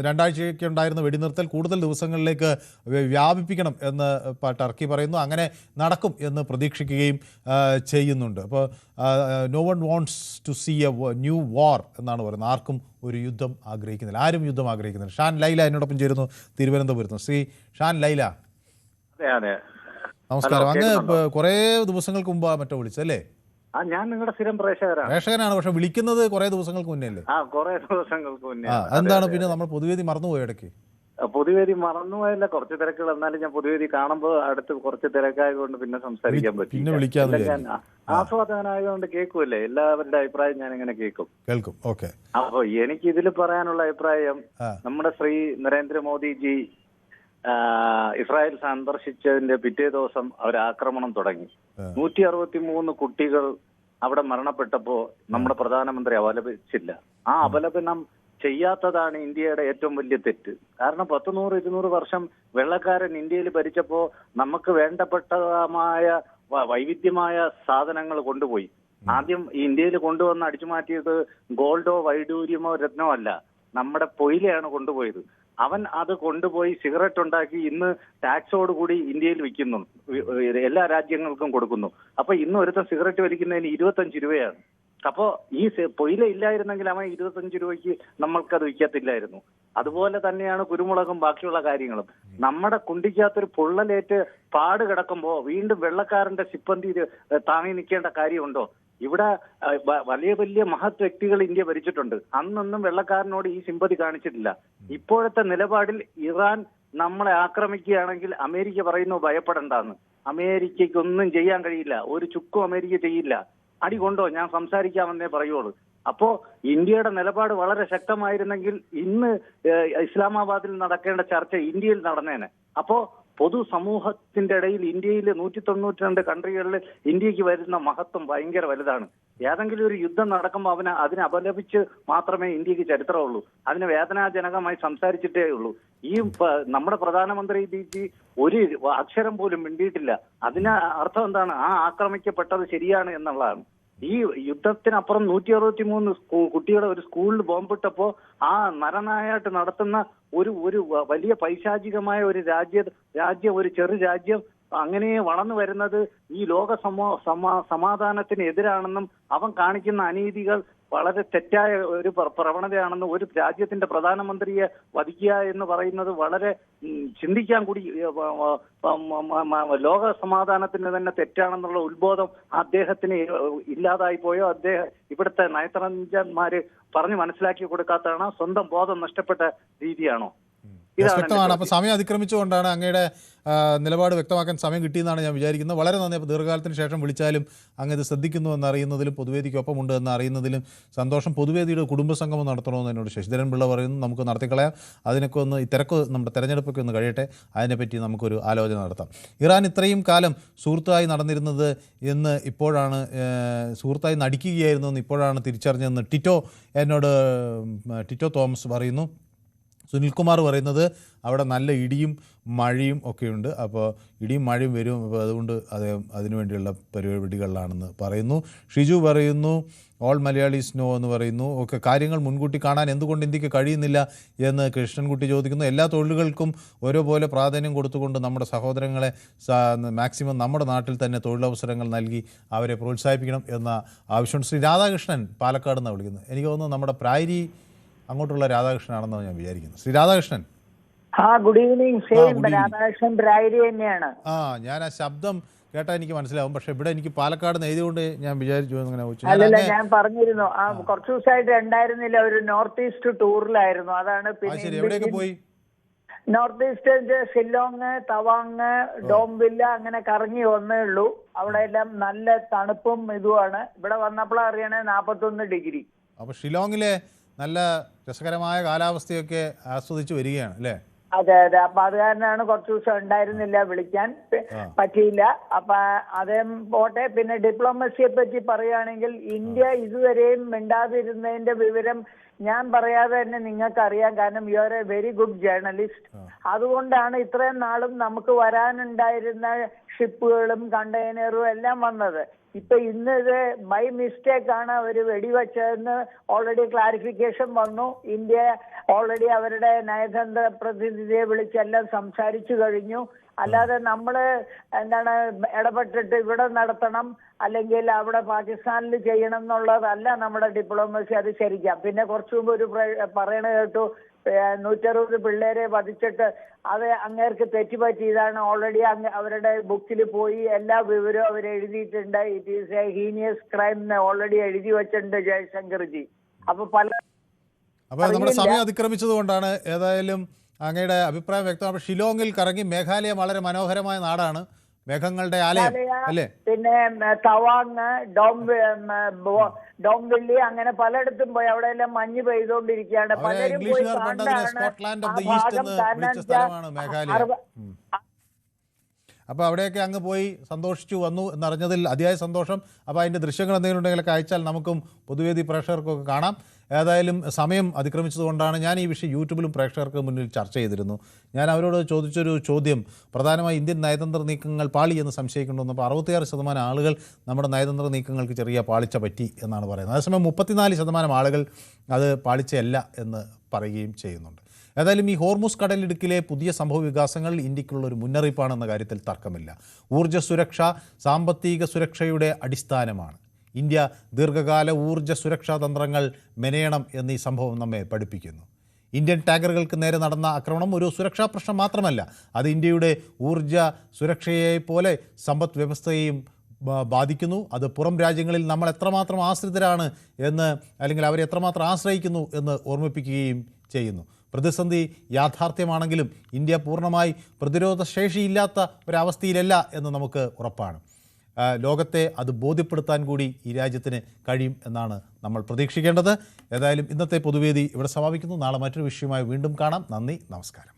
2 ആഴ്ചയ്ക്ക് ഉണ്ടായിരുന്ന വെടിനിർത്തൽ കൂടുതൽ ദിവസങ്ങളിലേക്ക് വ്യാപിപ്പിക്കണം എന്ന് ടർക്കി പറയുന്നു. അങ്ങനെ നടക്കും എന്ന് പ്രതീക്ഷിക്കുകയും ചെയ്യുന്നുണ്ട്. അപ്പോൾ no one wants to see a new war എന്നാണ് പറയുന്നത്. ആർക്കും ഒരു യുദ്ധം ആഗ്രഹിക്കുന്നില്ല, ആരും യുദ്ധം ആഗ്രഹിക്കുന്നില്ല. ഷാൻ ലൈല എന്നോടൊപ്പം ചേരുന്നു തിരുവനന്തപുരത്ത്. ശ്രീ ഷാൻ ലൈല, നമസ്കാരം. അങ്ങ് കുറേ ദിവസങ്ങൾക്ക് മുമ്പ് മറ്റോ വിളിച്ചല്ലേ? ഞാൻ നിങ്ങളുടെ സ്ഥിരം പ്രേക്ഷകനാണ്. പക്ഷെ വിളിക്കുന്നത് കുറെ ദിവസങ്ങൾക്ക് മുന്നേ അല്ലേ? കുറെ ദിവസങ്ങൾക്ക് മുന്നേ. എന്താണ് പിന്നെ നമ്മൾ പൊതുവേദി മറന്നുപോയി? ഇടയ്ക്ക് പൊതുവേദി മറന്നുപോയല്ല, കുറച്ച് തിരക്കുകൾ. എന്നാലും ഞാൻ പൊതുവേദി കാണുമ്പോൾ അടുത്ത് കുറച്ച് തിരക്കായതുകൊണ്ട് പിന്നെ സംസാരിക്കാൻ പറ്റും. ഞാൻ ആസ്വാദകനായതുകൊണ്ട് കേൾക്കുമല്ലേ, എല്ലാവരുടെ അഭിപ്രായം ഞാൻ ഇങ്ങനെ കേൾക്കും. അപ്പൊ എനിക്ക് ഇതിൽ പറയാനുള്ള അഭിപ്രായം, നമ്മുടെ ശ്രീ നരേന്ദ്രമോദിജി ഇസ്രായേൽ സന്ദർശിച്ചതിന്റെ പിറ്റേ ദിവസം അവർ ആക്രമണം തുടങ്ങി. 163 കുട്ടികൾ അവിടെ മരണപ്പെട്ടപ്പോ നമ്മുടെ പ്രധാനമന്ത്രി അപലപിച്ചില്ല. ആ അപലപനം ചെയ്യാത്തതാണ് ഇന്ത്യയുടെ ഏറ്റവും വലിയ തെറ്റ്. കാരണം 100-200 വർഷം വെള്ളക്കാരൻ ഇന്ത്യയിൽ ഭരിച്ചപ്പോ നമുക്ക് വേണ്ടപ്പെട്ടമായ വൈവിധ്യമായ സാധനങ്ങൾ കൊണ്ടുപോയി. ആദ്യം ഇന്ത്യയിൽ കൊണ്ടുവന്ന് അടിച്ചു മാറ്റിയത് ഗോൾഡോ വൈഡൂര്യമോ രത്നമോ അല്ല, നമ്മുടെ പൊയിലയാണ് കൊണ്ടുപോയത്. അവൻ അത് കൊണ്ടുപോയി സിഗരറ്റ് ഉണ്ടാക്കി ഇന്ന് ടാക്സോടുകൂടി ഇന്ത്യയിൽ വിൽക്കുന്നു, എല്ലാ രാജ്യങ്ങൾക്കും കൊടുക്കുന്നു. അപ്പൊ ഇന്ന് ഒരുത്തൻ സിഗരറ്റ് വലിക്കുന്നതിന് 25 രൂപയാണ്. അപ്പോ ഈ പൊയില ഇല്ലായിരുന്നെങ്കിൽ അവൻ 25 രൂപയ്ക്ക് നമ്മൾക്കത് വിൽക്കത്തില്ലായിരുന്നു. അതുപോലെ തന്നെയാണ് കുരുമുളകും ബാക്കിയുള്ള കാര്യങ്ങളും. നമ്മുടെ കുണ്ടിക്കകത്തൊരു പൊള്ളലേറ്റ് പാട് കിടക്കുമ്പോ വീണ്ടും വെള്ളക്കാരന്റെ സിപ്പന്തി താങ്ങി നിൽക്കേണ്ട കാര്യമുണ്ടോ? ഇവിടെ വലിയ വലിയ മഹത് വ്യക്തികൾ ഇന്ത്യ ഭരിച്ചിട്ടുണ്ട്. അന്നൊന്നും വെള്ളക്കാരനോട് ഈ സിമ്പതി കാണിച്ചിട്ടില്ല. ഇപ്പോഴത്തെ നിലപാടിൽ ഇറാൻ നമ്മളെ ആക്രമിക്കുകയാണെങ്കിൽ അമേരിക്ക പറയുന്നു ഭയപ്പെടണ്ടെന്ന്. അമേരിക്കയ്ക്കൊന്നും ചെയ്യാൻ കഴിയില്ല, ഒരു ചുക്കും അമേരിക്ക ചെയ്യില്ല. അടി കൊണ്ടോ, ഞാൻ സംസാരിക്കാമെന്നേ പറയുള്ളൂ. അപ്പോ ഇന്ത്യയുടെ നിലപാട് വളരെ ശക്തമായിരുന്നെങ്കിൽ ഇന്ന് ഇസ്ലാമാബാദിൽ നടക്കേണ്ട ചർച്ച ഇന്ത്യയിൽ നടന്നേനെ. അപ്പോ പൊതുസമൂഹത്തിന്റെ ഇടയിൽ ഇന്ത്യയിൽ 192 കൺട്രികളിൽ ഇന്ത്യക്ക് വരുന്ന മഹത്വം ഭയങ്കര വലുതാണ്. ഏതെങ്കിലും ഒരു യുദ്ധം നടക്കുമ്പോൾ അതിനെ അപലപിച്ച് മാത്രമേ ഇന്ത്യക്ക് ചരിത്രമുള്ളൂ. അതിന് വേദനാജനകമായി സംസാരിച്ചിട്ടേ ഉള്ളൂ. ഈ നമ്മുടെ പ്രധാനമന്ത്രി ഒരു അക്ഷരം പോലും മിണ്ടിയിട്ടില്ല. അതിന് അർത്ഥം എന്താണ്? ആ ആക്രമിക്കപ്പെട്ടത് ശരിയാണ് എന്നുള്ളതാണ്. ഈ യുദ്ധത്തിനപ്പുറം 163 കുട്ടികളെ ഒരു സ്കൂളിൽ ബോംബിട്ടപ്പോ ആ നരനായായിട്ട് നടത്തുന്ന ഒരു വലിയ പൈശാചികമായ ഒരു രാജ്യം ഒരു ചെറു രാജ്യം അങ്ങനെ വളർന്നു വരുന്നത് ഈ ലോക സമാധാനത്തിന് എതിരാണെന്നും അവൻ കാണിക്കുന്ന അനീതികൾ വളരെ തെറ്റായ ഒരു പ്രവണതയാണെന്നും ഒരു രാജ്യത്തിന്റെ പ്രധാനമന്ത്രിയെ വധിക്കുക എന്ന് പറയുന്നത് വളരെ ചിന്തിക്കാൻ കൂടി ലോക സമാധാനത്തിന് തന്നെ തെറ്റാണെന്നുള്ള ഉത്ബോധം അദ്ദേഹത്തിന് ഇല്ലാതായി പോയോ? ഇവിടുത്തെ നയതന്ത്രജ്ഞന്മാര് പറഞ്ഞു മനസ്സിലാക്കി കൊടുക്കാത്തതാണോ? സ്വന്തം ബോധം നഷ്ടപ്പെട്ട രീതിയാണോ? വ്യക്തമാണ്. അപ്പോൾ സമയം അതിക്രമിച്ചുകൊണ്ടാണ് അങ്ങയുടെ നിലപാട് വ്യക്തമാക്കാൻ സമയം കിട്ടിയെന്നാണ് ഞാൻ വിചാരിക്കുന്നത്. വളരെ നന്ദി. അപ്പോൾ ദീർഘകാലത്തിന് ശേഷം വിളിച്ചാലും അങ്ങ് ഇത് ശ്രദ്ധിക്കുന്നു എന്നറിയുന്നതിലും പൊതുവേദിക്കൊപ്പമുണ്ട് എന്ന് അറിയുന്നതിലും സന്തോഷം. പൊതുവേദിയുടെ കുടുംബസംഗമം നടത്തണമെന്ന് എന്നോട് ശശിധരൻ പിള്ള പറയുന്നു. നമുക്ക് നടത്തിക്കളയാം. അതിനൊക്കെ ഒന്ന് ഈ തിരക്ക് നമ്മുടെ തെരഞ്ഞെടുപ്പൊക്കെ ഒന്ന് കഴിയട്ടെ, അതിനെപ്പറ്റി നമുക്കൊരു ആലോചന നടത്താം. ഇറാൻ ഇത്രയും കാലം സുഹൃത്തായി നടന്നിരുന്നത് എന്ന് ഇപ്പോഴാണ് സുഹൃത്തായി നടിക്കുകയായിരുന്നു എന്ന് ഇപ്പോഴാണ് തിരിച്ചറിഞ്ഞതെന്ന് ടിറ്റോ തോമസ് പറയുന്നു. സുനിൽകുമാർ പറയുന്നത് അവിടെ നല്ല ഇടിയും മഴയും ഒക്കെയുണ്ട്, അപ്പോൾ ഇടിയും മഴയും വരും, അപ്പോൾ അതുകൊണ്ട് അദ്ദേഹം അതിനുവേണ്ടിയുള്ള പരിപാടികളിലാണെന്ന് പറയുന്നു. ഷിജു പറയുന്നു ഓൾ മലയാളീസ് നോ എന്ന് പറയുന്നു. ഒക്കെ കാര്യങ്ങൾ മുൻകൂട്ടി കാണാൻ എന്തുകൊണ്ട് ഇന്ത്യക്ക് കഴിയുന്നില്ല എന്ന് കൃഷ്ണൻകുട്ടി ചോദിക്കുന്നു. എല്ലാ തൊഴിലുകൾക്കും ഓരോപോലെ പ്രാധാന്യം കൊടുത്തുകൊണ്ട് നമ്മുടെ സഹോദരങ്ങളെ മാക്സിമം നമ്മുടെ നാട്ടിൽ തന്നെ തൊഴിലവസരങ്ങൾ നൽകി അവരെ പ്രോത്സാഹിപ്പിക്കണം എന്ന ആവശ്യമുണ്ട്. ശ്രീ രാധാകൃഷ്ണൻ പാലക്കാട് നിന്നാണ് വിളിക്കുന്നത്. എനിക്ക് തോന്നുന്നു നമ്മുടെ പ്രായരി അങ്ങോട്ടുള്ള രാധാകൃഷ്ണനാണെന്നാണ് ഞാൻ വിചാരിക്കുന്നത്. ശ്രീ രാധാകൃഷ്ണൻ. Good evening. രാധാകൃഷ്ണൻ പ്രായരി തന്നെയാണ്. ഞാൻ ആ ശബ്ദം കേട്ടാൽ എനിക്ക് മനസ്സിലാവും, പക്ഷെ ഇവിടെ എനിക്ക് പാലക്കാട് എഴുതിയോണ്ട് ഞാൻ വിചാരിച്ചു അങ്ങനെ. അല്ലല്ല, ഞാൻ പറഞ്ഞിരുന്നു കുറച്ചു ദിവസമായിട്ട് ഉണ്ടായിരുന്നില്ല, ഒരു നോർത്ത് ഈസ്റ്റ് ടൂറിലായിരുന്നു. അതാണ്. പിന്നെ എവിടെയൊക്കെ പോയി? നോർത്ത് ഈസ്റ്റ് ഷില്ലോങ്, തവാങ്, ഡോംബില്ല അങ്ങനെ കറങ്ങി വന്നേ ഉള്ളൂ. അവിടെ എല്ലാം നല്ല തണുപ്പും ഇതുമാണ്. ഇവിടെ വന്നപ്പോഴാണ് അറിയണേ 41 ഡിഗ്രി. അപ്പൊ ഷില്ലോങ്ങിലെ നല്ല രസകരമായ കാലാവസ്ഥയൊക്കെ ആസ്വദിച്ചു വരികയാണ് അല്ലേ? അതെ അതെ. അപ്പൊ അത് കാരണമാണ് കുറച്ചു ദിവസം ഉണ്ടായിരുന്നില്ല, വിളിക്കാൻ പറ്റിയില്ല. അപ്പൊ അതേ പോട്ടെ. പിന്നെ ഡിപ്ലോമസിയെ പറ്റി പറയുകയാണെങ്കിൽ ഇന്ത്യ ഇതുവരെയും മിണ്ടാതിരുന്നതിന്റെ വിവരം ഞാൻ പറയാതെ തന്നെ നിങ്ങൾക്ക് അറിയാം. കാരണം you are A very good journalist. അതുകൊണ്ടാണ് ഇത്രയും നാളും നമുക്ക് വരാനുണ്ടായിരുന്ന ഷിപ്പുകളും കണ്ടെയ്നറും എല്ലാം വന്നത്. ഇപ്പൊ ഇന്ന് ഇത് ബൈ മിസ്റ്റേക്ക് ആണ് അവർ വെടിവെച്ചതെന്ന് ഓൾറെഡി ക്ലാരിഫിക്കേഷൻ വന്നു. ഇന്ത്യ ഓൾറെഡി അവരുടെ നയതന്ത്ര പ്രതിനിധിയെ വിളിച്ചെല്ലാം സംസാരിച്ചു കഴിഞ്ഞു. അല്ലാതെ നമ്മള് ഇടപെട്ടിട്ട് ഇവിടെ നടത്തണം അല്ലെങ്കിൽ അവിടെ പാകിസ്ഥാനിൽ ചെയ്യണം എന്നുള്ളതല്ല നമ്മുടെ ഡിപ്ലോമസി. അത് ശരിക്കാം. പിന്നെ കുറച്ചു മുമ്പ് ഒരു പറയണ കേട്ടു 160 പിള്ളേരെ വധിച്ചിട്ട് അത് അങ്ങേർക്ക് തെറ്റുപറ്റി. ഇതാണ് ഓൾറെഡി അവരുടെ ബുക്കിൽ പോയി എല്ലാ വിവരവും അവർ എഴുതിയിട്ടുണ്ട്. It is A heinous crime already എഴുതി വെച്ചിട്ടുണ്ട് ജയശങ്കർജി. അപ്പൊ നമ്മുടെ സമയം അതിക്രമിച്ചത് കൊണ്ടാണ്. ഏതായാലും അങ്ങയുടെ അഭിപ്രായം വ്യക്തമാണ്. ഷിലോങ്ങിൽ കറങ്ങി. മേഘാലയ വളരെ മനോഹരമായ നാടാണ്, മേഘങ്ങളുടെ ആലയം അല്ലേ? പിന്നെ തവാങ്, ഡോംബില്ലി അങ്ങനെ പലയിടത്തും പോയി. അവിടെ എല്ലാം മഞ്ഞ് പെയ്തുകൊണ്ടിരിക്കുകയാണ്. പലരും പോയി അപ്പോൾ അവിടെയൊക്കെ അങ്ങ് പോയി സന്തോഷിച്ചു വന്നു എന്നറിഞ്ഞതിൽ അതിയായ സന്തോഷം. അപ്പോൾ അതിൻ്റെ ദൃശ്യങ്ങൾ എന്തെങ്കിലും ഉണ്ടെങ്കിലൊക്കെ അയച്ചാൽ നമുക്കും പൊതുവേദി പ്രേക്ഷകർക്കൊക്കെ കാണാം. ഏതായാലും സമയം അതിക്രമിച്ചതുകൊണ്ടാണ് ഞാൻ ഈ വിഷയം യൂട്യൂബിലും പ്രേക്ഷകർക്ക് മുന്നിൽ ചർച്ച ചെയ്തിരുന്നു. ഞാൻ അവരോട് ചോദിച്ചൊരു ചോദ്യം പ്രധാനമായി ഇന്ത്യൻ നയതന്ത്ര നീക്കങ്ങൾ പാളി എന്ന് സംശയിക്കുന്നുണ്ടെന്ന്. അപ്പോൾ 66% ആളുകൾ നമ്മുടെ നയതന്ത്ര നീക്കങ്ങൾക്ക് ചെറിയ പാളിച്ച പറ്റി എന്നാണ് പറയുന്നത്. അതേസമയം 34% ആളുകൾ അത് പാളിച്ചയല്ല എന്ന് പറയുകയും ചെയ്യുന്നുണ്ട്. ഏതായാലും ഈ ഹോർമുസ് കടലിടുക്കിലെ പുതിയ സംഭവ വികാസങ്ങൾ ഇന്ത്യക്കുള്ള ഒരു മുന്നറിയിപ്പാണെന്ന കാര്യത്തിൽ തർക്കമില്ല. ഊർജ്ജ സുരക്ഷ സാമ്പത്തിക സുരക്ഷയുടെ അടിസ്ഥാനമാണ്. ഇന്ത്യ ദീർഘകാല ഊർജ്ജ സുരക്ഷാ തന്ത്രങ്ങൾ മെനയണം എന്നീ സംഭവം നമ്മെ പഠിപ്പിക്കുന്നു. ഇന്ത്യൻ ടാങ്കറുകൾക്ക് നേരെ നടന്ന ആക്രമണം ഒരു സുരക്ഷാ പ്രശ്നം മാത്രമല്ല, അത് ഇന്ത്യയുടെ ഊർജ്ജ സുരക്ഷയെ പോലെ സമ്പദ് വ്യവസ്ഥയെയും ബാധിക്കുന്നു. അത് പുറം രാജ്യങ്ങളിൽ നമ്മൾ എത്രമാത്രം ആശ്രിതരാണ് എന്ന്, അല്ലെങ്കിൽ അവരെ എത്രമാത്രം ആശ്രയിക്കുന്നു എന്ന് ഓർമ്മിപ്പിക്കുകയും ചെയ്യുന്നു. പ്രതിസന്ധി യാഥാർത്ഥ്യമാണെങ്കിലും ഇന്ത്യ പൂർണ്ണമായി പ്രതിരോധശേഷിയില്ലാത്ത ഒരവസ്ഥയിലല്ല എന്ന് നമുക്ക് ഉറപ്പാണ്. ലോകത്തെ അത് ബോധ്യപ്പെടുത്താൻ കൂടി ഈ രാജ്യത്തിന് കഴിയും എന്നാണ് നമ്മൾ പ്രതീക്ഷിക്കേണ്ടത്. ഏതായാലും ഇന്നത്തെ പൊതുവേദി ഇവിടെ സമാപിക്കുന്നു. നാളെ മറ്റൊരു വിഷയവുമായി വീണ്ടും കാണാം. നന്ദി, നമസ്കാരം.